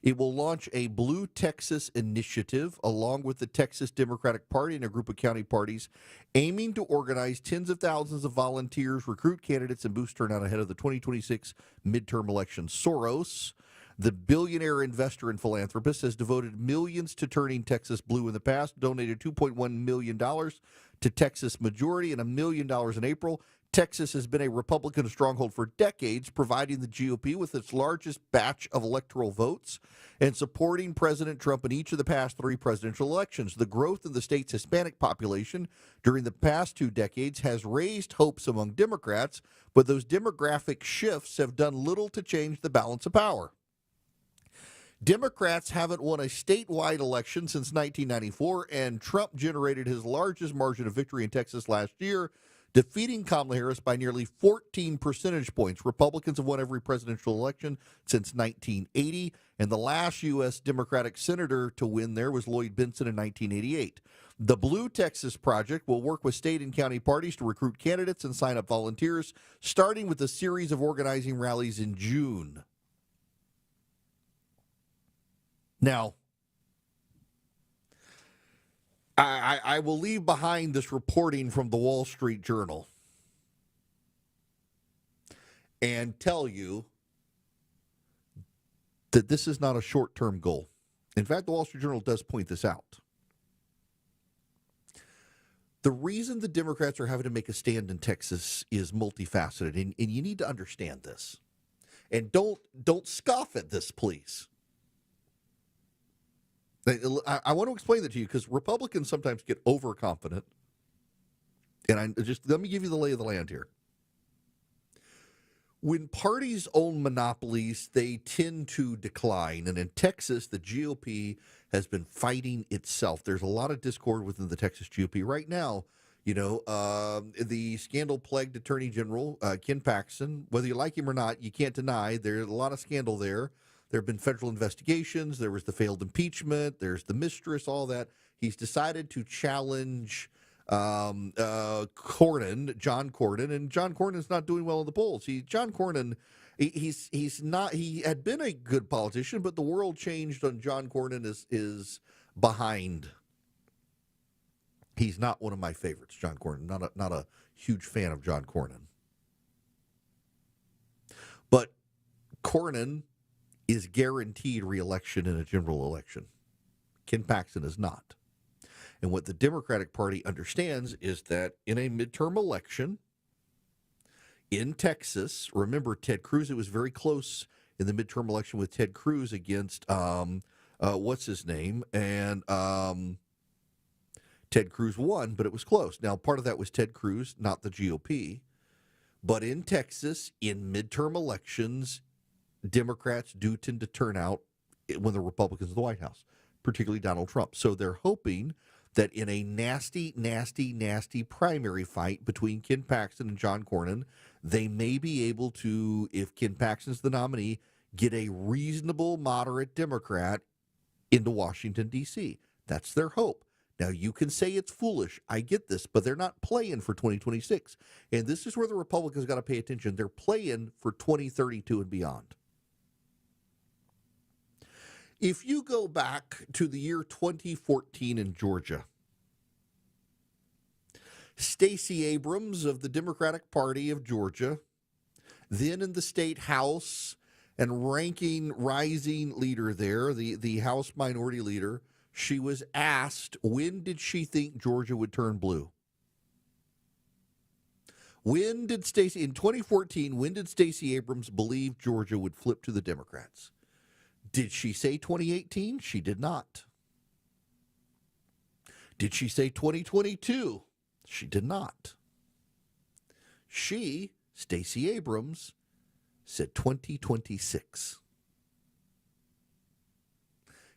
It will launch a Blue Texas initiative along with the Texas Democratic Party and a group of county parties aiming to organize tens of thousands of volunteers, recruit candidates, and boost turnout ahead of the 2026 midterm election. Soros, the billionaire investor and philanthropist, has devoted millions to turning Texas blue in the past, donated $2.1 million to Texas Majority and $1 million in April. Texas has been a Republican stronghold for decades, providing the GOP with its largest batch of electoral votes and supporting President Trump in each of the past 3 presidential elections. The growth in the state's Hispanic population during the past 2 decades has raised hopes among Democrats, but those demographic shifts have done little to change the balance of power. Democrats haven't won a statewide election since 1994, and Trump generated his largest margin of victory in Texas last year, defeating Kamala Harris by nearly 14 percentage points. Republicans have won every presidential election since 1980, and the last U.S. Democratic senator to win there was Lloyd Bentsen in 1988. The Blue Texas Project will work with state and county parties to recruit candidates and sign up volunteers, starting with a series of organizing rallies in June. Now, I will leave behind this reporting from the Wall Street Journal and tell you that this is not a short-term goal. In fact, the Wall Street Journal does point this out. The reason the Democrats are having to make a stand in Texas is multifaceted, and you need to understand this. And don't scoff at this, please. I want to explain that to you because Republicans sometimes get overconfident. And let me give you the lay of the land here. When parties own monopolies, they tend to decline. And in Texas, the GOP has been fighting itself. There's a lot of discord within the Texas GOP right now. You know, the scandal-plagued Attorney General, Ken Paxton, whether you like him or not, you can't deny there's a lot of scandal there. There have been federal investigations. There was the failed impeachment. There's the mistress, all that. He's decided to challenge John Cornyn, and John Cornyn's not doing well in the polls. John Cornyn, he's not. He had been a good politician, but the world changed on John Cornyn is behind. He's not one of my favorites, John Cornyn. Not a huge fan of John Cornyn. But Cornyn is guaranteed re-election in a general election. Ken Paxton is not. And what the Democratic Party understands is that in a midterm election in Texas, remember Ted Cruz, it was very close in the midterm election with Ted Cruz against, what's his name? And Ted Cruz won, but it was close. Now, part of that was Ted Cruz, not the GOP. But in Texas, in midterm elections, Democrats do tend to turn out when the Republicans in the White House, particularly Donald Trump. So they're hoping that in a nasty, nasty, nasty primary fight between Ken Paxton and John Cornyn, they may be able to, if Ken Paxton's the nominee, get a reasonable, moderate Democrat into Washington, D.C. That's their hope. Now, you can say it's foolish. I get this, but they're not playing for 2026. And this is where the Republicans got to pay attention. They're playing for 2032 and beyond. If you go back to the year 2014 in Georgia, Stacey Abrams of the Democratic Party of Georgia, then in the state House and rising leader there, the House Minority Leader, she was asked, when did she think Georgia would turn blue? In 2014, when did Stacey Abrams believe Georgia would flip to the Democrats? Did she say 2018? She did not. Did she say 2022? She did not. Stacey Abrams, said 2026.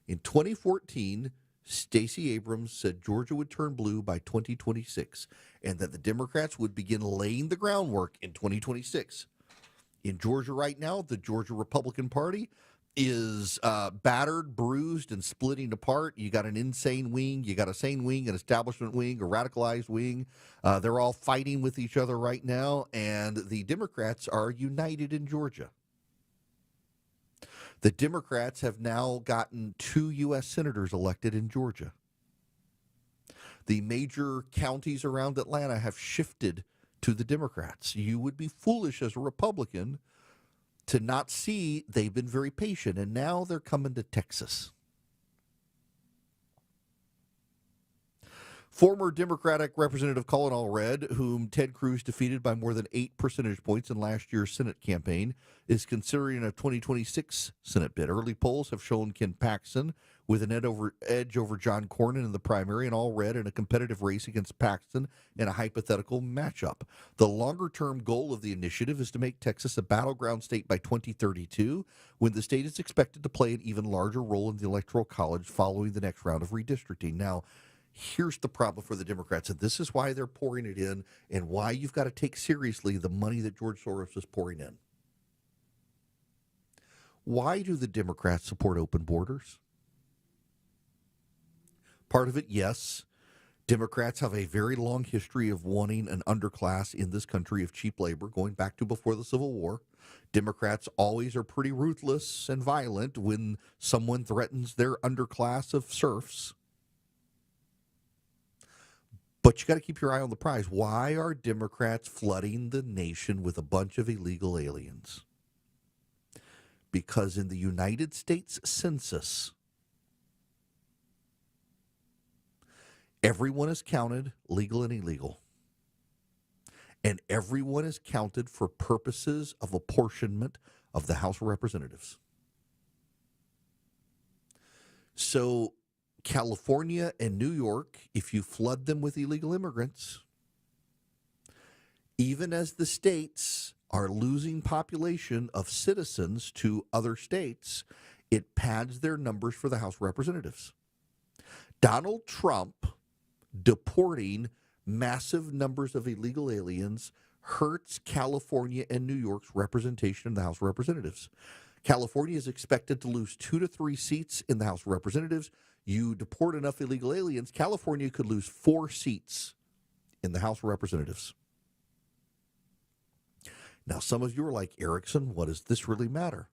In 2014, Stacey Abrams said Georgia would turn blue by 2026 and that the Democrats would begin laying the groundwork in 2026. In Georgia right now, the Georgia Republican Party is battered, bruised, and splitting apart. You got an insane wing, you got a sane wing, an establishment wing, a radicalized wing. They're all fighting with each other right now, and the Democrats are united in Georgia. The Democrats have now gotten 2 U.S. senators elected in Georgia. The major counties around Atlanta have shifted to the Democrats. You would be foolish as a Republican to not see they've been very patient, and now they're coming to Texas. Former Democratic Representative Colin Allred, whom Ted Cruz defeated by more than 8 percentage points in last year's Senate campaign, is considering a 2026 Senate bid. Early polls have shown Ken Paxton with an edge over John Cornyn in the primary, and Allred in a competitive race against Paxton in a hypothetical matchup. The longer-term goal of the initiative is to make Texas a battleground state by 2032, when the state is expected to play an even larger role in the Electoral College following the next round of redistricting. Now, here's the problem for the Democrats, and this is why they're pouring it in and why you've got to take seriously the money that George Soros is pouring in. Why do the Democrats support open borders? Part of it, yes. Democrats have a very long history of wanting an underclass in this country of cheap labor, going back to before the Civil War. Democrats always are pretty ruthless and violent when someone threatens their underclass of serfs. But you got to keep your eye on the prize. Why are Democrats flooding the nation with a bunch of illegal aliens? Because in the United States Census, everyone is counted, legal and illegal. And everyone is counted for purposes of apportionment of the House of Representatives. So California and New York, if you flood them with illegal immigrants, even as the states are losing population of citizens to other states, it pads their numbers for the House of Representatives. Donald Trump deporting massive numbers of illegal aliens hurts California and New York's representation in the House of Representatives. California is expected to lose 2 to 3 seats in the House of Representatives. You deport enough illegal aliens, California could lose 4 seats in the House of Representatives. Now, some of you are like, Erickson, what does this really matter?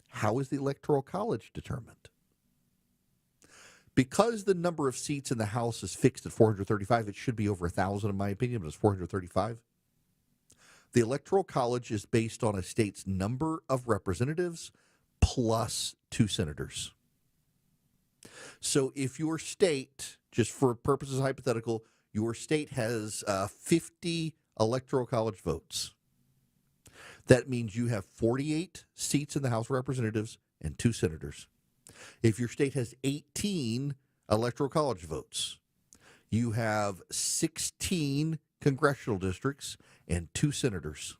How is the Electoral College determined? Because the number of seats in the House is fixed at 435, it should be over 1,000 in my opinion, but it's 435. The Electoral College is based on a state's number of representatives plus 2 senators. So if your state, just for purposes hypothetical, your state has 50 Electoral College votes, that means you have 48 seats in the House of Representatives and 2 senators. If your state has 18 Electoral College votes, you have 16 congressional districts and 2 senators.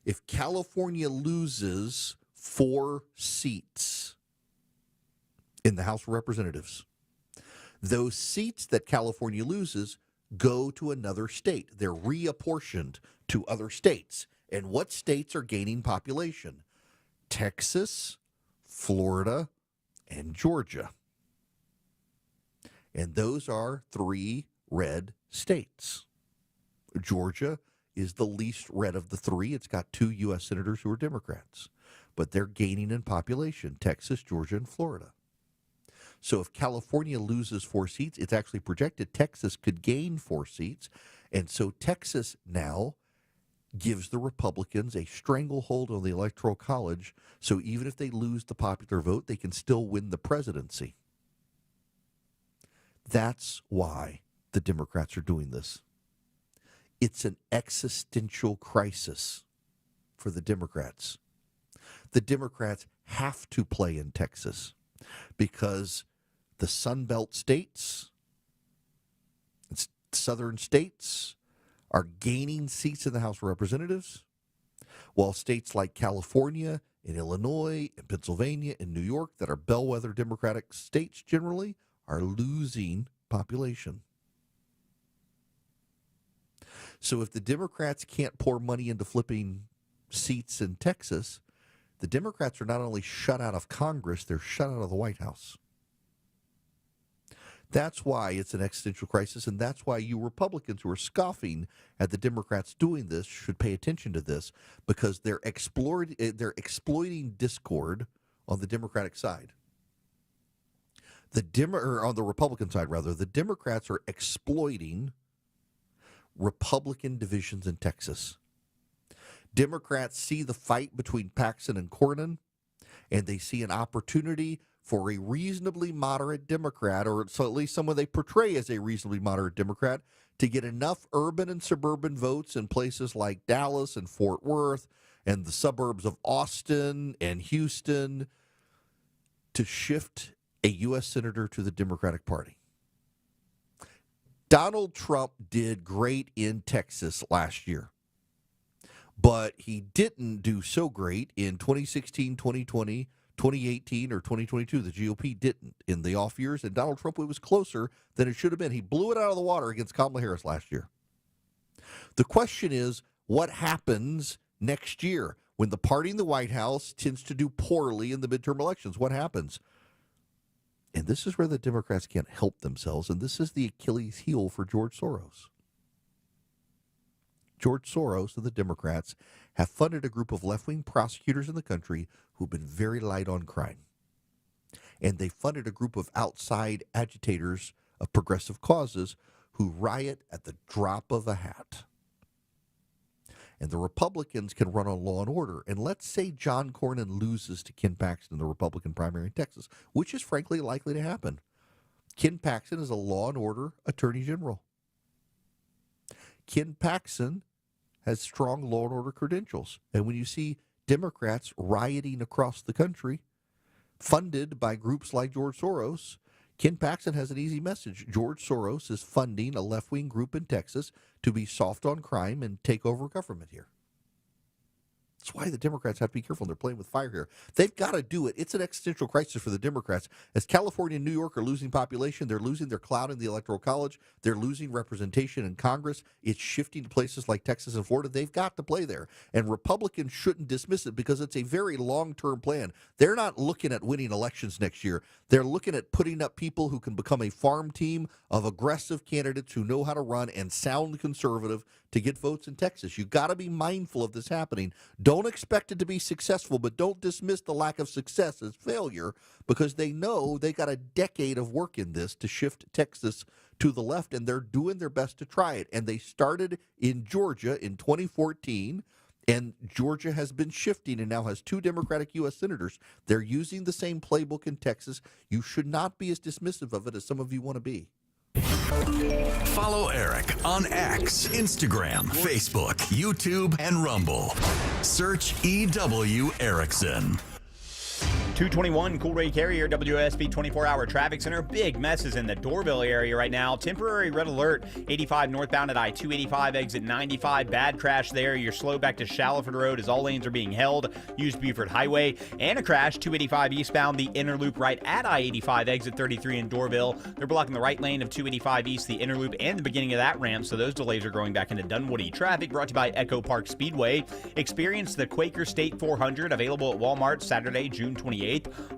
If California loses 4 seats in the House of Representatives, those seats that California loses go to another state. They're reapportioned to other states. And what states are gaining population? Texas, Florida, and Georgia. And those are 3 red states. Georgia is the least red of the 3. It's got 2 U.S. senators who are Democrats. But they're gaining in population, Texas, Georgia, and Florida. So if California loses 4 seats, it's actually projected Texas could gain 4 seats. And so Texas now gives the Republicans a stranglehold on the Electoral College. So even if they lose the popular vote, they can still win the presidency. That's why the Democrats are doing this. It's an existential crisis for the Democrats. The Democrats have to play in Texas because the Sun Belt states, southern states, are gaining seats in the House of Representatives, while states like California and Illinois and Pennsylvania and New York, that are bellwether Democratic states generally, are losing population. So if the Democrats can't pour money into flipping seats in Texas, the Democrats are not only shut out of Congress, they're shut out of the White House. That's why it's an existential crisis, and that's why you Republicans who are scoffing at the Democrats doing this should pay attention to this, because they're exploiting discord on the Democratic side. Or on the Republican side, rather. The Democrats are exploiting Republican divisions in Texas. Democrats see the fight between Paxton and Cornyn, and they see an opportunity for a reasonably moderate Democrat, or so at least someone they portray as a reasonably moderate Democrat, to get enough urban and suburban votes in places like Dallas and Fort Worth and the suburbs of Austin and Houston to shift a U.S. senator to the Democratic Party. Donald Trump did great in Texas last year, but he didn't do so great in 2016, 2020, 2018, or 2022. The GOP didn't in the off years, and Donald Trump, it was closer than it should have been. He blew it out of the water against Kamala Harris last year. The question is, what happens next year when the party in the White House tends to do poorly in the midterm elections? What happens? And this is where the Democrats can't help themselves, and this is the Achilles heel for George Soros. George Soros and the Democrats have funded a group of left-wing prosecutors in the country who've been very light on crime. And they funded a group of outside agitators of progressive causes who riot at the drop of a hat. And the Republicans can run on law and order. And let's say John Cornyn loses to Ken Paxton in the Republican primary in Texas, which is frankly likely to happen. Ken Paxton is a law and order attorney general. Ken Paxton has strong law and order credentials. And when you see Democrats rioting across the country, funded by groups like George Soros, Ken Paxton has an easy message. George Soros is funding a left-wing group in Texas to be soft on crime and take over government here. That's why the Democrats have to be careful. They're playing with fire here. They've got to do it. It's an existential crisis for the Democrats. As California and New York are losing population, they're losing their clout in the Electoral College. They're losing representation in Congress. It's shifting to places like Texas and Florida. They've got to play there. And Republicans shouldn't dismiss it because it's a very long-term plan. They're not looking at winning elections next year. They're looking at putting up people who can become a farm team of aggressive candidates who know how to run and sound conservative to get votes in Texas. You've got to be mindful of this happening. Don't expect it to be successful, but don't dismiss the lack of success as failure, because they know they got a decade of work in this to shift Texas to the left, and they're doing their best to try it. And they started in Georgia in 2014, and Georgia has been shifting and now has 2 Democratic U.S. senators. They're using the same playbook in Texas. You should not be as dismissive of it as some of you want to be. Follow Eric on X, Instagram, Facebook, YouTube, and Rumble. Search EW Erickson. 221 Coolray Carrier WSB 24-hour traffic center. Big messes in the Doraville area right now. Temporary red alert. 85 northbound at I-285 exit 95. Bad crash there. You're slow back to Shallowford Road as all lanes are being held. Use Buford Highway. And a crash 285 eastbound. The inner loop right at I-85 exit 33 in Doraville. They're blocking the right lane of 285 east, the inner loop, and the beginning of that ramp. So those delays are going back into Dunwoody. Traffic brought to you by Echo Park Speedway. Experience the Quaker State 400 available at Walmart Saturday, June 28th.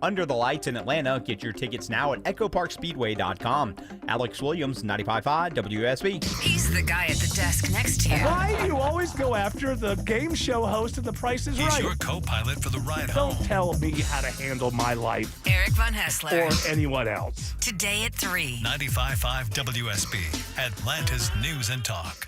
Under the lights in Atlanta. Get your tickets now at echoparkspeedway.com. Alex Williams, 95.5 WSB. He's the guy at the desk next to you. Why do you always go after the game show host of The Price is Right? He's your co-pilot for the ride home. Don't tell me how to handle my life. Eric Von Hessler. Or anyone else. Today at 3. 95.5 WSB, Atlanta's News and Talk.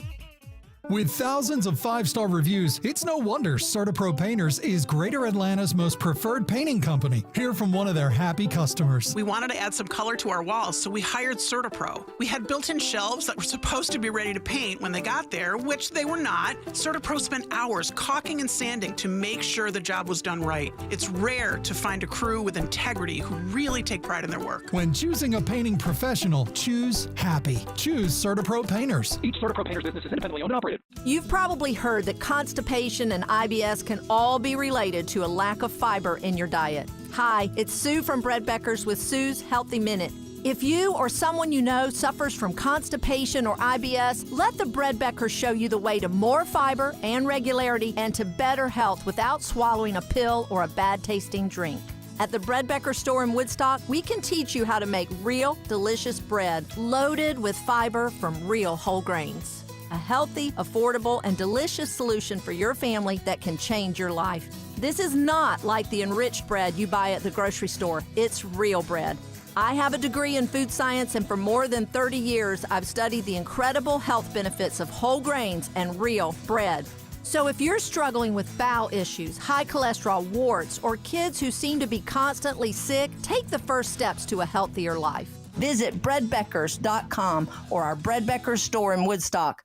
With thousands of 5-star reviews, it's no wonder CertaPro Painters is Greater Atlanta's most preferred painting company. Hear from one of their happy customers. We wanted to add some color to our walls, so we hired CertaPro. We had built-in shelves that were supposed to be ready to paint when they got there, which they were not. CertaPro spent hours caulking and sanding to make sure the job was done right. It's rare to find a crew with integrity who really take pride in their work. When choosing a painting professional, choose happy. Choose CertaPro Painters. Each CertaPro Painters business is independently owned and operated. You've probably heard that constipation and IBS can all be related to a lack of fiber in your diet. Hi, it's Sue from Bread Beckers with Sue's Healthy Minute. If you or someone you know suffers from constipation or IBS, let the Bread Beckers show you the way to more fiber and regularity and to better health without swallowing a pill or a bad-tasting drink. At the Bread Becker store in Woodstock, we can teach you how to make real, delicious bread loaded with fiber from real whole grains. A healthy, affordable, and delicious solution for your family that can change your life. This is not like the enriched bread you buy at the grocery store. It's real bread. I have a degree in food science, and for more than 30 years, I've studied the incredible health benefits of whole grains and real bread. So if you're struggling with bowel issues, high cholesterol, warts, or kids who seem to be constantly sick, take the first steps to a healthier life. Visit breadbeckers.com or our Bread Beckers store in Woodstock.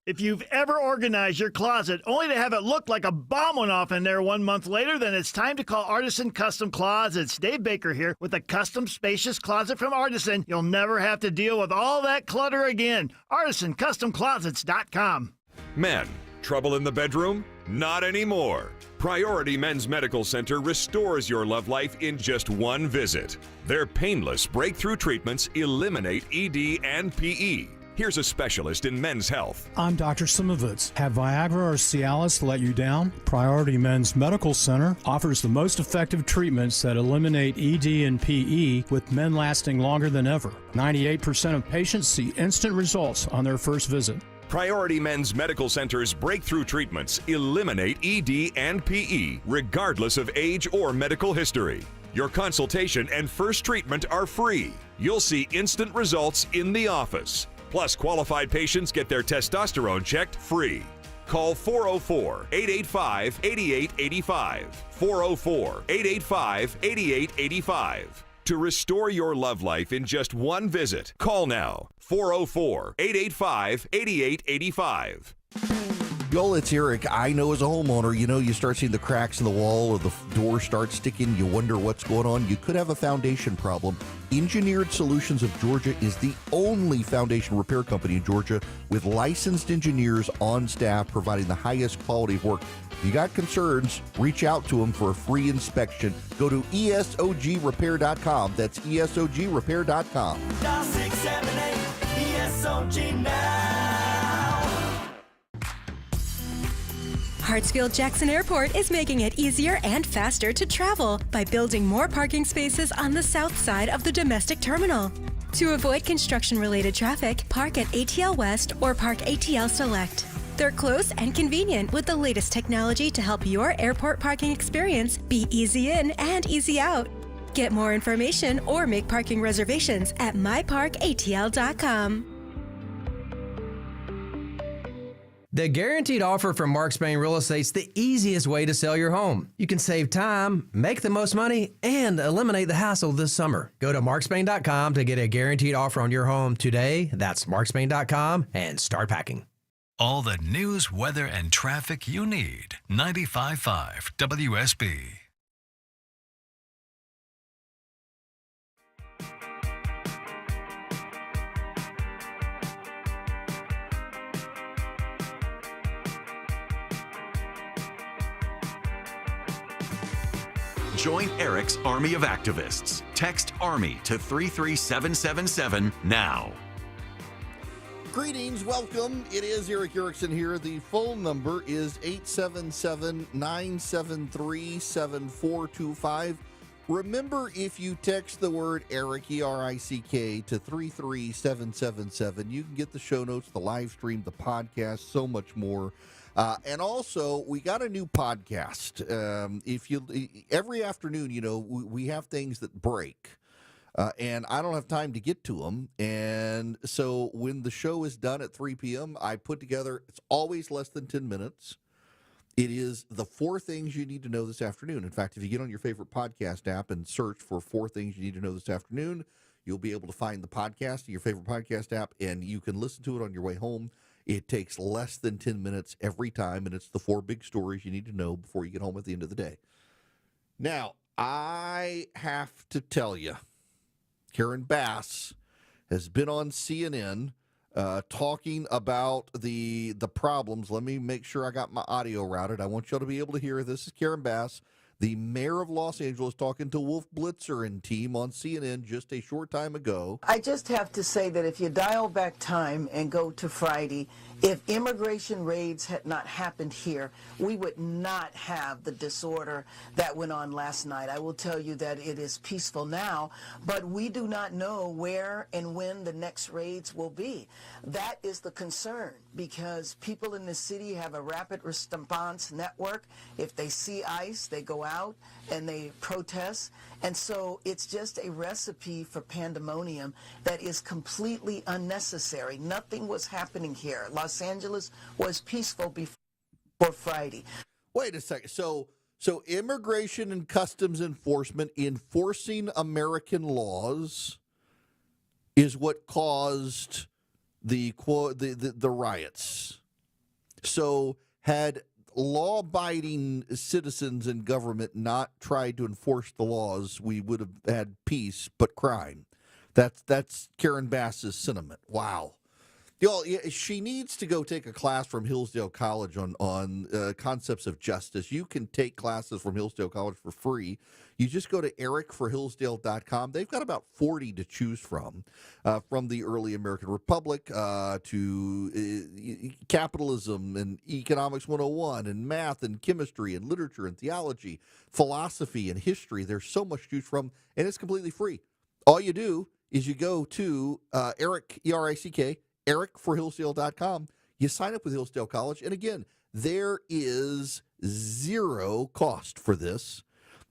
If you've ever organized your closet only to have it look like a bomb went off in there 1 month later, then it's time to call Artisan Custom Closets. Dave Baker here with a custom spacious closet from Artisan. You'll never have to deal with all that clutter again. ArtisanCustomClosets.com. Men, trouble in the bedroom? Not anymore. Priority Men's Medical Center restores your love life in just one visit. Their painless breakthrough treatments eliminate ED and PE. Here's a specialist in men's health. I'm Dr. Simovitz. Have Viagra or Cialis let you down? Priority Men's Medical Center offers the most effective treatments that eliminate ED and PE, with men lasting longer than ever. 98% of patients see instant results on their first visit. Priority Men's Medical Center's breakthrough treatments eliminate ED and PE, regardless of age or medical history. Your consultation and first treatment are free. You'll see instant results in the office. Plus, qualified patients get their testosterone checked free. Call 404-885-8885. 404-885-8885. To restore your love life in just one visit, call now. 404-885-8885. Y'all, it's Eric. I know as a homeowner, you start seeing the cracks in the wall or the door start sticking. You wonder what's going on. You could have a foundation problem. Engineered Solutions of Georgia is the only foundation repair company in Georgia with licensed engineers on staff providing the highest quality of work. If you got concerns, reach out to them for a free inspection. Go to ESOGrepair.com. That's ESOGrepair.com. Dial 678 ESOG now. Hartsfield-Jackson Airport is making it easier and faster to travel by building more parking spaces on the south side of the domestic terminal. To avoid construction-related traffic, park at ATL West or park ATL Select. They're close and convenient with the latest technology to help your airport parking experience be easy in and easy out. Get more information or make parking reservations at myparkatl.com. The guaranteed offer from Mark Spain Real Estate's the easiest way to sell your home. You can save time, make the most money, and eliminate the hassle this summer. Go to markspain.com to get a guaranteed offer on your home today. That's markspain.com and start packing. All the news, weather, and traffic you need. 95.5 WSB. Join Eric's Army of Activists. Text ARMY to 33777 now. Greetings, welcome. It is Eric Erickson here. The phone number is 877-973-7425. Remember, if you text the word Eric, E-R-I-C-K, to 33777, you can get the show notes, the live stream, the podcast, so much more. And also, we got a new podcast. Every afternoon, we have things that break, and I don't have time to get to them. And so when the show is done at 3 p.m., I put together, it's always less than 10 minutes. It is the 4 things you need to know this afternoon. In fact, if you get on your favorite podcast app and search for 4 things you need to know this afternoon, you'll be able to find the podcast in your favorite podcast app, and you can listen to it on your way home. It takes less than 10 minutes every time, and it's the 4 big stories you need to know before you get home at the end of the day. Now, I have to tell you, Karen Bass has been on CNN talking about the problems. Let me make sure I got my audio routed. I want y'all to be able to hear. This is Karen Bass, the mayor of Los Angeles, talking to Wolf Blitzer and team on CNN just a short time ago. I just have to say that if you dial back time and go to Friday, if immigration raids had not happened here, we would not have the disorder that went on last night. I will tell you that it is peaceful now, but we do not know where and when the next raids will be. That is the concern, because people in the city have a rapid response network. If they see ICE, they go out and they protest. And so it's just a recipe for pandemonium that is completely unnecessary. Nothing was happening here. Los Angeles was peaceful before Friday. Wait a second. So immigration and customs enforcement enforcing American laws is what caused the riots. So had law-abiding citizens and government not tried to enforce the laws, we would have had peace but crime. That's Karen Bass's sentiment. Wow. She needs to go take a class from Hillsdale College on concepts of justice. You can take classes from Hillsdale College for free. You just go to ericforhillsdale.com. They've got about 40 to choose from the early American Republic to capitalism and economics 101 and math and chemistry and literature and theology, philosophy and history. There's so much to choose from, and it's completely free. All you do is you go to Eric, E-R-I-C-K, ericforhillsdale.com. You sign up with Hillsdale College. And again, there is zero cost for this.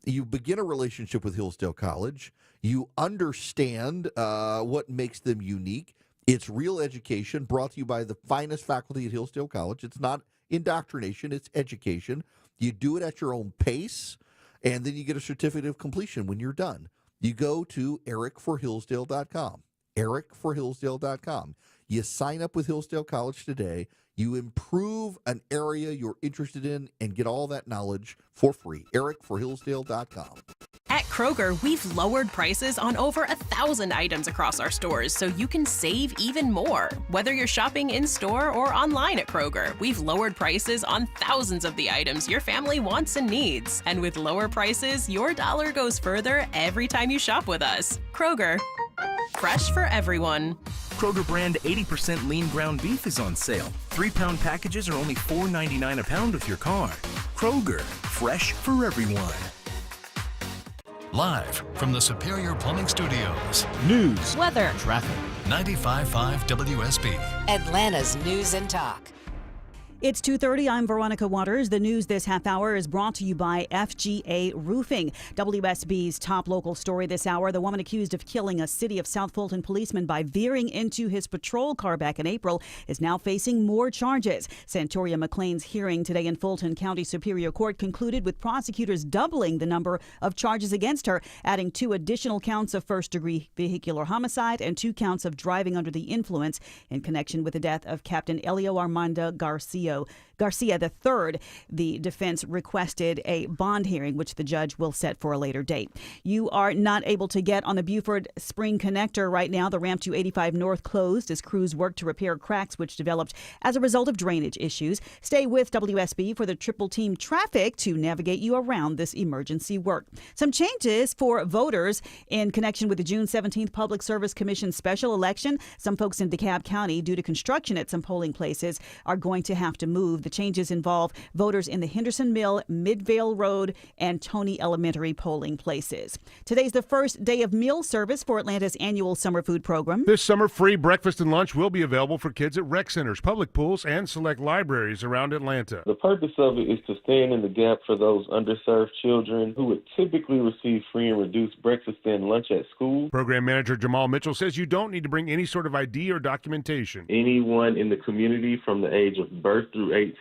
You begin a relationship with Hillsdale College. You understand what makes them unique. It's real education brought to you by the finest faculty at Hillsdale College. It's not indoctrination, it's education. You do it at your own pace, and then you get a certificate of completion when you're done. You go to ericforhillsdale.com, ericforhillsdale.com. You sign up with Hillsdale College today. You improve an area you're interested in and get all that knowledge for free. ericforhillsdale.com. At Kroger, we've lowered prices on over 1,000 items across our stores so you can save even more. Whether you're shopping in-store or online at Kroger, we've lowered prices on thousands of the items your family wants and needs. And with lower prices, your dollar goes further every time you shop with us. Kroger, fresh for everyone. Kroger brand 80% lean ground beef is on sale. 3-pound packages are only $4.99 a pound with your card. Kroger, fresh for everyone. Live from the Superior Plumbing Studios. News, weather, traffic. 95.5 WSB. Atlanta's News and Talk. It's 2:30. I'm Veronica Waters. The news this half hour is brought to you by FGA Roofing. WSB's top local story this hour. The woman accused of killing a City of South Fulton policeman by veering into his patrol car back in April is now facing more charges. Santoria McLean's hearing today in Fulton County Superior Court concluded with prosecutors doubling the number of charges against her, adding 2 additional counts of first-degree vehicular homicide and 2 counts of driving under the influence in connection with the death of Captain Elio Armando Garcia III. The defense requested a bond hearing, which the judge will set for a later date. You are not able to get on the Buford Spring Connector right now. The ramp to 85 North closed as crews work to repair cracks which developed as a result of drainage issues. Stay with WSB for the triple team traffic to navigate you around this emergency work. Some changes for voters in connection with the June 17th Public Service Commission special election. Some folks in DeKalb County, due to construction at some polling places, are going to have to move. The changes involve voters in the Henderson Mill, Midvale Road, and Tony Elementary polling places. Today's the first day of meal service for Atlanta's annual summer food program. This summer, free breakfast and lunch will be available for kids at rec centers, public pools, and select libraries around Atlanta. The purpose of it is to stand in the gap for those underserved children who would typically receive free and reduced breakfast and lunch at school. Program manager Jamal Mitchell says you don't need to bring any sort of ID or documentation. Anyone in the community from the age of birth through 18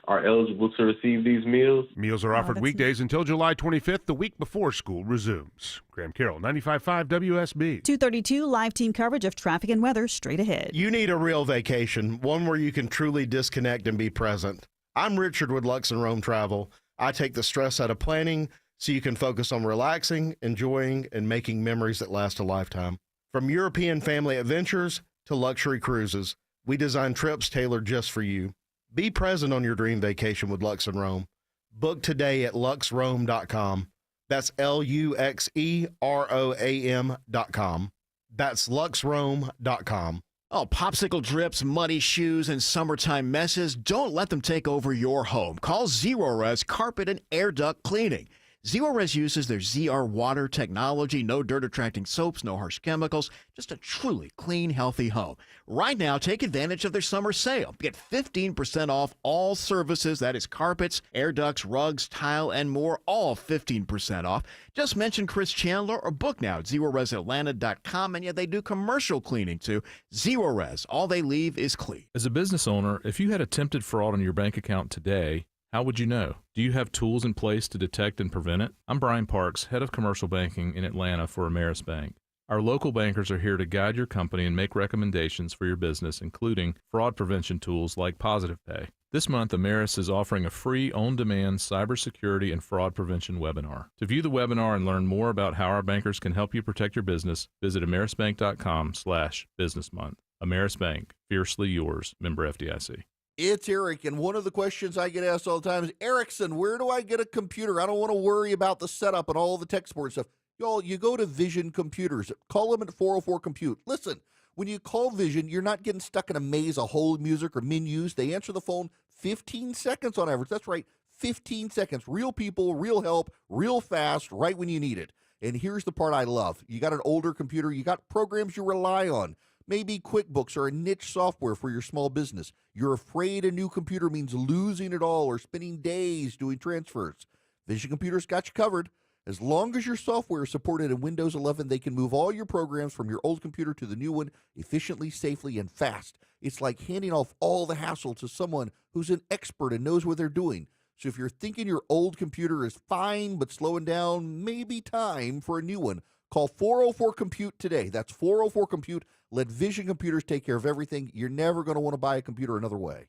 are eligible to receive these meals. Meals are offered weekdays until July 25th, the week before school resumes. Graham Carroll, 95.5 WSB. 2:32 live team coverage of traffic and weather straight ahead. You need a real vacation, one where you can truly disconnect and be present. I'm Richard with Lux and Rome Travel. I take the stress out of planning so you can focus on relaxing, enjoying, and making memories that last a lifetime. From European family adventures to luxury cruises, We design trips tailored just for you. Be present on your dream vacation with Lux and Rome. Book today at luxrome.com. That's LUXEROAM.com. That's luxrome.com. Oh, popsicle drips, muddy shoes, and summertime messes, don't let them take over your home. Call Zerorez Carpet and Air Duct Cleaning. Zerorez uses their ZR water technology, no dirt-attracting soaps, no harsh chemicals, just a truly clean, healthy home. Right now, take advantage of their summer sale. Get 15% off all services, that is carpets, air ducts, rugs, tile, and more, all 15% off. Just mention Chris Chandler or book now at ZeroResAtlanta.com, and yeah, they do commercial cleaning too. Zerorez, all they leave is clean. As a business owner, if you had attempted fraud on your bank account today, how would you know? Do you have tools in place to detect and prevent it? I'm Brian Parks, head of commercial banking in Atlanta for Ameris Bank. Our local bankers are here to guide your company and make recommendations for your business, including fraud prevention tools like Positive Pay. This month, Ameris is offering a free on-demand cybersecurity and fraud prevention webinar. To view the webinar and learn more about how our bankers can help you protect your business, visit amerisbank.com/businessmonth. Ameris Bank, fiercely yours, member FDIC. It's Eric, and one of the questions I get asked all the time is, Erickson, where do I get a computer? I don't want to worry about the setup and all the tech support stuff. Y'all, you go to Vision Computers. Call them at 404-COMPUTE. Listen, when you call Vision, you're not getting stuck in a maze of hold music or menus. They answer the phone 15 seconds on average. That's right, 15 seconds. Real people, real help, real fast, right when you need it. And here's the part I love. You got an older computer. You got programs you rely on. Maybe QuickBooks or a niche software for your small business. You're afraid a new computer means losing it all or spending days doing transfers. Vision Computers got you covered. As long as your software is supported in Windows 11, they can move all your programs from your old computer to the new one efficiently, safely, and fast. It's like handing off all the hassle to someone who's an expert and knows what they're doing. So if you're thinking your old computer is fine but slowing down, maybe time for a new one. Call 404-COMPUTE today. That's 404-COMPUTE. Let Vision Computers take care of everything. You're never going to want to buy a computer another way.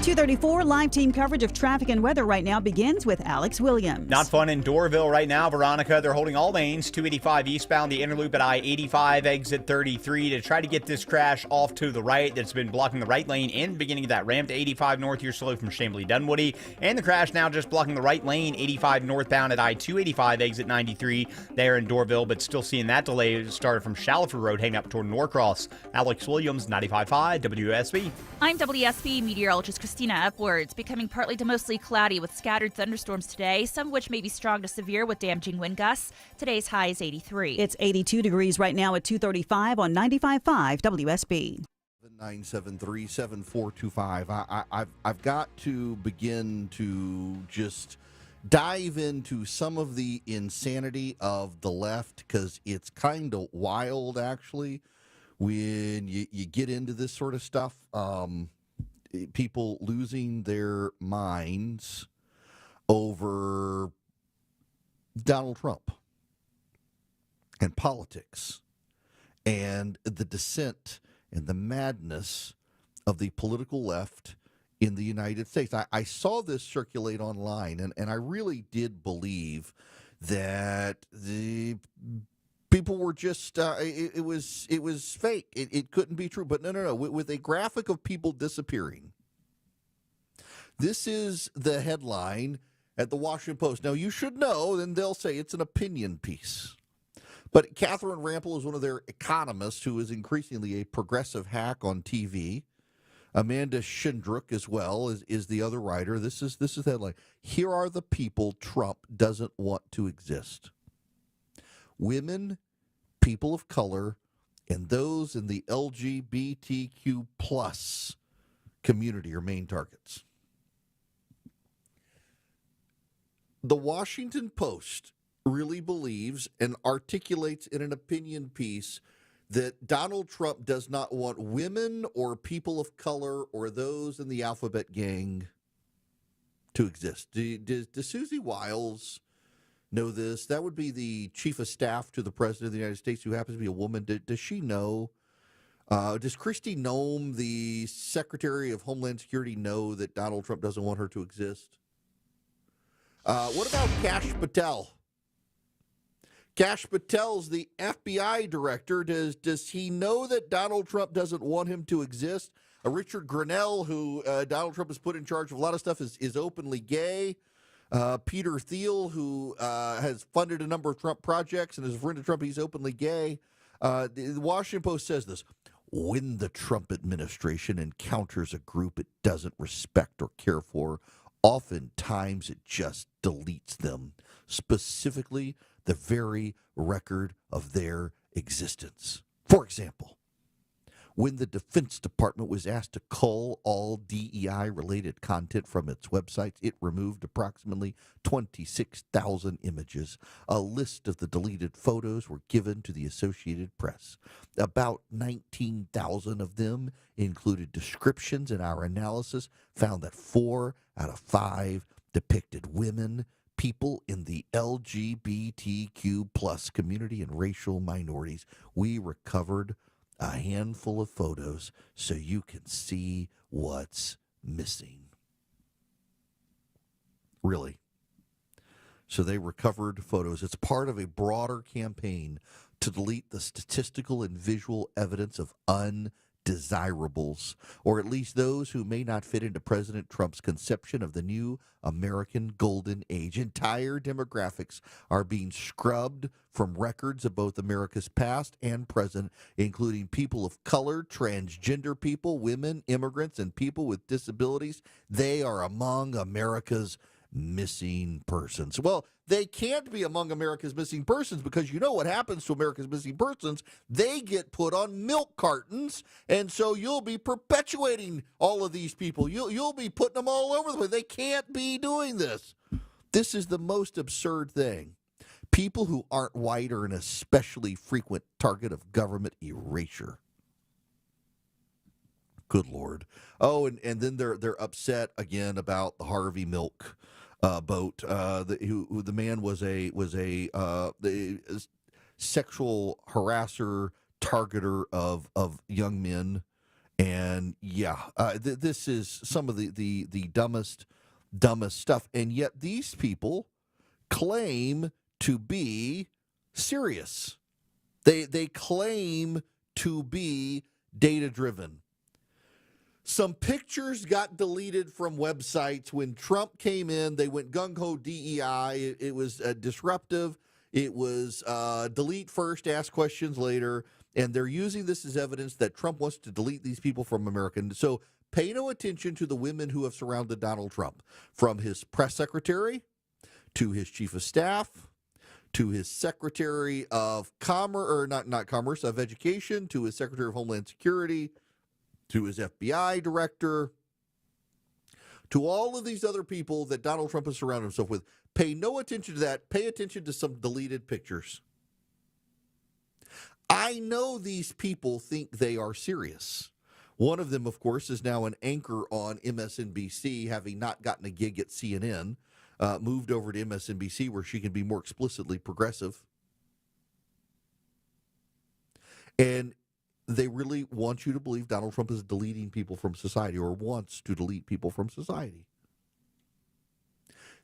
234 live team coverage of traffic and weather right now begins with Alex Williams. Not fun in Doraville right now, Veronica. They're holding all lanes, 285 eastbound, the inner loop at I-85, exit 33, to try to get this crash off to the right that's been blocking the right lane in the beginning of that ramp to 85 north. You're slow from Chambly-Dunwoody. And the crash now just blocking the right lane, 85 northbound at I-285, exit 93 there in Doraville, but still seeing that delay started from Shallowford Road heading up toward Norcross. Alex Williams, 95.5 WSB. I'm WSB meteorologist Christina Upwards. Becoming partly to mostly cloudy with scattered thunderstorms today, some of which may be strong to severe with damaging wind gusts. Today's high is 83. It's 82 degrees right now at 235 on 95.5 WSB. 973-7425. I've got to begin to just dive into some of the insanity of the left, because it's kind of wild, actually, when you get into this sort of stuff. People losing their minds over Donald Trump and politics and the dissent and the madness of the political left in the United States. I saw this circulate online, and I really did believe that the people were just it was fake. It couldn't be true. But no. With a graphic of people disappearing. This is the headline at the Washington Post. Now, you should know, and they'll say it's an opinion piece. But Catherine Rampell is one of their economists who is increasingly a progressive hack on TV. Amanda Shindrook as well is the other writer. This is the headline. Here are the people Trump doesn't want to exist. Women, people of color, and those in the LGBTQ plus community are main targets. The Washington Post really believes and articulates in an opinion piece that Donald Trump does not want women or people of color or those in the alphabet gang to exist. Does Susie Wiles know this? That would be the chief of staff to the president of the United States, who happens to be a woman. Does she know? Does Kristi Noem, the Secretary of Homeland Security, know that Donald Trump doesn't want her to exist? What about Kash Patel? Kash Patel's the FBI director. Does he know that Donald Trump doesn't want him to exist? Richard Grenell, who Donald Trump has put in charge of a lot of stuff, is openly gay. Peter Thiel, who has funded a number of Trump projects and is a friend of Trump, he's openly gay. The Washington Post says this: when the Trump administration encounters a group it doesn't respect or care for, oftentimes it just deletes them, specifically the very record of their existence. For example, when the Defense Department was asked to cull all DEI-related content from its websites, it removed approximately 26,000 images. A list of the deleted photos were given to the Associated Press. About 19,000 of them included descriptions, and our analysis found that 4 out of 5 depicted women, people in the LGBTQ plus community, and racial minorities. We recovered a handful of photos so you can see what's missing. Really. So they recovered photos. It's part of a broader campaign to delete the statistical and visual evidence of undesirables, or at least those who may not fit into President Trump's conception of the new American golden age. Entire demographics are being scrubbed from records of both America's past and present, including people of color, transgender people, women, immigrants, and people with disabilities. They are among America's missing persons. Well, they can't be among America's missing persons because you know what happens to America's missing persons. They get put on milk cartons, and so you'll be perpetuating all of these people. You'll be putting them all over the place. They can't be doing this. This is the most absurd thing. People who aren't white are an especially frequent target of government erasure. Good Lord. Oh, and then they're upset again about the Harvey Milk boat. The man was a sexual harasser, targeter of young men, and this is some of the dumbest stuff. And yet these people claim to be serious. They claim to be data driven. Some pictures got deleted from websites when Trump came in. They went gung-ho DEI. It was disruptive. It was delete first, ask questions later. And they're using this as evidence that Trump wants to delete these people from America. So pay no attention to the women who have surrounded Donald Trump, from his press secretary to his chief of staff to his secretary of commerce, or not commerce, of education, to his secretary of Homeland Security, to his FBI director, to all of these other people that Donald Trump has surrounded himself with. Pay no attention to that. Pay attention to some deleted pictures. I know these people think they are serious. One of them, of course, is now an anchor on MSNBC, having not gotten a gig at CNN, moved over to MSNBC where she can be more explicitly progressive. And they really want you to believe Donald Trump is deleting people from society, or wants to delete people from society.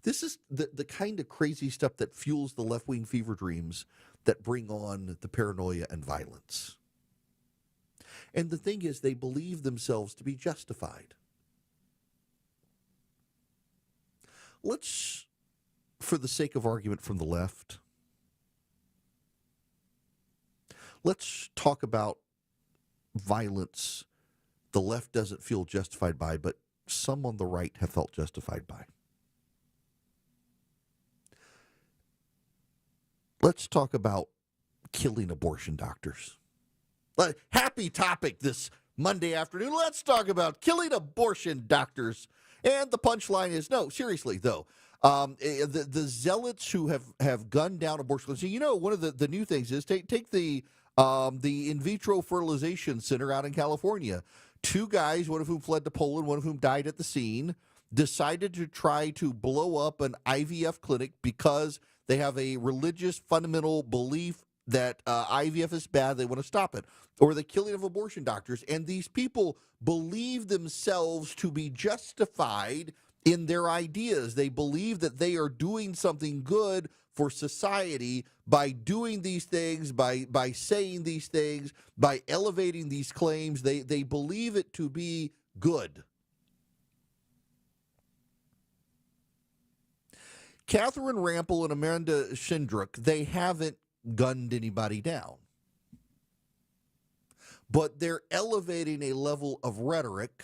This is the kind of crazy stuff that fuels the left-wing fever dreams that bring on the paranoia and violence. And the thing is, they believe themselves to be justified. Let's, for the sake of argument from the left, let's talk about violence the left doesn't feel justified by, but some on the right have felt justified by. Let's talk about killing abortion doctors. Happy topic this Monday afternoon. Let's talk about killing abortion doctors. And the punchline is, no, seriously, though. The zealots who have gunned down abortion. So, you know, one of the new things is take the in vitro fertilization center out in California. 2 guys, one of whom fled to Poland, one of whom died at the scene, decided to try to blow up an IVF clinic because they have a religious fundamental belief that IVF is bad. They want to stop it. Or the killing of abortion doctors. And these people believe themselves to be justified in their ideas. They believe that they are doing something good for society by doing these things, by saying these things, by elevating these claims. They believe it to be good. Catherine Rampell and Amanda Shindrock, they haven't gunned anybody down. But they're elevating a level of rhetoric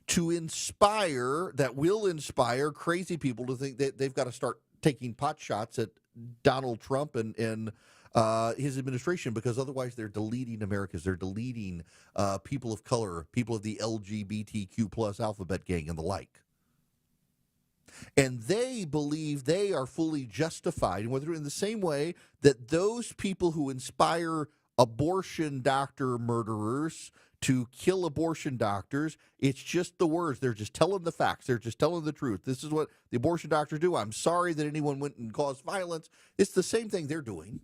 to inspire, that will inspire crazy people to think that they've got to start taking pot shots at Donald Trump and his administration, because otherwise they're deleting Americans. They're deleting people of color, people of the LGBTQ plus alphabet gang and the like. And they believe they are fully justified, whether in the same way that those people who inspire abortion doctor murderers to kill abortion doctors, it's just the words. They're just telling the facts. They're just telling the truth. This is what the abortion doctors do. I'm sorry that anyone went and caused violence. It's the same thing they're doing.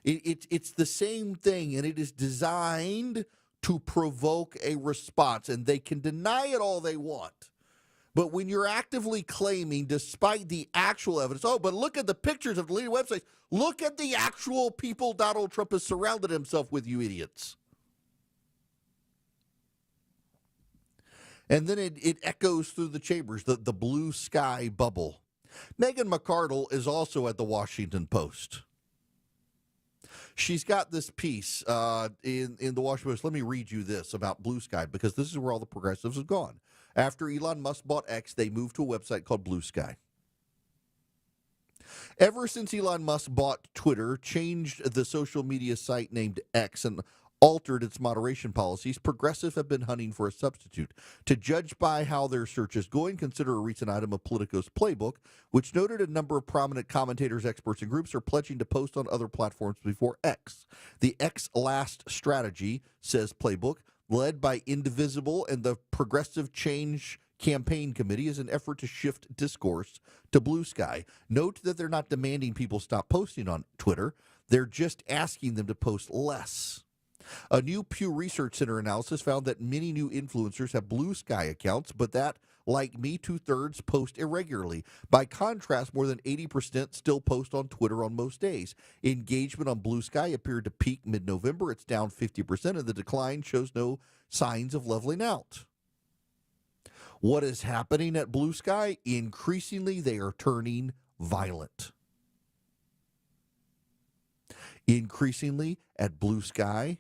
It's the same thing, and it is designed to provoke a response, and they can deny it all they want. But when you're actively claiming, despite the actual evidence, oh, but look at the pictures of deleted websites. Look at the actual people Donald Trump has surrounded himself with, you idiots. And then it echoes through the chambers, the blue sky bubble. Megan McArdle is also at the Washington Post. She's got this piece in the Washington Post. Let me read you this about Blue Sky, because this is where all the progressives have gone. After Elon Musk bought X, they moved to a website called Blue Sky. Ever since Elon Musk bought Twitter, changed the social media site named X, and altered its moderation policies, progressives have been hunting for a substitute. To judge by how their search is going, consider a recent item of Politico's Playbook, which noted a number of prominent commentators, experts, and groups are pledging to post on other platforms before X. The X last strategy, says Playbook, led by Indivisible and the Progressive Change Campaign Committee, is an effort to shift discourse to Blue Sky. Note that they're not demanding people stop posting on Twitter. They're just asking them to post less. A new Pew Research Center analysis found that many new influencers have Blue Sky accounts, but that, like me, 2/3 post irregularly. By contrast, more than 80% still post on Twitter on most days. Engagement on Blue Sky appeared to peak mid-November. It's down 50%, and the decline shows no signs of leveling out. What is happening at Blue Sky? Increasingly, they are turning violent. Increasingly, at Blue Sky,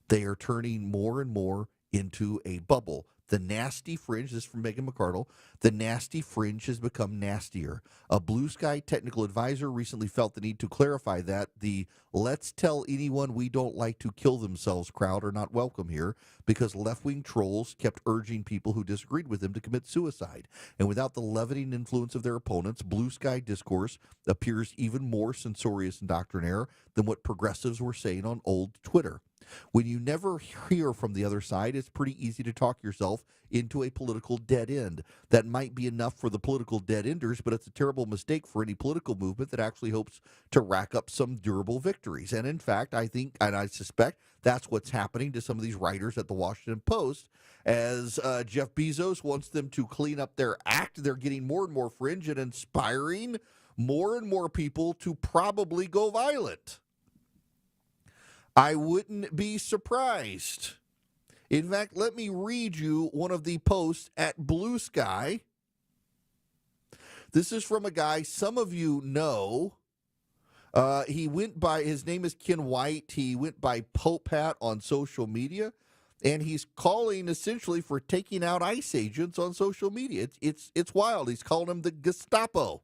they are turning more and more into a bubble. The nasty fringe, this is from Megan McArdle, the nasty fringe has become nastier. A Blue Sky technical advisor recently felt the need to clarify that the let's tell anyone we don't like to kill themselves crowd are not welcome here, because left-wing trolls kept urging people who disagreed with them to commit suicide. And without the leavening influence of their opponents, Blue Sky discourse appears even more censorious and doctrinaire than what progressives were saying on old Twitter. When you never hear from the other side, it's pretty easy to talk yourself into a political dead end. That might be enough for the political dead enders, but it's a terrible mistake for any political movement that actually hopes to rack up some durable victories. And in fact, I think, and I suspect, that's what's happening to some of these writers at the Washington Post. As Jeff Bezos wants them to clean up their act, they're getting more and more fringe and inspiring more and more people to probably go violent. I wouldn't be surprised. In fact, let me read you one of the posts at Blue Sky. This is from a guy some of you know. He went by, his name is Ken White. He went by Pope Hat on social media, and he's calling essentially for taking out ICE agents on social media. It's wild. He's calling them the Gestapo.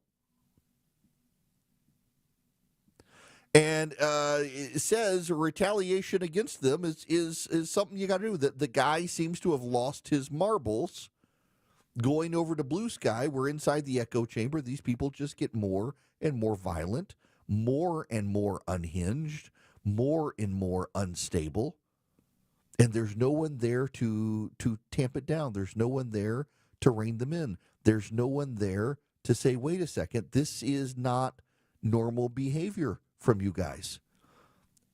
And it says retaliation against them is something you got to do. The guy seems to have lost his marbles going over to Blue Sky, where inside the echo chamber, these people just get more and more violent, more and more unhinged, more and more unstable. And there's no one there to tamp it down. There's no one there to rein them in. There's no one there to say, wait a second, this is not normal behavior from you guys.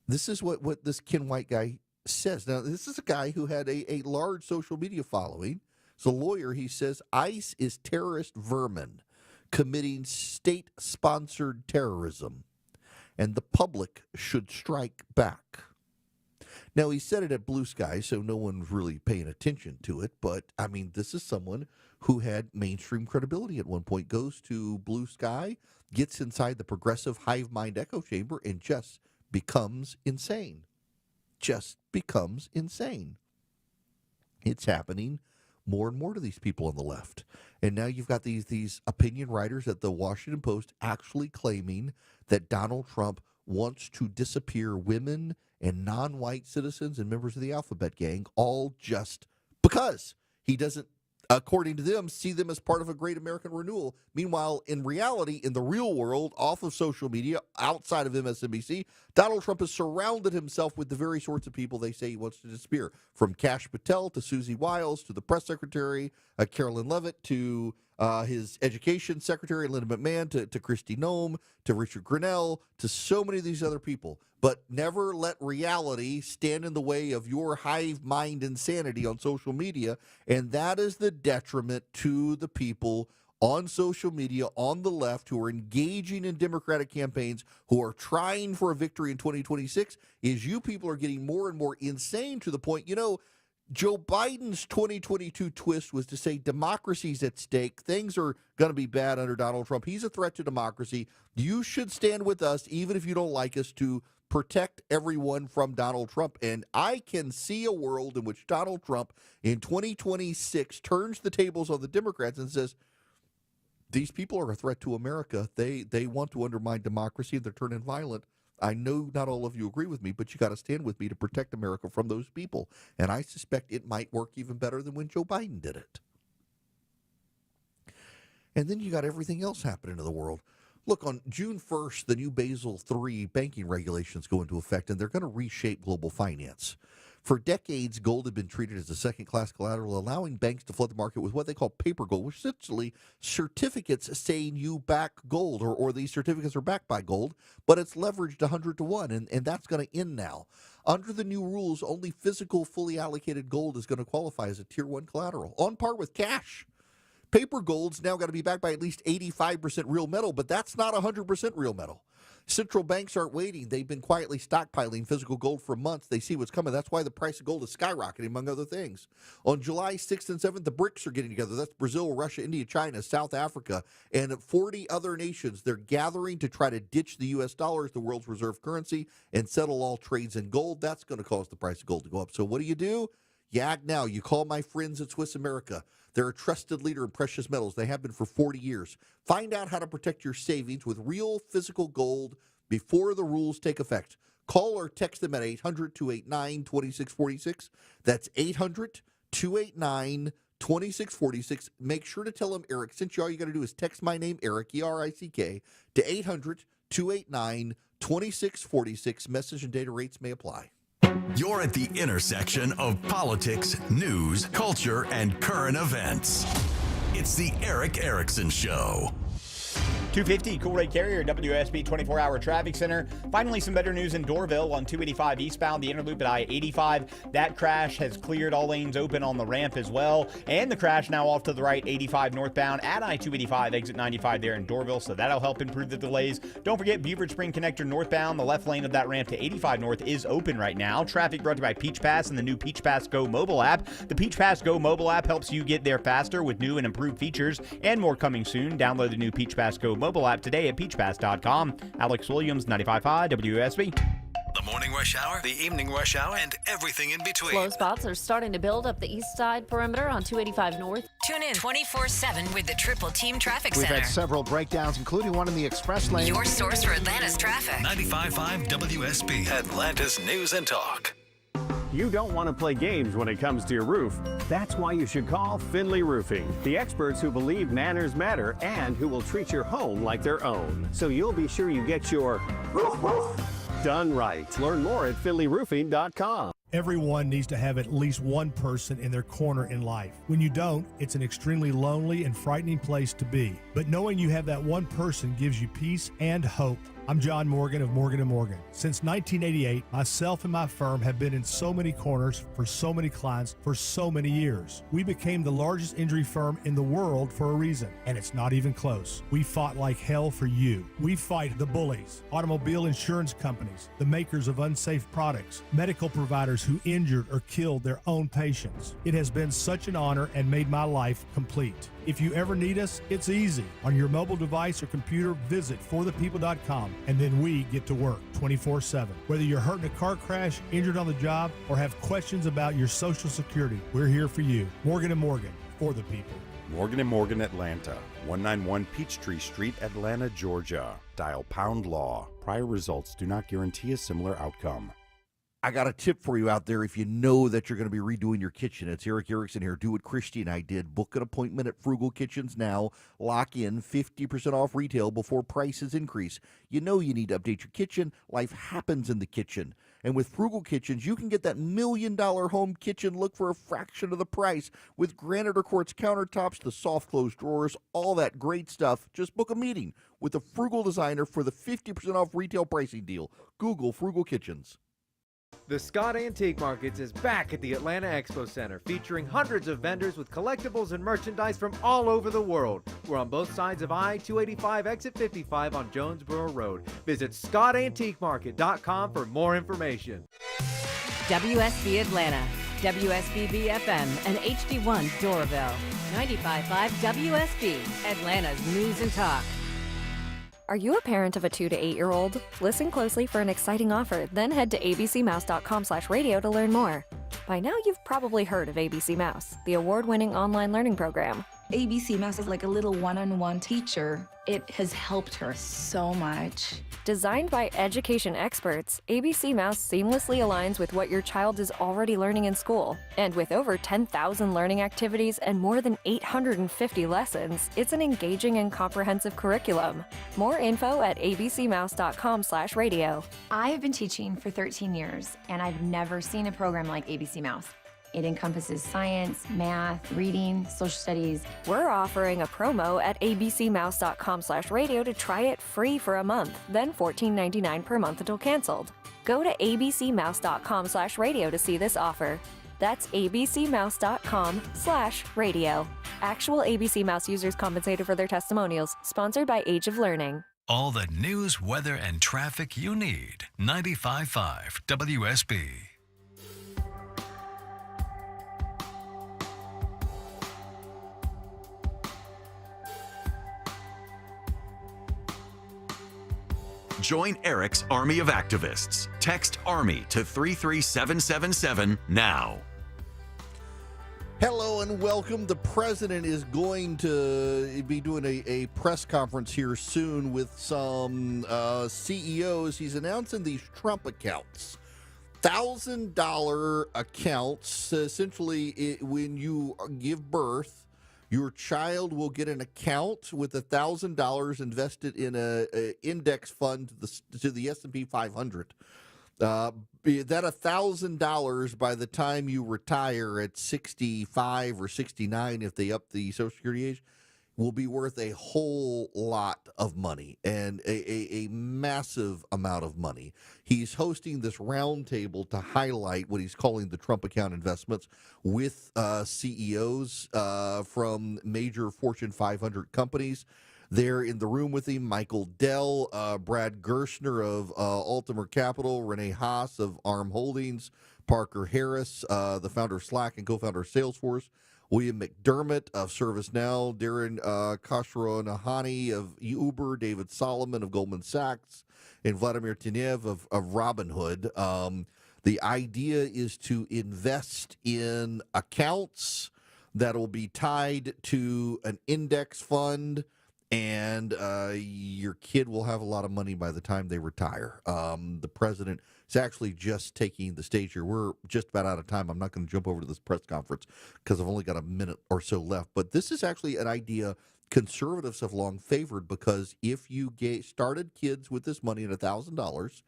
This is what this Ken White guy says. Now, this is a guy who had a large social media following. As a lawyer, he says ICE is terrorist vermin committing state-sponsored terrorism, and the public should strike back. Now, he said it at Blue Sky, so no one's really paying attention to it, but, I mean, this is someone who had mainstream credibility at one point, goes to Blue Sky, gets inside the progressive hive mind echo chamber, and just becomes insane. Just becomes insane. It's happening more and more to these people on the left. And now you've got these opinion writers at the Washington Post actually claiming that Donald Trump wants to disappear women and non-white citizens and members of the Alphabet Gang, all just because he doesn't, according to them, see them as part of a great American renewal. Meanwhile, in reality, in the real world, off of social media, outside of MSNBC, Donald Trump has surrounded himself with the very sorts of people they say he wants to disappear. From Kash Patel to Susie Wiles to the press secretary, Carolyn Levitt, to his education secretary, Linda McMahon, to Kristi Noem, to Richard Grenell, to so many of these other people. But never let reality stand in the way of your hive mind insanity on social media. And that is the detriment to the people on social media, on the left, who are engaging in Democratic campaigns, who are trying for a victory in 2026, is you people are getting more and more insane to the point, Joe Biden's 2022 twist was to say democracy's at stake. Things are going to be bad under Donald Trump. He's a threat to democracy. You should stand with us, even if you don't like us, to protect everyone from Donald Trump. And I can see a world in which Donald Trump in 2026 turns the tables on the Democrats and says, these people are a threat to America. They want to undermine democracy and they're turning violent. I know not all of you agree with me, but you got to stand with me to protect America from those people. And I suspect it might work even better than when Joe Biden did it. And then you got everything else happening in the world. Look, on June 1st, the new Basel III banking regulations go into effect, and they're going to reshape global finance. For decades, gold had been treated as a second-class collateral, allowing banks to flood the market with what they call paper gold, which is essentially certificates saying you back gold, or these certificates are backed by gold, but it's leveraged 100 to 1, and that's going to end now. Under the new rules, only physical, fully allocated gold is going to qualify as a Tier 1 collateral, on par with cash. Paper gold's now got to be backed by at least 85% real metal, but that's not 100% real metal. Central banks aren't waiting. They've been quietly stockpiling physical gold for months. They see what's coming. That's why the price of gold is skyrocketing, among other things. On July 6th and 7th, the BRICS are getting together. That's Brazil, Russia, India, China, South Africa, and 40 other nations. They're gathering to try to ditch the U.S. dollar as the world's reserve currency and settle all trades in gold. That's going to cause the price of gold to go up. So what do? You act now. You call my friends at Swiss America. They're a trusted leader in precious metals. They have been for 40 years. Find out how to protect your savings with real physical gold before the rules take effect. Call or text them at 800-289-2646. That's 800-289-2646. Make sure to tell them Eric sent you. All you got to do is text my name, Eric, E-R-I-C-K, to 800-289-2646. Message and data rates may apply. You're at the intersection of politics, news, culture, and current events. It's the Eric Erickson Show. 250 Cool Ray Carrier, WSB 24-hour traffic center. Finally, some better news in Doraville on 285 eastbound, the inner loop at I-85. That crash has cleared, all lanes open on the ramp as well. And the crash now off to the right, 85 northbound at I-285, exit 95 there in Doraville, so that'll help improve the delays. Don't forget Beaufort Spring Connector northbound. The left lane of that ramp to 85 north is open right now. Traffic brought to you by Peach Pass and the new Peach Pass Go mobile app. The Peach Pass Go mobile app helps you get there faster with new and improved features and more coming soon. Download the new Peach Pass Go mobile app today at peachpass.com. Alex Williams, 95.5 WSB. The morning rush hour, the evening rush hour, and everything in between. Slow spots are starting to build up the east side perimeter on 285 north. Tune in 24/7 with the Triple Team Traffic Center. We've had several breakdowns, including one in the express lane. Your source for Atlanta's traffic. 95.5 WSB, Atlanta's News and Talk. You don't want to play games when it comes to your roof. That's why you should call Finley Roofing, the experts who believe manners matter and who will treat your home like their own. So you'll be sure you get your roof done right. Learn more at finleyroofing.com. Everyone needs to have at least one person in their corner in life. When you don't, it's an extremely lonely and frightening place to be. But knowing you have that one person gives you peace and hope. I'm John Morgan of Morgan & Morgan. Since 1988, myself and my firm have been in so many corners for so many clients for so many years. We became the largest injury firm in the world for a reason, and it's not even close. We fought like hell for you. We fight the bullies, automobile insurance companies, the makers of unsafe products, medical providers who injured or killed their own patients. It has been such an honor and made my life complete. If you ever need us, it's easy. On your mobile device or computer, visit forthepeople.com, and then we get to work 24/7. Whether you're hurt in a car crash, injured on the job, or have questions about your Social Security, we're here for you. Morgan & Morgan, for the people. Morgan & Morgan Atlanta, 191 Peachtree Street, Atlanta, Georgia. Dial pound law. Prior results do not guarantee a similar outcome. I got a tip for you out there if you know that you're going to be redoing your kitchen. It's Eric Erickson here. Do what Christy and I did. Book an appointment at Frugal Kitchens now. Lock in 50% off retail before prices increase. You know you need to update your kitchen. Life happens in the kitchen. And with Frugal Kitchens, you can get that $1 million home kitchen look for a fraction of the price. With granite or quartz countertops, the soft closed drawers, all that great stuff. Just book a meeting with the Frugal designer for the 50% off retail pricing deal. Google Frugal Kitchens. The Scott Antique Markets is back at the Atlanta Expo Center, featuring hundreds of vendors with collectibles and merchandise from all over the world. We're on both sides of I-285 exit 55 on Jonesboro Road. Visit scottantiquemarket.com for more information. WSB Atlanta, WSBB FM, and HD1 Doraville. 95.5 WSB, Atlanta's News and Talk. Are you a parent of a 2 to 8 year old? Listen closely for an exciting offer, then head to abcmouse.com/radio to learn more. By now, you've probably heard of ABC Mouse, the award-winning online learning program. ABC Mouse is like a little one-on-one teacher. It has helped her so much. Designed by education experts, ABC Mouse seamlessly aligns with what your child is already learning in school. And with over 10,000 learning activities and more than 850 lessons, it's an engaging and comprehensive curriculum. More info at abcmouse.com/radio. I have been teaching for 13 years, and I've never seen a program like ABC Mouse. It encompasses science, math, reading, social studies. We're offering a promo at abcmouse.com/radio to try it free for a month, then $14.99 per month until canceled. Go to abcmouse.com/radio to see this offer. That's abcmouse.com/radio. Actual ABC Mouse users compensated for their testimonials. Sponsored by Age of Learning. All the news, weather, and traffic you need. 95.5 WSB. Join Eric's Army of Activists. Text ARMY to 33777 now. Hello and welcome. The president is going to be doing a press conference here soon with some CEOs. He's announcing these Trump accounts. $1,000 accounts. Essentially, when you give birth, your child will get an account with $1,000 invested in a index fund to the S&P 500. That $1,000 by the time you retire at 65 or 69, if they up the Social Security age, will be worth a whole lot of money and a massive amount of money. He's hosting this roundtable to highlight what he's calling the Trump account investments with CEOs from major Fortune 500 companies. There in the room with him, Michael Dell, Brad Gerstner of Altimer Capital, Renee Haas of ARM Holdings, Parker Harris, the founder of Slack and co-founder of Salesforce, William McDermott of ServiceNow, Darren Khosrowshahi of Uber, David Solomon of Goldman Sachs, and Vladimir Tinev of Robinhood. The idea is to invest in accounts that will be tied to an index fund, and your kid will have a lot of money by the time they retire. The president is actually just taking the stage here. We're just about out of time. I'm not going to jump over to this press conference because I've only got a minute or so left. But this is actually an idea conservatives have long favored, because if you started kids with this money at $1,000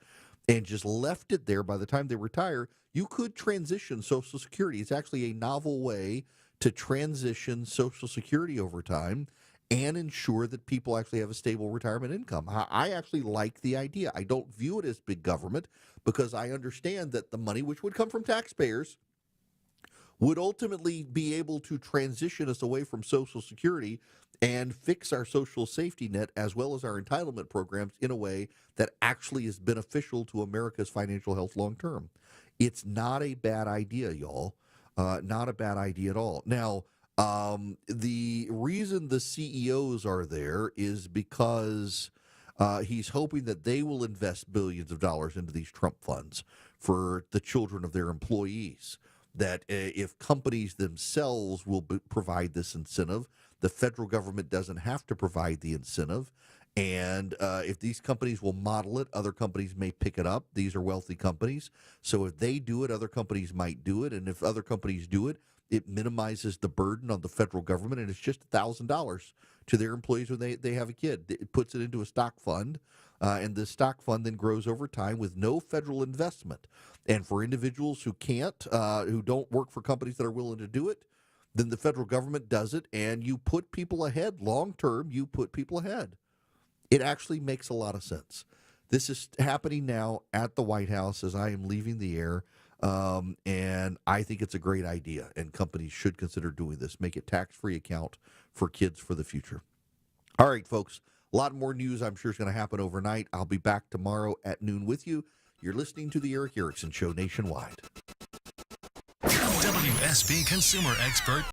and just left it there by the time they retire, you could transition Social Security. It's actually a novel way to transition Social Security over time. and ensure that people actually have a stable retirement income. I actually like the idea. I don't view it as big government because I understand that the money, which would come from taxpayers, would ultimately be able to transition us away from Social Security and fix our social safety net as well as our entitlement programs in a way that actually is beneficial to America's financial health long term. It's not a bad idea, y'all. Not a bad idea at all. Now, the reason the CEOs are there is because he's hoping that they will invest billions of dollars into these Trump funds for the children of their employees. That if companies themselves will provide this incentive, the federal government doesn't have to provide the incentive. And if these companies will model it, other companies may pick it up. These are wealthy companies. So if they do it, other companies might do it. And if other companies do it, it minimizes the burden on the federal government. And it's just $1,000 to their employees when they have a kid. It puts it into a stock fund. And the stock fund then grows over time with no federal investment. And for individuals who can't, who don't work for companies that are willing to do it, then the federal government does it. And you put people ahead. Long term, you put people ahead. It actually makes a lot of sense. This is happening now at the White House as I am leaving the air, and I think it's a great idea, and companies should consider doing this. Make it tax-free account for kids for the future. All right, folks, a lot more news I'm sure is going to happen overnight. I'll be back tomorrow at noon with you. You're listening to The Eric Erickson Show nationwide. WSB consumer expert